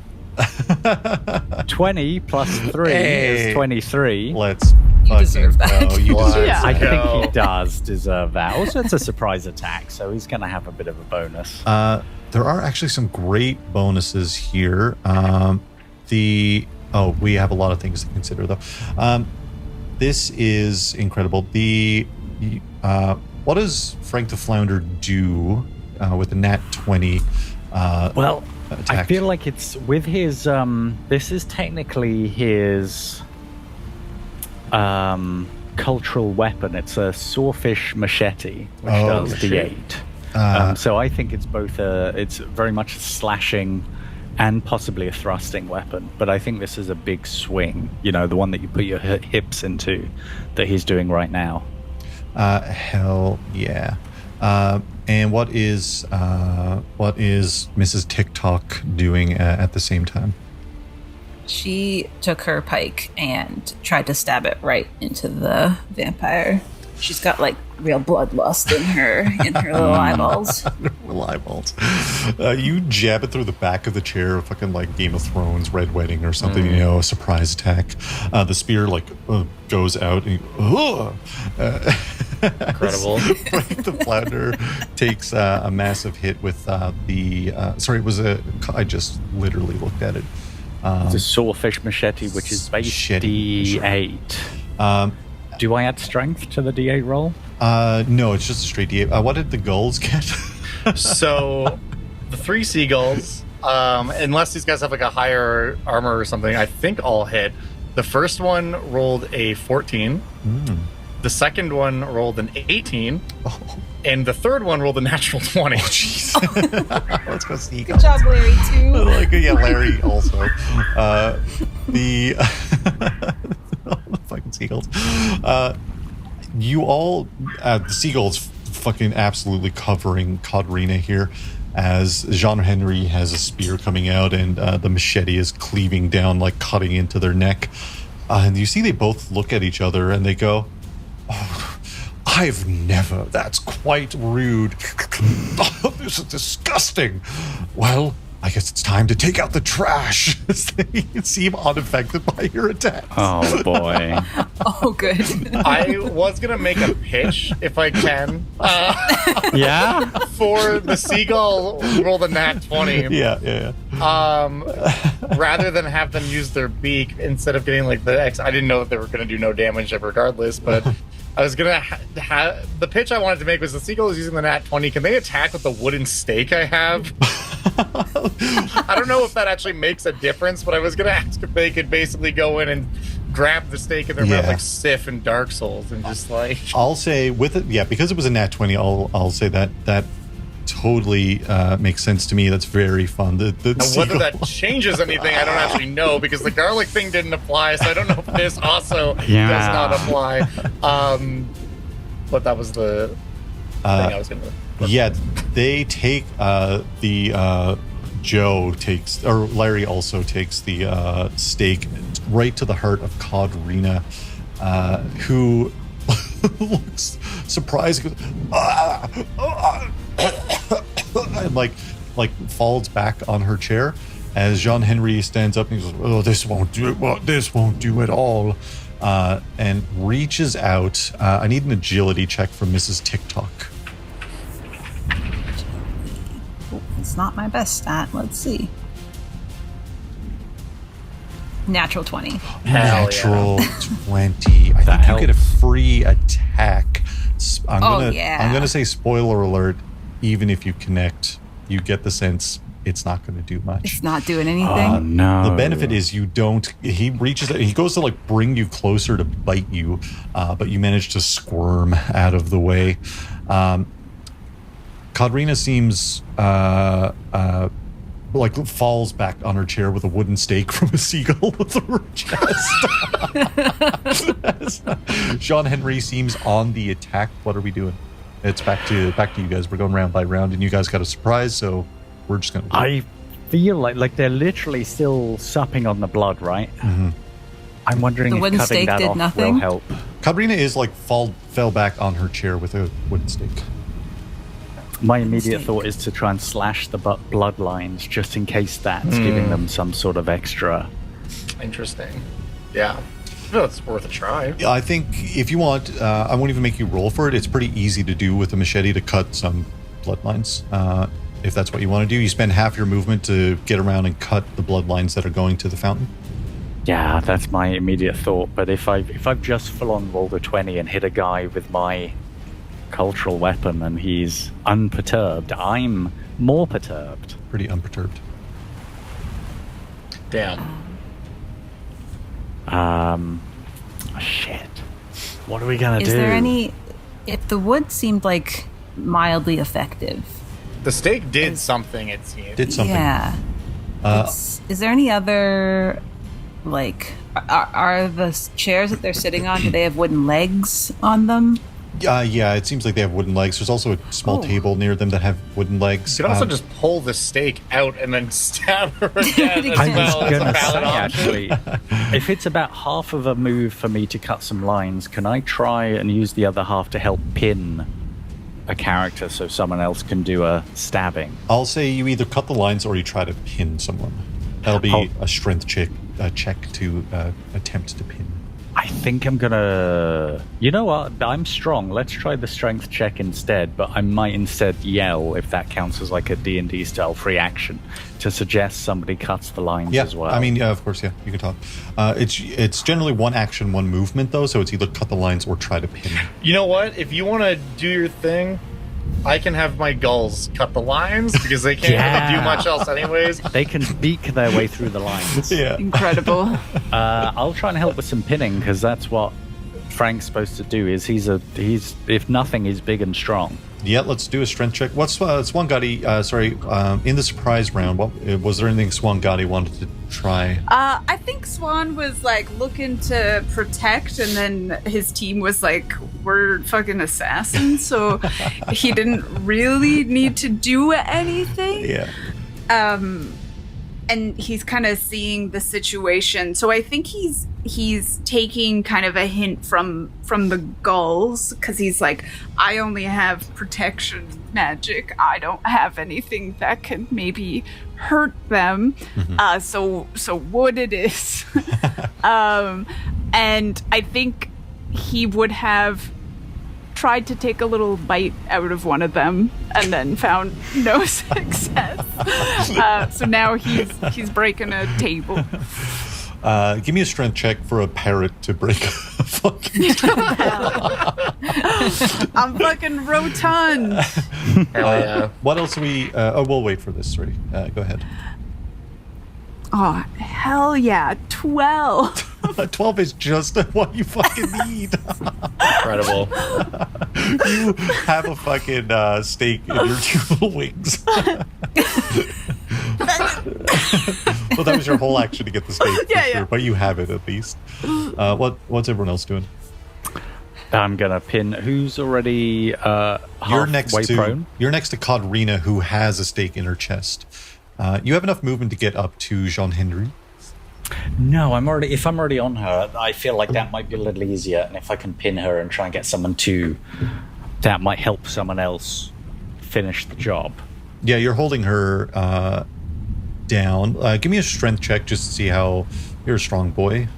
20 plus 3 Hey. is 23. let's You deserve that. go. You deserve Yeah. I that. think he does deserve that. Also, it's a surprise attack, so he's going to have a bit of a bonus. There are actually some great bonuses here. We have a lot of things to consider, though. This is incredible. What does Frank the Flounder do with the nat 20? Well, attack? I feel like it's with his... this is technically his cultural weapon. It's a sawfish machete, which does shit. D8. So I think it's both it's very much a slashing and possibly a thrusting weapon. But I think this is a big swing, the one that you put your hips into, that he's doing right now. Hell yeah. And what is Mrs. TikTok doing at the same time? She took her pike and tried to stab it right into the vampire. She's got like real bloodlust in her little eyeballs. Little eyeballs. You jab it through the back of the chair, fucking like Game of Thrones, Red Wedding or something, a surprise attack. The spear goes out and Incredible. Frank the Flounder takes a massive hit with I just literally looked at it. It's a sawfish machete, which is base Machete. D8. Do I add strength to the D8 roll? No, it's just a straight D8. What did the gulls get? So, the 3 seagulls Unless these guys have like a higher armor or something, I think all hit. The first one rolled a 14. The second one rolled an 18. And the third one rolled a natural 20. Oh, jeez. Let's go Seagulls. Good job, Larry, too. Yeah, Larry also. The fucking Seagulls. You all, the Seagulls fucking absolutely covering Katarina here as Jean-Henry has a spear coming out and the machete is cleaving down, like cutting into their neck. And you see they both look at each other and they go, "Oh, I've never. That's quite rude. Oh, this is disgusting. Well, I guess it's time to take out the trash." They seem unaffected by your attacks. Oh, boy. Oh, good. I was going to make a pitch, if I can. Yeah? For the seagull roll the nat 20. Yeah. Rather than have them use their beak instead of getting like the X. I didn't know that they were going to do no damage regardless, but I was going to have the pitch I wanted to make was the seagull is using the nat 20. Can they attack with the wooden stake I have? I don't know if that actually makes a difference, but I was going to ask if they could basically go in and grab the stake in their mouth like Sif in Dark Souls and just like... I'll say with it, because it was a nat 20, I'll say that totally makes sense to me. That's very fun. The whether that changes anything, I don't actually know, because the garlic thing didn't apply, so I don't know if this also does not apply. But that was the thing I was going to... Yeah, they take Joe takes, or Larry also takes the stake right to the heart of Katarina, who looks surprised, and like falls back on her chair as Jean-Henry stands up and he goes, "Oh, this won't do it. Well, this won't do at all," and reaches out. I need an agility check from Mrs. TikTok. It's not my best stat. Let's see. Natural 20. Natural 20. I think you get a free attack. I'm gonna say spoiler alert. Even if you connect, you get the sense it's not going to do much. It's not doing anything. Oh, no. The benefit is you don't. He reaches. He goes to like bring you closer to bite you, but you manage to squirm out of the way. Katarina seems like falls back on her chair with a wooden stake from a seagull through her chest. Jean-Henry seems on the attack. What are we doing? It's back to you guys. We're going round by round, and you guys got a surprise, so we're just gonna. I feel like they're literally still supping on the blood, right? Mm-hmm. I'm wondering if cutting that off will help. Katarina is like fell back on her chair with a wooden stake. My immediate thought is to try and slash the bloodlines just in case that's giving them some sort of extra. Interesting. Yeah. No, it's worth a try. I think if you want, I won't even make you roll for it. It's pretty easy to do with a machete to cut some bloodlines. If that's what you want to do, you spend half your movement to get around and cut the bloodlines that are going to the fountain. Yeah, that's my immediate thought. But if I've just full on rolled a 20 and hit a guy with my cultural weapon and he's unperturbed, I'm more perturbed. Pretty unperturbed. Damn. Shit. What are we gonna do? Is there any... If the wood seemed like mildly effective. The stake did something, it seemed. Did something. Yeah. Is there any other... Like, are the chairs that they're sitting on, do they have wooden legs on them? Yeah, it seems like they have wooden legs. There's also a small table near them that have wooden legs. You could also just pull the stake out and then stab her again as I well. was going to say, actually, if it's about half of a move for me to cut some lines, can I try and use the other half to help pin a character so someone else can do a stabbing? I'll say you either cut the lines or you try to pin someone. That'll be a strength check to attempt to pin. I think I'm gonna... You know what? I'm strong. Let's try the strength check instead, but I might instead yell if that counts as like a D&D style free action to suggest somebody cuts the lines as well. I mean, of course, you can talk. It's generally one action, one movement, though, so it's either cut the lines or try to pin. You know what? If you want to do your thing, I can have my gulls cut the lines because they can't really do much else anyways. They can beak their way through the lines. Yeah. Incredible. I'll try and help with some pinning because that's what Frank's supposed to do. He's if nothing, he's big and strong. Yeah, let's do a strength check. What's Swangati? In the surprise round, was there anything Swangati wanted to try? I think Swan was like looking to protect, and then his team was like, "We're fucking assassins," so he didn't really need to do anything. Yeah. And he's kind of seeing the situation, so I think he's taking kind of a hint from the gulls, because he's like, I only have protection magic. I don't have anything that can maybe hurt them. Mm-hmm. So wood it is. And I think he would have tried to take a little bite out of one of them and then found no success. So now he's breaking a table. Give me a strength check for a parrot to break a fucking I'm fucking rotund. Hell yeah. What else are we... we'll wait for this. Sorry. Go ahead. Oh, hell yeah. 12. 12 is just what you fucking need. Incredible. You have a fucking steak in your two little wings. Well, that was your whole action to get the steak, sure, but you have it at least. What's everyone else doing? I'm gonna pin who's already prone. You're next to Kadrina, who has a stake in her chest. You have enough movement to get up to Jean-Henry. No, if I'm already on her, I feel like that might be a little easier, and if I can pin her and try and get someone to, that might help someone else finish the job. Yeah, you're holding her down. Give me a strength check just to see how you're a strong boy.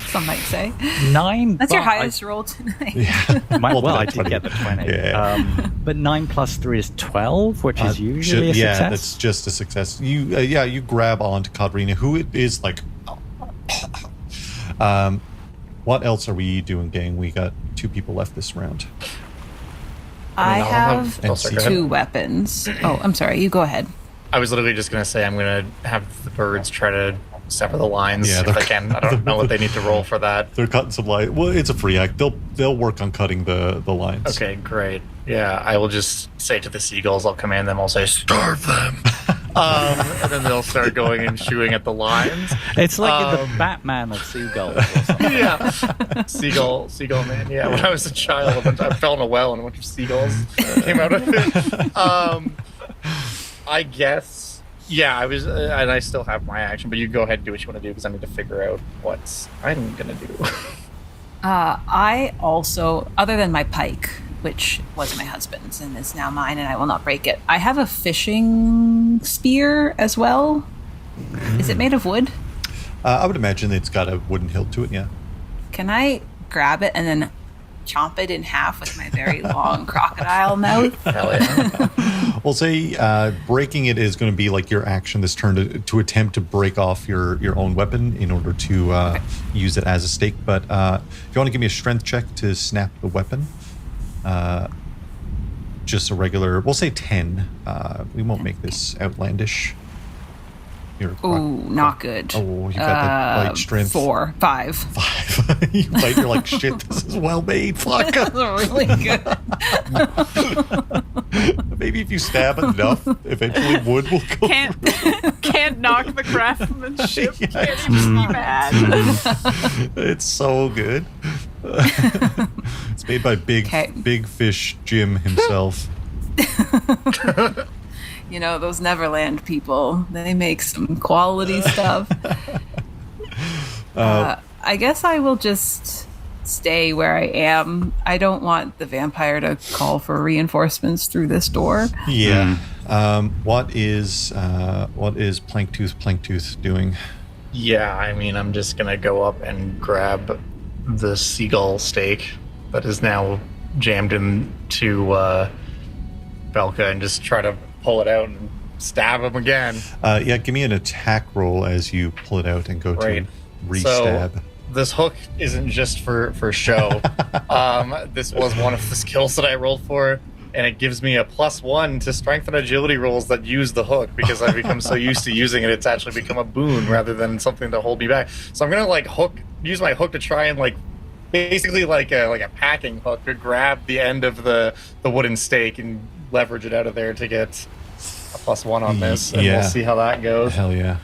Some might say 9. That's your highest roll tonight. Yeah. I did get the 20. Yeah. But 9 plus 3 is 12, which is usually a success. Yeah, that's just a success. You grab onto Kadrina, who is like... what else are we doing, gang? We got 2 people left this round. I have 2 weapons. Oh, I'm sorry. You go ahead. I was literally just going to say I'm going to have the birds try to sever the lines if they can. I don't know what they need to roll for that. They're cutting some line. Well, it's a free act. They'll work on cutting the lines. Okay, great. Yeah, I will just say to the seagulls, I'll command them, I'll say, starve them! And then they'll start going and chewing at the lines. It's like the Batman of seagulls or something. Yeah. Seagull man. Yeah, when I was a child, I fell in a well and a bunch of seagulls came out of it. I guess... Yeah, I was, and I still have my action, but you go ahead and do what you want to do because I need to figure out what I'm going to do. I also, other than my pike, which was my husband's and is now mine, and I will not break it, I have a fishing spear as well. Is it made of wood? I would imagine it's got a wooden hilt to it, yeah. Can I grab it and then chomp it in half with my very long crocodile mouth? Hell yeah. We'll say breaking it is going to be like your action this turn to attempt to break off your own weapon in order to use it as a stake. But if you want to give me a strength check to snap the weapon, just a regular, we'll say 10. We won't make this outlandish. Ooh, not good. Oh, you got that light strength. 4, 5. 5. You're like, shit, this is well made. Fuck. That's really good. Maybe if you stab enough, eventually wood will go. Can't knock the craftsmanship. Yeah. Can't even be mad. It's so good. It's made by Big Fish Jim himself. You know, those Neverland people, they make some quality stuff. I guess I will just stay where I am. I don't want the vampire to call for reinforcements through this door. Yeah. What is Planktooth doing? Yeah, I mean, I'm just going to go up and grab the seagull stake that is now jammed into Belka and just try to pull it out and stab him again. Yeah, give me an attack roll as you pull it out and go to re-stab. So this hook isn't just for show. This was one of the skills that I rolled for, and it gives me a +1 to strength and agility rolls that use the hook because I've become so used to using it. It's actually become a boon rather than something to hold me back. So I'm gonna use my hook to try and basically like a packing hook to grab the end of the wooden stake and leverage it out of there to get a +1 on this, and we'll see how that goes. Hell yeah.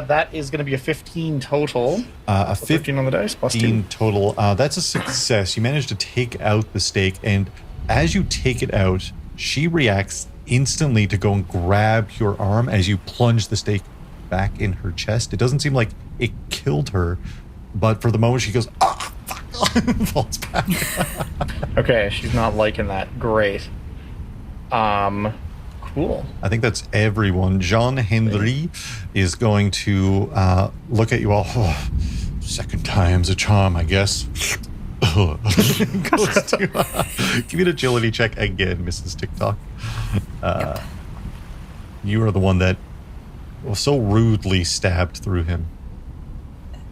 That is going to be a 15 total. A 15 on the dice, +2. 15 total. That's a success. You managed to take out the stake, and as you take it out, she reacts instantly to go and grab your arm as you plunge the stake back in her chest. It doesn't seem like it killed her, but for the moment she goes, ah, fuck, falls back. Okay, she's not liking that. Great. Cool. I think that's everyone. Jean-Henri is going to look at you all. Oh, second time's a charm, I guess. Goes to, give me an agility check again, Mrs. TikTok. You are the one that was so rudely stabbed through him.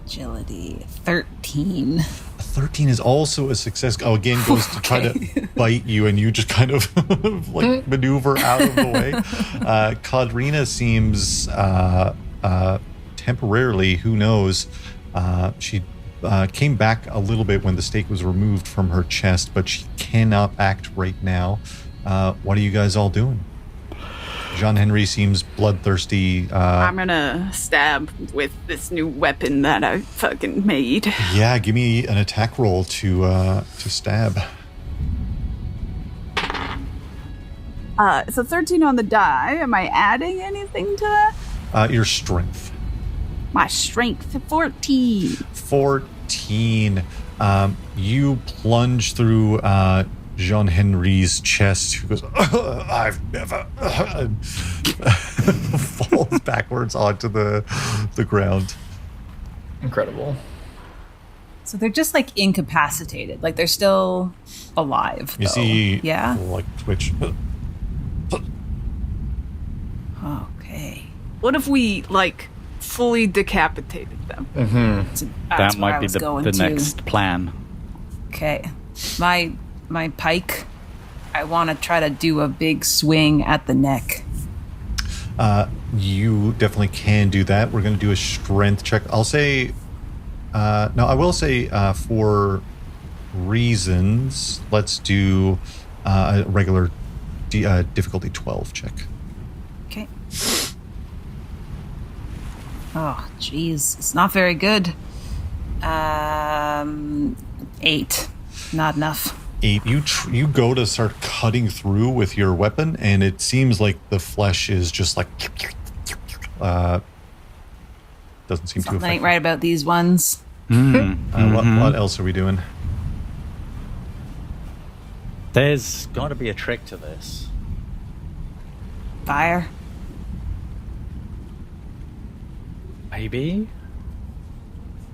Agility 13. 13 is also a success. Oh, again, goes to try to bite you, and you just kind of maneuver out of the way. Kadrina seems temporarily, who knows, she came back a little bit when the stake was removed from her chest, but she cannot act right now. What are you guys all doing? Jean-Henri seems bloodthirsty. I'm gonna stab with this new weapon that I fucking made. Yeah, give me an attack roll to stab. So 13 on the die. Am I adding anything to that? Your strength. My strength, 14. 14. You plunge through Jean-Henri's chest, who goes, I've never falls backwards onto the ground. Incredible. So they're just incapacitated. They're still alive. You see, yeah, twitch. Okay. What if we fully decapitated them? Mm-hmm. That might be the next plan. Okay. My pike, I want to try to do a big swing at the neck. You definitely can do that. We're going to do a strength check. I'll say, no, I will say for reasons, let's do a regular difficulty 12 check. Okay. Oh, jeez. It's not very good. 8. Not enough. 8. You go to start cutting through with your weapon, and it seems like the flesh is just doesn't seem to affect. Something ain't right about these ones. What else are we doing? There's got to be a trick to this. Fire. Maybe.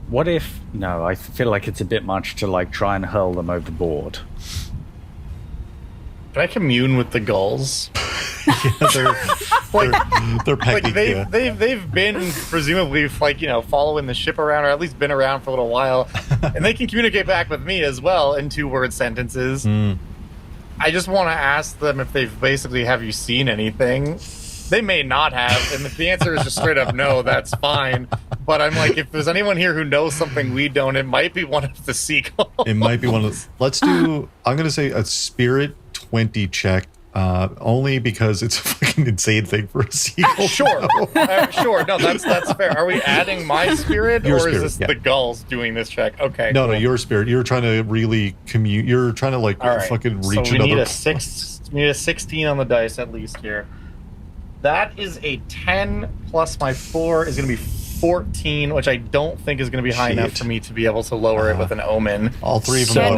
What if... No, I feel like it's a bit much to try and hurl them overboard. Can I commune with the gulls? Yeah, they're pecking. They've been presumably following the ship around, or at least been around for a little while, and they can communicate back with me as well in 2-word sentences. I just want to ask them if they've basically, have you seen anything? They may not have, and if the answer is just straight up no, that's fine. But I'm if there's anyone here who knows something we don't, it might be one of the seagulls. It might be one of the... Let's do... I'm going to say a spirit 20 check, only because it's a fucking insane thing for a seagull. Sure. Sure. No, that's fair. Are we adding my spirit, your or spirit, is this the gulls doing this check? Okay. No, your spirit. You're trying to really commute. You're trying to fucking reach so we another... need we need a 16 on the dice at least here. That is a 10 plus my 4 is going to be 14, which I don't think is going to be high enough for me to be able to lower it with an omen. All three of them.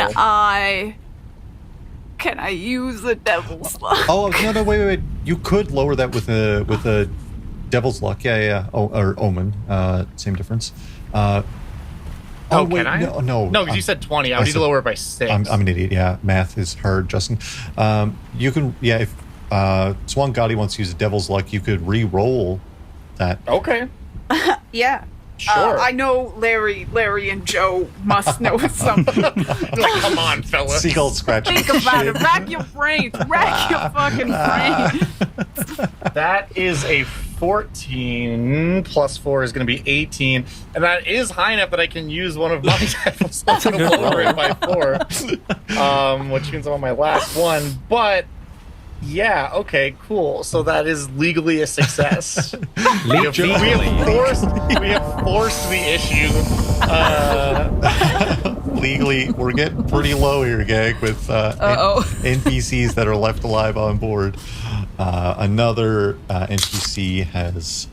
Can I use the devil's luck? Oh no! Wait! You could lower that with a devil's luck. Yeah. Or omen. Same difference. Can I? No. No, because you said 20. I would need to lower it by 6. I'm an idiot. Yeah, math is hard, Justin. You can. Yeah, if Swan Gotti wants to use devil's luck, you could re-roll that. Okay. Yeah. Sure. I know Larry and Joe must know something. Like, come on, fella. Seagull scratching. Think about it. Rack your brains. Rack your fucking brains. That is a 14 plus 4 is going to be 18, and that is high enough that I can use one of my types to lower it by 4, which means I'm on my last one. But yeah, okay, cool. So that is legally a success. we have forced the issue. Legally, we're getting pretty low here, gang, with NPCs that are left alive on board. Another NPC has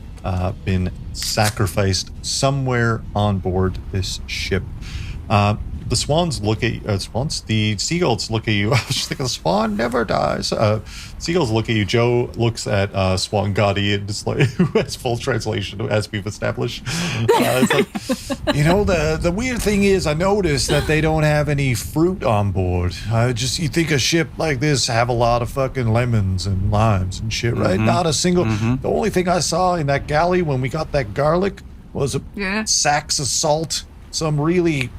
been sacrificed somewhere on board this ship. The swans look at you. The seagulls look at you. I was just thinking, the swan never dies. Seagulls look at you. Joe looks at Swan Gotti and just like, who has full translation, as we've established. It's like, the weird thing is, I noticed that they don't have any fruit on board. You think a ship like this have a lot of fucking lemons and limes and shit, right? Mm-hmm. Not a single. Mm-hmm. The only thing I saw in that galley when we got that garlic was sacks of salt. Some really,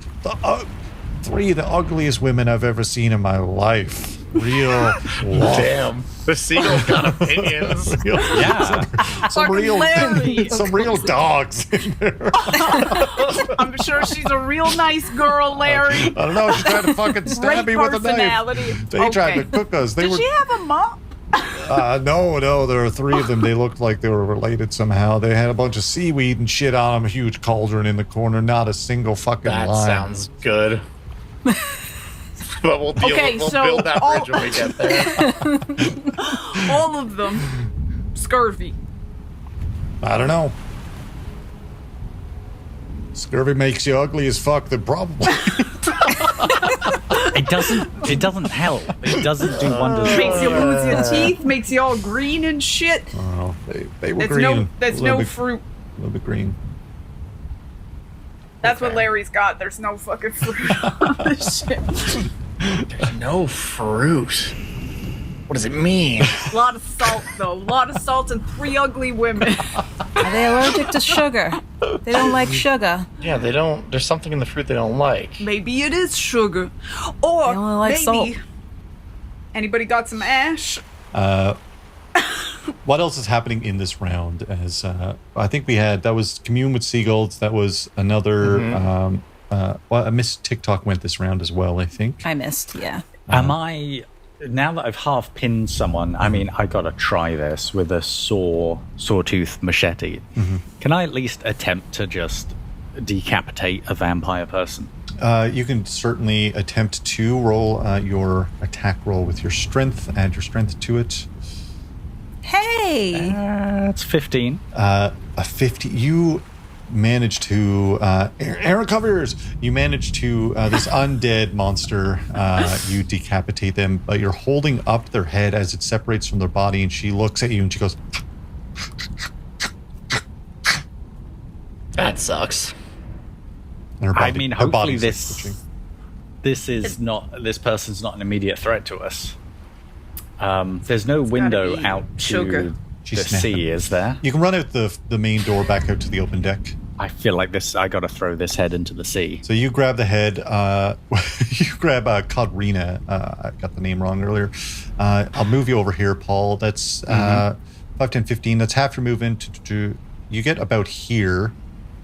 3 of the ugliest women I've ever seen in my life. Real. Damn. The seagull's got opinions. Some real dogs in there. I'm sure she's a real nice girl, Larry. I don't know. She tried to fucking stab me with a knife. They tried to cook us. Did she have a mop? No, there are 3 of them. They looked like they were related somehow. They had a bunch of seaweed and shit on them, a huge cauldron in the corner, not a single fucking that line. Sounds good. But we'll build that bridge when we get there. All of them. Scurvy. I don't know. Scurvy makes you ugly as fuck, then probably. It doesn't help. It doesn't do wonders. Makes you lose your teeth, makes you all green and shit. Oh, they were green. There's no fruit. A little bit green. That's what Larry's got. There's no fucking fruit on this ship. There's no fruit. What does it mean? A lot of salt, though. A lot of salt and 3 ugly women. Are they allergic to sugar? They don't like sugar. Yeah, they don't. There's something in the fruit they don't like. Maybe it is sugar. Or they only like maybe. Salt. Anybody got some ash? What else is happening in this round? As I think that was Commune with Seagulls. That was another. I missed TikTok went this round as well, I think. I missed, yeah. Am I... Now that I've half pinned someone, I mean, I gotta try this with a sawtooth machete. Mm-hmm. Can I at least attempt to just decapitate a vampire person? You can certainly attempt to roll your attack roll with your strength. Add your strength to it. Hey! It's 15. A 50. You manage to Aaron covers. You manage to this undead monster. You decapitate them, but you're holding up their head as it separates from their body, and she looks at you and she goes, "That sucks." And hopefully this person's not an immediate threat to us. There's no window out to the sea, is there? You can run out the main door back out to the open deck. I feel like I got to throw this head into the sea. So you grab the head. You grab Kodrina. I got the name wrong earlier. I'll move you over here, Paul. That's 5, 10, 15. That's half your movement. You get about here.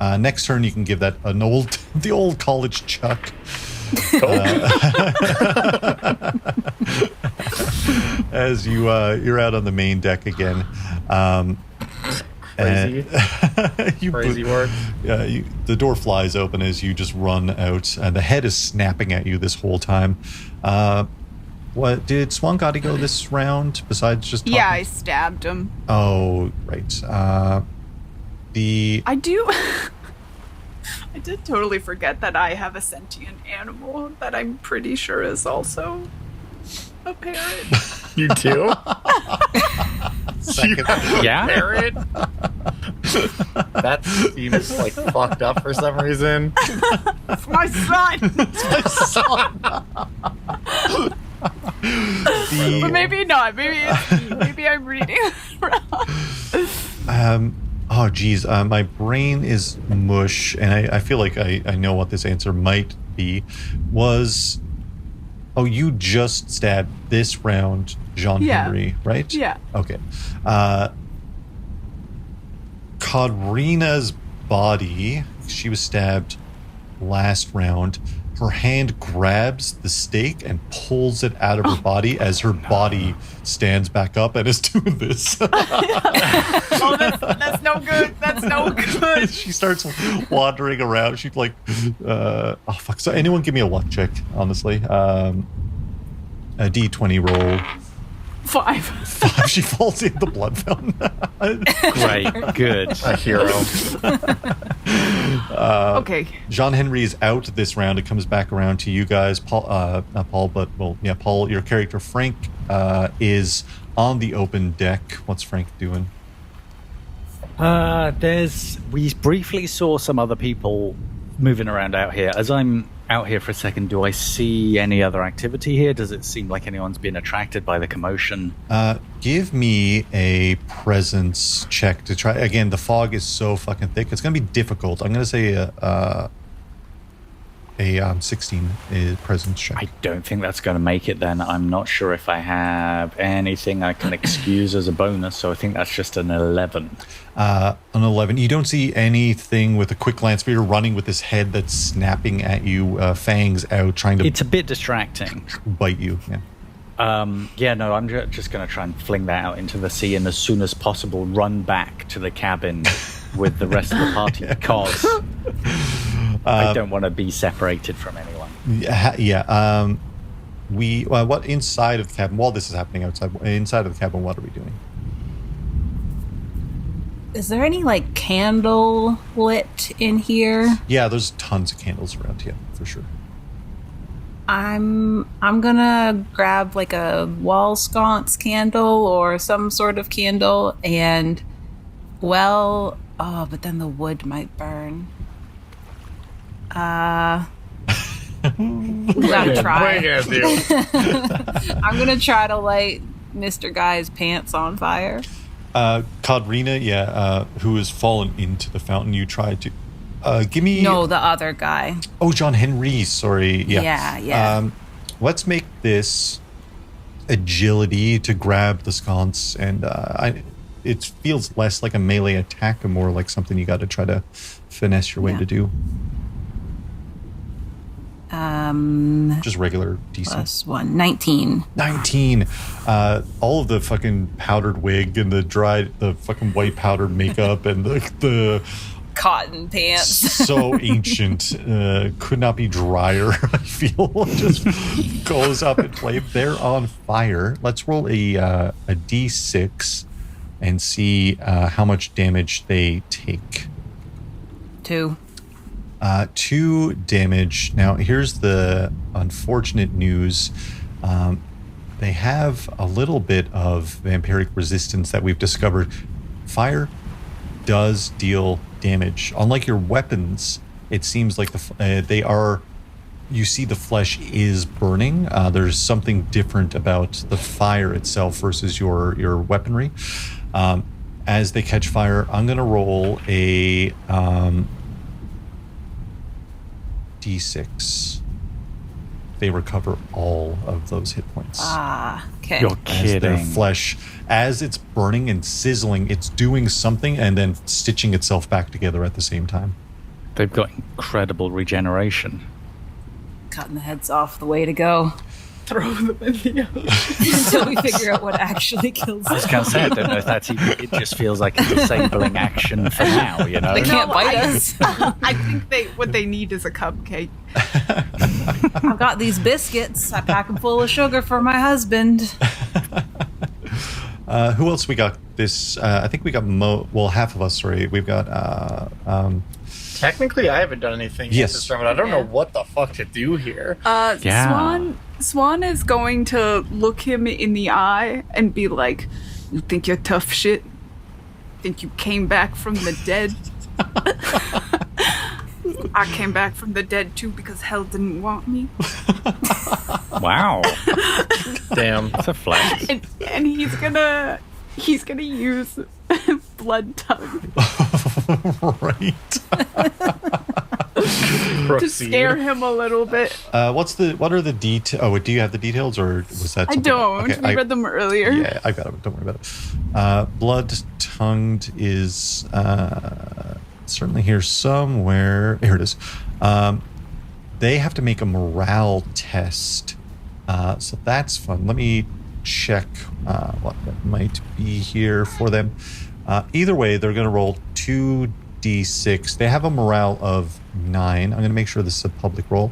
Next turn, you can give that the old college chuck. As you're out on the main deck again. Crazy. Crazy work. Yeah, the door flies open as you just run out, and the head is snapping at you this whole time. What did Swan Gotti go this round besides just talking? Yeah, I stabbed him. Oh, right. I did totally forget that I have a sentient animal that I'm pretty sure is also a parrot. You do? Yeah? Parrot? That seems like fucked up for some reason. It's my son! It's my son! But maybe not. Maybe I'm reading wrong. Oh, geez. My brain is mush, and I feel like I know what this answer might be. Oh, you just stabbed this round Jean Henry, right? Yeah. Okay. Kadrina's body, she was stabbed last round. Her hand grabs the stake and pulls it out of her body as her body stands back up and is doing this. That's no good. That's no good. She starts wandering around. She's like, oh, fuck. So anyone give me a luck check, honestly. A D20 roll. 5. She falls in the blood fountain. Great, good. A hero. Okay. Jean Henry is out this round. It comes back around to you guys. Paul, not Paul, but Paul. Your character Frank is on the open deck. What's Frank doing? We briefly saw some other people moving around out here. As I'm out here for a second, do I see any other activity here? Does it seem like anyone's been attracted by the commotion? Give me a presence check to try. Again, the fog is so fucking thick. It's going to be difficult. I'm going to say a 16 is presence check. I don't think that's going to make it then. I'm not sure if I have anything I can excuse as a bonus, so I think that's just an 11. An 11. You don't see anything with a quick glance, but you're running with this head that's snapping at you, fangs out, trying to... It's a bit distracting. Bite you, yeah. No, I'm just going to try and fling that out into the sea and as soon as possible run back to the cabin with the rest of the party because I don't want to be separated from anyone. Yeah. What inside of the cabin, while this is happening inside of the cabin, what are we doing? Is there any like candle lit in here? Yeah, there's tons of candles around here for sure. I'm gonna grab like a wall sconce candle or some sort of candle and but then the wood might burn. Gotta try. I'm gonna try to light Mr. Guy's pants on fire. Kadrina, who has fallen into the fountain, you tried to give me... No, the other guy. Oh, Jean Henry, sorry. Yeah. Let's make this agility to grab the sconce, and it feels less like a melee attack and more like something you got to try to finesse your way to do. Just regular DC. Plus 1. 19. 19. All of the fucking powdered wig and the fucking white powdered makeup and the cotton pants. So ancient. Could not be drier, I feel. Just goes up in flame. They're on fire. Let's roll a D6 and see how much damage they take. 2. 2 damage. Now, here's the unfortunate news. They have a little bit of vampiric resistance that we've discovered. Fire does deal damage. Unlike your weapons, it seems like you see the flesh is burning. There's something different about the fire itself versus your weaponry. As they catch fire, I'm going to roll a... D6. They recover all of those hit points. Okay. You're kidding. As their flesh, as it's burning and sizzling, it's doing something and then stitching itself back together at the same time. They've got incredible regeneration. Cutting the heads off, the way to go. Throw them in the ocean. Until we figure out what actually kills them. I was going to say, I don't know if that's even, it just feels like a disabling action for now, you know? They can't bite us. I think what they need is a cupcake. I've got these biscuits. I pack them full of sugar for my husband. Who else we got this? I think we got half of us, sorry. We've got... Technically, I haven't done anything yet this round. I don't know what the fuck to do here. Swan is going to look him in the eye and be like, "You think you're tough shit? Think you came back from the dead? I came back from the dead too because hell didn't want me." Wow. Damn. That's a flex. And he's gonna use blood tongue Right. To scare him a little bit. What are the details? Oh, do you have the details, or was that? I don't. Okay, we read them earlier. Yeah, I got it. Don't worry about it. Blood-tongued is certainly here somewhere. Here it is. They have to make a morale test, so that's fun. Let me check what that might be here for them. Either way, they're going to roll 2d6. They have a morale of 9. I'm going to make sure this is a public roll.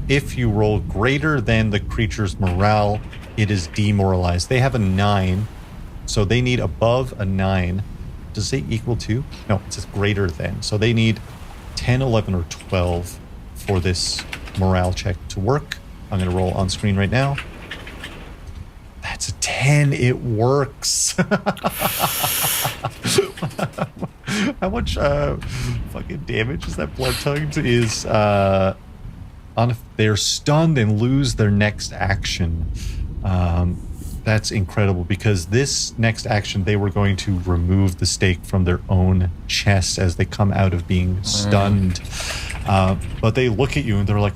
If you roll greater than the creature's morale, it is demoralized. They have a 9, so they need above a 9. Does it say equal to? No, it says greater than. So they need 10, 11, or 12 for this morale check to work. I'm going to roll on screen right now. That's a 10. It works. How much fucking damage is that blood-tongued? Is they're stunned and lose their next action. That's incredible, because this next action they were going to remove the stake from their own chest as they come out of being stunned. But they look at you and they're like,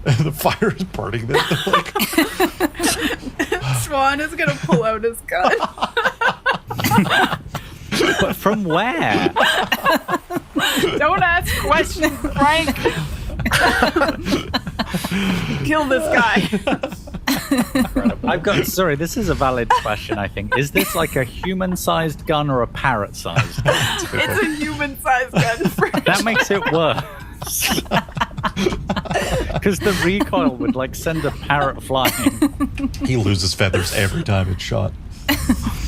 the fire is burning them. They're like, Swan is gonna pull out his gun. But from where? Don't ask questions, Frank. Kill this guy. Sorry, this is a valid question, I think. Is this like a human-sized gun or a parrot-sized gun? It's a human-sized gun, Frank. That makes it worse. Because the recoil would like send a parrot flying. he loses feathers every time it's shot.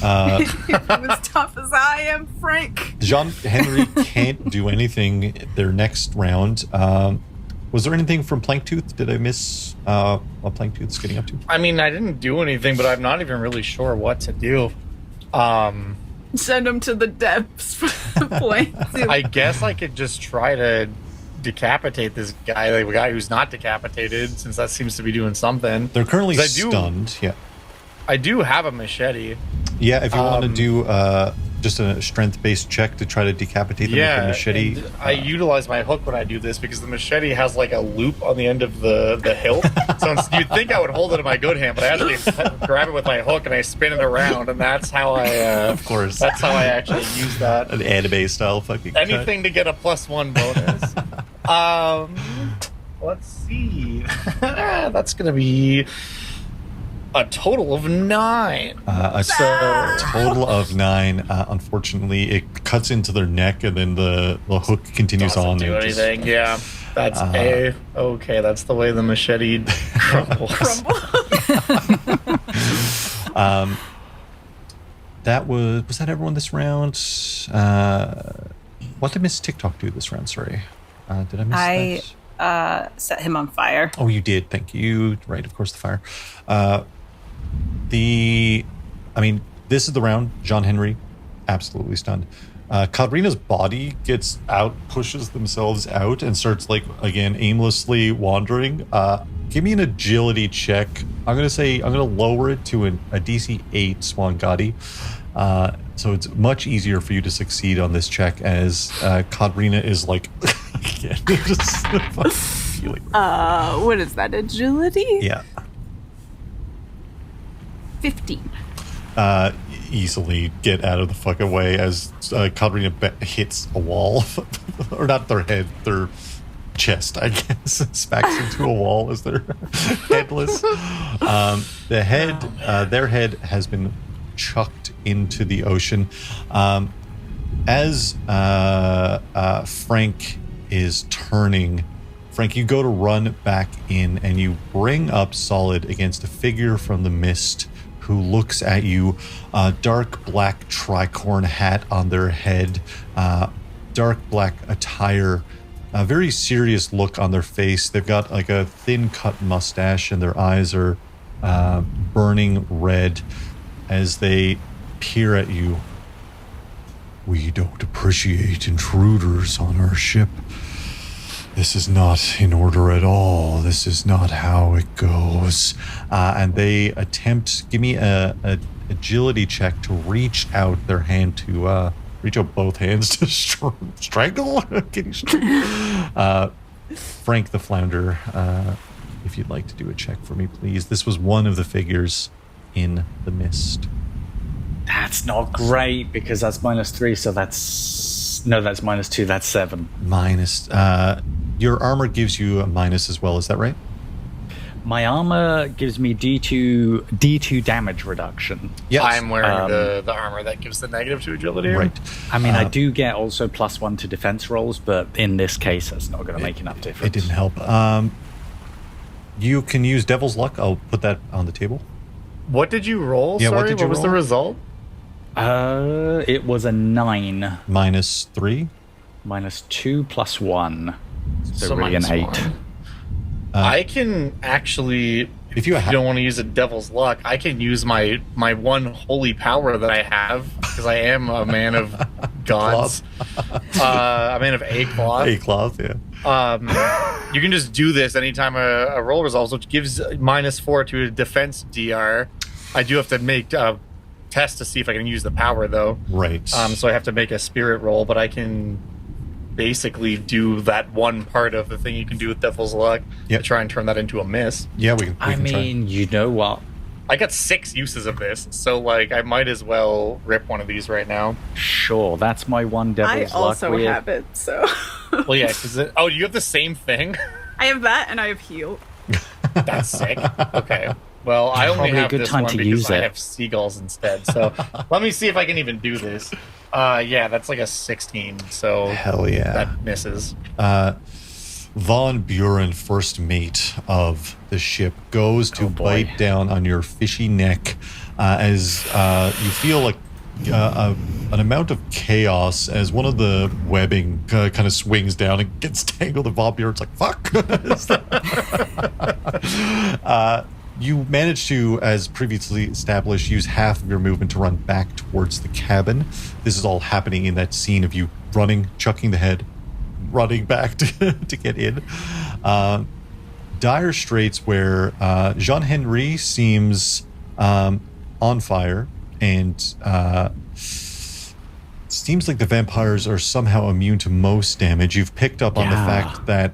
I'm as tough as I am, Frank. Jean Henry can't do anything their next round. Was there anything from Planktooth? Did I miss what Planktooth's getting up to? I mean, I didn't do anything, but I'm not even really sure what to do. Send him to the depths for the Planktooth. I guess I could just try to decapitate this guy, like a guy who's not decapitated, since that seems to be doing something. They're currently stunned. Yeah. I do have a machete. Yeah, if you want to do just a strength-based check to try to decapitate them with the machete. I utilize my hook when I do this because the machete has like a loop on the end of the hilt. So you'd think I would hold it in my good hand, but I actually grab it with my hook and I spin it around, and that's how I. Of course. That's how I actually use that. An anime style fucking. Anything to get a +1 bonus. Let's see. That's gonna be a total of 9. A total of 9. Unfortunately, it cuts into their neck, and then the hook continues on. Doesn't do anything. Yeah, that's okay. That's the way the machete crumbles. That was that everyone this round? What did Miss TikTok do this round? Sorry, did I miss that? Set him on fire. Oh, you did. Thank you. Right, of course, the fire. This is the round. John Henry, absolutely stunned. Kadrina's body gets out, pushes themselves out, and starts again aimlessly wandering. Give me an agility check. I'm gonna lower it to a DC 8 Swangati. So it's much easier for you to succeed on this check, as Kadrina is just feeling. What is that? Agility? Yeah. 15. Easily get out of the fucking way as Kadrina hits a wall. Or not their head, their chest, I guess. Smacks into a wall as they're headless. Their head has been chucked into the ocean. As Frank is turning, Frank, you go to run back in and you bring up Solid against a figure from the mist who looks at you. Dark black tricorn hat on their head, dark black attire, a very serious look on their face. They've got a thin cut mustache and their eyes are burning red as they peer at you. We don't appreciate intruders on our ship. This is not in order at all. This is not how it goes. And they attempt, give me a agility check to reach out their hand to reach out both hands to strangle. Frank the Flounder, if you'd like to do a check for me, please. This was one of the figures in the mist. That's not great because that's -3, so that's -2. That's 7. Minus. Your armor gives you a minus as well. Is that right? My armor gives me D2 damage reduction. Yes. I'm wearing the armor that gives the -2 agility. Right. I mean, I do get also +1 to defense rolls, but in this case, that's not going to make enough difference. It didn't help. You can use Devil's Luck. I'll put that on the table. What did you roll? Yeah, Sorry, what did you was roll? the result? It was a 9. -3. -2 +1. So really an 8. -1. I can actually, if you don't want to use a Devil's Luck, I can use my one holy power that I have, because I am a man of gods. A man of A-Cloth. A-Cloth, yeah. You can just do this anytime a roll resolves, which gives -4 to a defense DR. I do have to make a test to see if I can use the power, though. Right. So I have to make a spirit roll, but I can basically do that one part of the thing you can do with Devil's Luck to try and turn that into a miss. Yeah, we can I mean, you know what? I got 6 uses of this, so like I might as well rip one of these right now. Sure, that's my one Devil's I Luck. also have it, so... Well, yeah, because you have the same thing? I have that, and I have heal. That's sick. Okay. Well, I only Probably a have good this time one to because use I it. have seagulls instead. So let me see if I can even do this. Yeah, that's like a 16. So hell yeah, that misses. Von Buren, first mate of the ship, goes to bite down on your fishy neck as you feel like an amount of chaos as one of the webbing kind of swings down and gets tangled. And Von Buren's like, fuck. You manage to, as previously established, use half of your movement to run back towards the cabin. This is all happening in that scene of you running, chucking the head, running back to get in. Dire straits where Jean-Henri seems on fire, and seems like the vampires are somehow immune to most damage. You've picked up on the fact that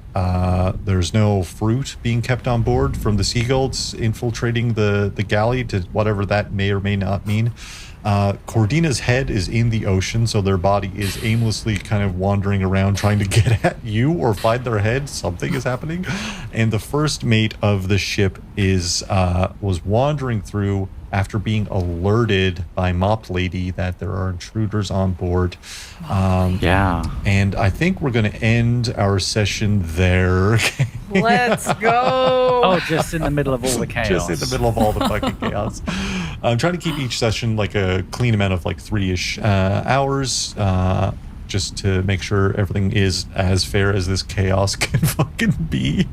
there's no fruit being kept on board from the seagulls infiltrating the galley, to whatever that may or may not mean. Cordina's head is in the ocean, so their body is aimlessly kind of wandering around trying to get at you or find their head. Something is happening. And the first mate of the ship was wandering through after being alerted by Mop Lady that there are intruders on board. And I think we're going to end our session there. Let's go. Oh, just in the middle of all the chaos. Just in the middle of all the fucking chaos. I'm trying to keep each session like a clean amount of like 3-ish hours, just to make sure everything is as fair as this chaos can fucking be.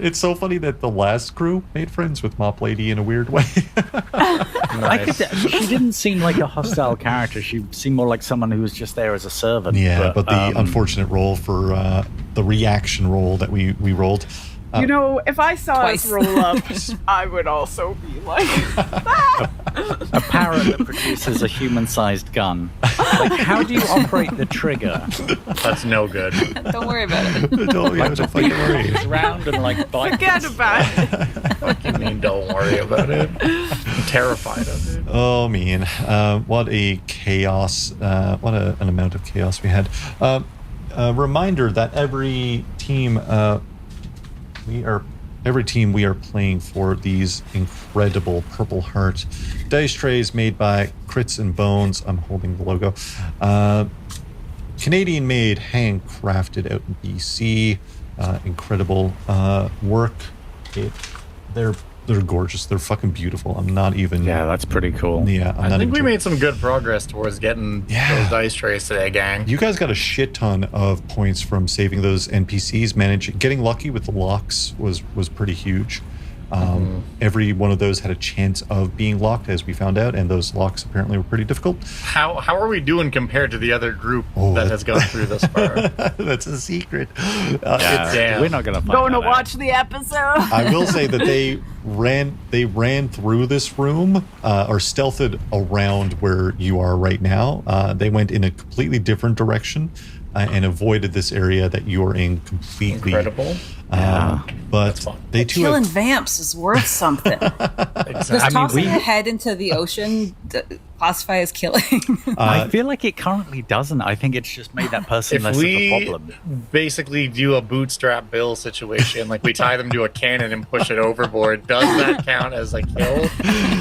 It's so funny that the last crew made friends with Mop Lady in a weird way. Nice. She didn't seem like a hostile character. She seemed more like someone who was just there as a servant. Yeah, but the unfortunate roll for the reaction roll that we rolled. You know, if I saw Twice. us roll up, I would also be like, A parrot that produces a human-sized gun. Like, how do you operate the trigger? That's no good. Don't worry about it. Don't fucking worry. Goes round and like bites. forget about it. What do you mean, don't worry about it? I'm terrified of it. Oh man, what a chaos! What an amount of chaos we had. A reminder that every team we are playing for these incredible Purple Heart dice trays made by Crits and Bones. I'm holding the logo. Canadian made, handcrafted out in BC. Incredible work. They're gorgeous. They're fucking beautiful. I'm not even. Yeah, that's pretty cool. Yeah, I think we made some good progress towards getting those dice trays today, gang. You guys got a shit ton of points from saving those NPCs. Getting lucky with the locks was pretty huge. Every one of those had a chance of being locked, as we found out, and those locks apparently were pretty difficult. How are we doing compared to the other group that has gone through this far? That's a secret. We're not going to find Going to out. watch the episode. I will say that they ran through this room or stealthed around where you are right now. They went in a completely different direction and avoided this area that you are in completely. Incredible. But they too killing have, vamps is worth something. Does tossing a head into the ocean classify as killing? I feel like it currently doesn't. I think it's just made that person less of a problem. Basically do a bootstrap bill situation, like we tie them to a cannon and push it overboard, does that count as a kill?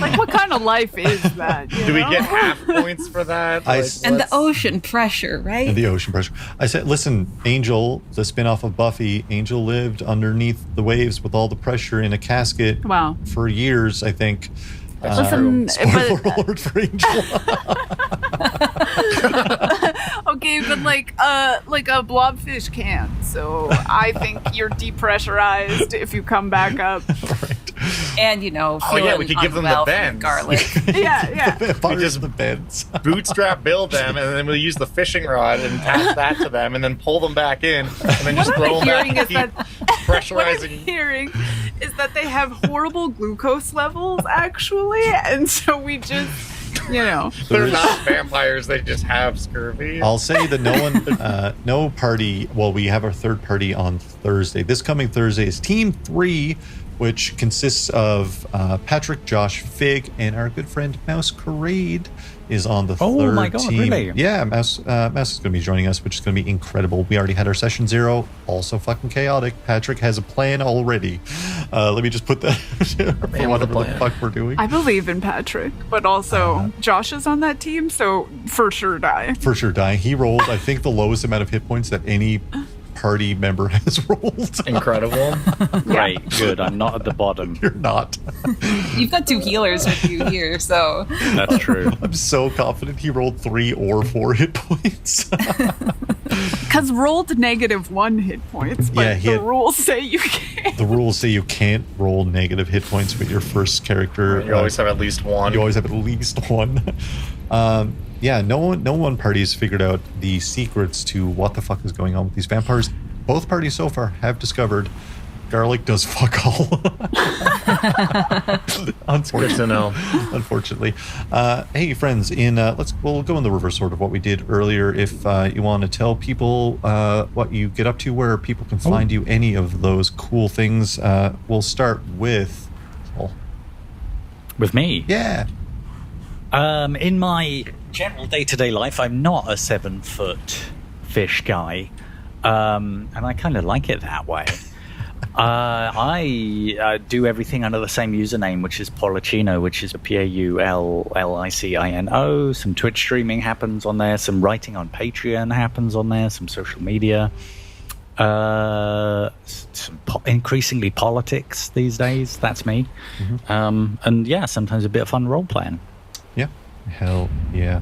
Like, what kind of life is that? Do we get half points for that? And the ocean pressure, right? And the ocean pressure. I said, listen, Angel, the spinoff of Buffy, Angel lived underneath the waves with all the pressure in a casket for years, I think. Listen, spoiler alert for Angel. Okay, but like a blobfish can. So I think you're depressurized if you come back up. Right. And we could give them the bends. Garlic. Yeah. We just the bends. Bootstrap build them, and then we'll use the fishing rod and attach that to them, and then pull them back in, and then just throw them back and keep pressurizing. What I'm hearing is that they have horrible glucose levels, actually, and so we just, They're not vampires, they just have scurvy. I'll say that no party, well, we have our third party on Thursday. This coming Thursday is Team 3, which consists of Patrick, Josh, Fig, and our good friend Masquerade is on the third Oh my god, team. really? Yeah, Mouse is going to be joining us, which is going to be incredible. We already had our session 0, also fucking chaotic. Patrick has a plan already. Let me just put that for whatever the fuck we're doing. I believe in Patrick, but also Josh is on that team, so for sure die. For sure die. He rolled, I think, the lowest amount of hit points that any party member has rolled. Incredible. Great, good. I'm not at the bottom. You're not. You've got 2 healers with you here, so That's true. I'm so confident he rolled 3 or 4 hit points. Because rolled -1 hit points, but the rules say you can't. The rules say you can't roll negative hit points with your first character. You always have at least one. You always have at least one. No one party's figured out the secrets to what the fuck is going on with these vampires. Both parties so far have discovered garlic does fuck all. Unfortunately. Good to know. Unfortunately. Hey friends, we'll go in the reverse order of what we did earlier. If you want to tell people what you get up to, where people can find you, any of those cool things, we'll start with Paul. With me? Yeah. In my general day-to-day life, I'm not a 7-foot fish guy, and I kind of like it that way. I do everything under the same username, which is Paulicino, which is Paulicino. Some Twitch streaming happens on there, some writing on Patreon happens on there, some social media, increasingly politics these days. That's me. And yeah, sometimes a bit of fun role-playing. Yeah. Hell yeah.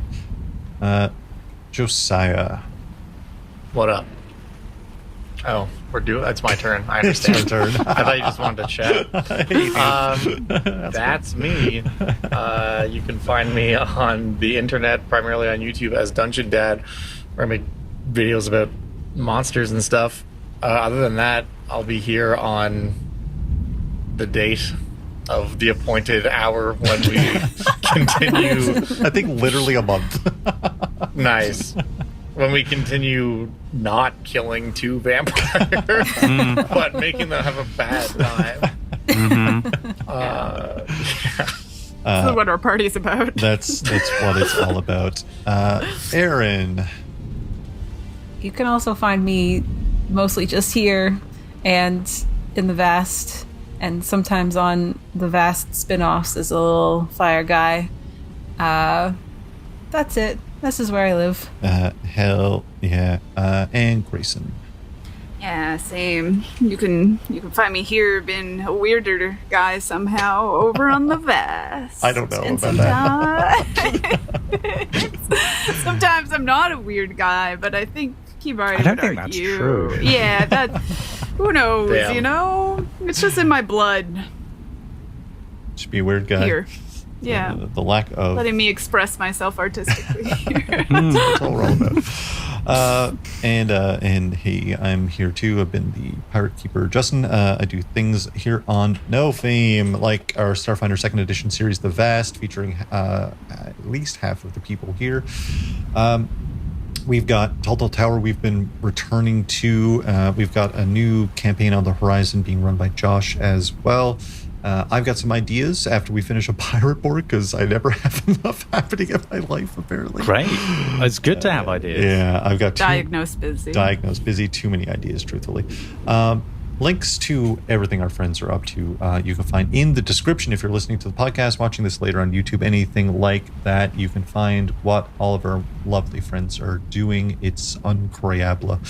Josiah. What up? Oh, it's my turn. I understand. It's your turn. I thought you just wanted to chat. That's me. You can find me on the internet, primarily on YouTube, as Dungeon Dad, where I make videos about monsters and stuff. Other than that, I'll be here on the date of the appointed hour when we continue. I think literally a month. Nice. When we continue not killing 2 vampires, but making them have a bad time. This is what our party's about. That's what it's all about. Aaron. you can also find me mostly just here and in the Vast, and sometimes on the Vast spin-offs as a little fire guy. That's it. This is where I live. Hell yeah. And Grayson. Yeah, same. You can find me here being a weirder guy somehow over on the Vast. I don't know and about that. Sometimes I'm not a weird guy, but I think Kibari I don't would think argue. that's true. Yeah, that. Who knows? Damn. You know, it's just in my blood. to be a weird guy. Here. Yeah. The lack of letting me express myself artistically. That's all we're all about. And hey, I'm here too. I've been the Pirate Keeper Justin. I do things here on No Fame, like our Starfinder 2nd Edition series, The Vast, featuring at least half of the people here. We've got Telltale Tower we've been returning to. We've got a new campaign on the horizon being run by Josh as well. I've got some ideas after we finish a Pirate Borg, because I never have enough happening in my life, apparently. Great. It's good to have ideas. Yeah, I've got Diagnosed busy. Too many ideas, truthfully. Links to everything our friends are up to you can find in the description. If you're listening to the podcast, watching this later on YouTube, anything like that, you can find what all of our lovely friends are doing. It's incroyable.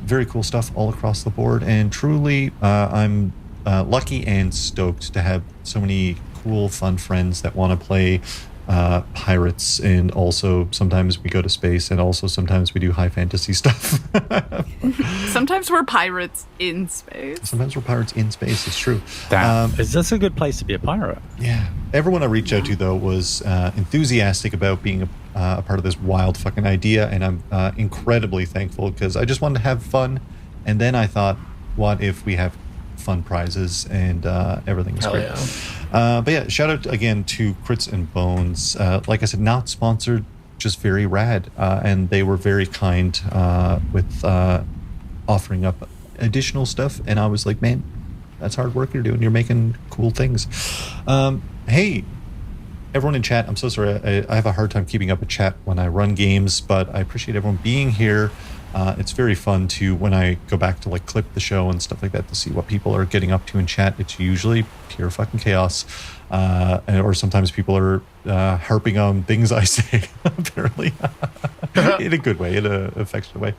Very cool stuff all across the board, and truly I'm lucky and stoked to have so many cool, fun friends that want to play pirates, and also sometimes we go to space, and also sometimes we do high fantasy stuff. Sometimes we're pirates in space. It's true. That's a good place to be a pirate. Yeah. Everyone I reached out to, though, was enthusiastic about being a part of this wild fucking idea, and I'm incredibly thankful, because I just wanted to have fun, and then I thought, what if we have fun prizes, and everything is great. Yeah. But yeah, shout out again to Crits and Bones. Like I said, not sponsored, just very rad, and they were very kind with offering up additional stuff, and I was like, man, that's hard work you're doing. You're making cool things. Hey, everyone in chat, I'm so sorry. I have a hard time keeping up a chat when I run games, but I appreciate everyone being here. It's very fun to, when I go back to like clip the show and stuff like that, to see what people are getting up to in chat. It's usually pure fucking chaos, or sometimes people are harping on things I say, apparently, in a good way, in an affectionate way.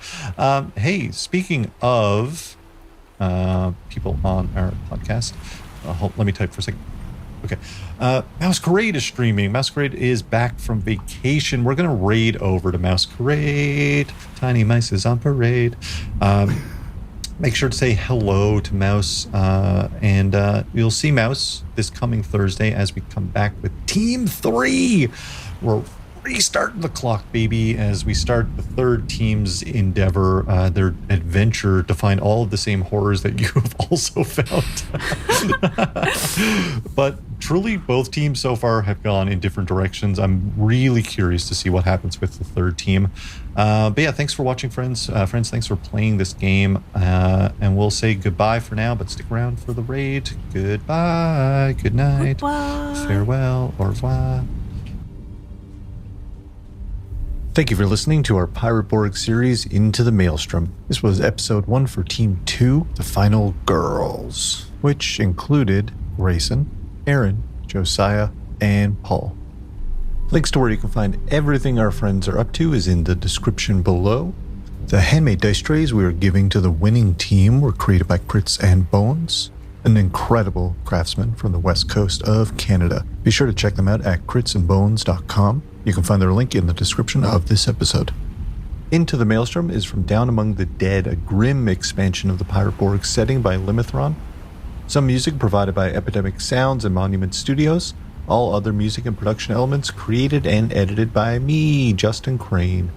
Hey, speaking of people on our podcast, let me type for a second. Okay. Masquerade is streaming. Masquerade is back from vacation. We're going to raid over to Masquerade. Tiny Mice is on parade. Make sure to say hello to Mouse. And you'll see Mouse this coming Thursday as we come back with Team 3. We're restarting the clock, baby, as we start the third team's endeavor, their adventure to find all of the same horrors that you have also found. But truly, both teams so far have gone in different directions. I'm really curious to see what happens with the third team. But yeah, thanks for watching, friends. Thanks for playing this game. And we'll say goodbye for now, but stick around for the raid. Goodbye, good night, farewell, au revoir. Thank you for listening to our Pirate Borg series, Into the Maelstrom. This was episode 1 for Team 2, The Final Girls, which included Grayson, Aaron, Josiah, and Paul. Links to where you can find everything our friends are up to is in the description below. The handmade dice trays we are giving to the winning team were created by Crits and Bones, an incredible craftsman from the west coast of Canada. Be sure to check them out at critsandbones.com. You can find their link in the description of this episode. Into the Maelstrom is from Down Among the Dead, a grim expansion of the Pirate Borg setting by Limithron. Some music provided by Epidemic Sounds and Monument Studios. All other music and production elements created and edited by me, Justin Crane.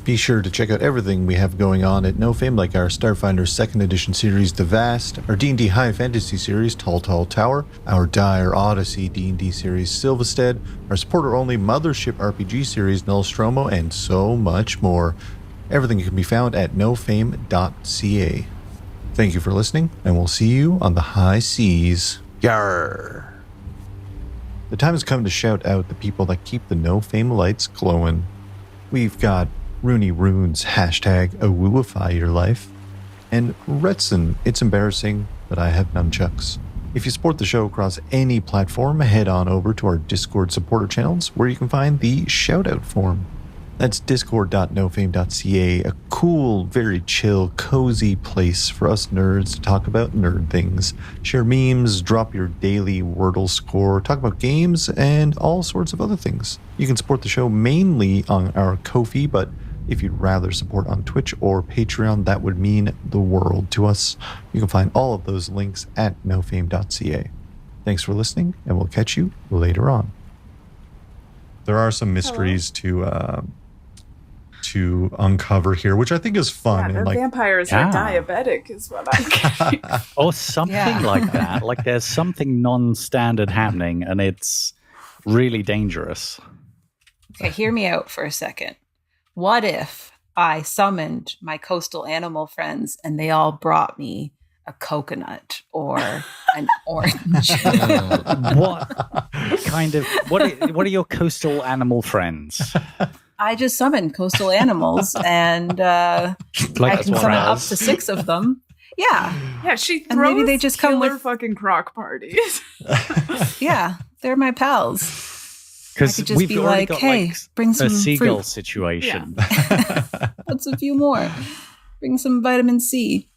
Be sure to check out everything we have going on at No Fame, like our Starfinder 2nd Edition series, The Vast, our D&D High Fantasy series, Telltale Tower, our Dire Odyssey D&D series, Silvistead, our supporter-only Mothership RPG series, Nulstromo, and so much more. Everything can be found at nofame.ca. Thank you for listening, and we'll see you on the high seas. Yarr! The time has come to shout out the people that keep the No Fame lights glowing. We've got Rooney Runes, #awooify your life, and Retson, it's embarrassing, but I have nunchucks. If you support the show across any platform, head on over to our Discord supporter channels where you can find the shoutout form. That's discord.nofame.ca, a cool, very chill, cozy place for us nerds to talk about nerd things, share memes, drop your daily Wordle score, talk about games, and all sorts of other things. You can support the show mainly on our Ko-fi, but if you'd rather support on Twitch or Patreon, that would mean the world to us. You can find all of those links at nofame.ca. Thanks for listening, and we'll catch you later on. There are some mysteries to uncover here, which I think is fun. Yeah, and like vampires are diabetic, is what I'm getting. Or something like that. Like there's something non-standard happening, and it's really dangerous. Okay, hear me out for a second. What if I summoned my coastal animal friends and they all brought me a coconut or an orange? What are your coastal animal friends? I just summon coastal animals, and I can summon up to 6 of them. Yeah, she throws and maybe they just come with fucking croc parties. Yeah, they're my pals. Because we've be already like, got hey, bring some a seagull fruit. situation. Yeah. What's a few more? Bring some vitamin C.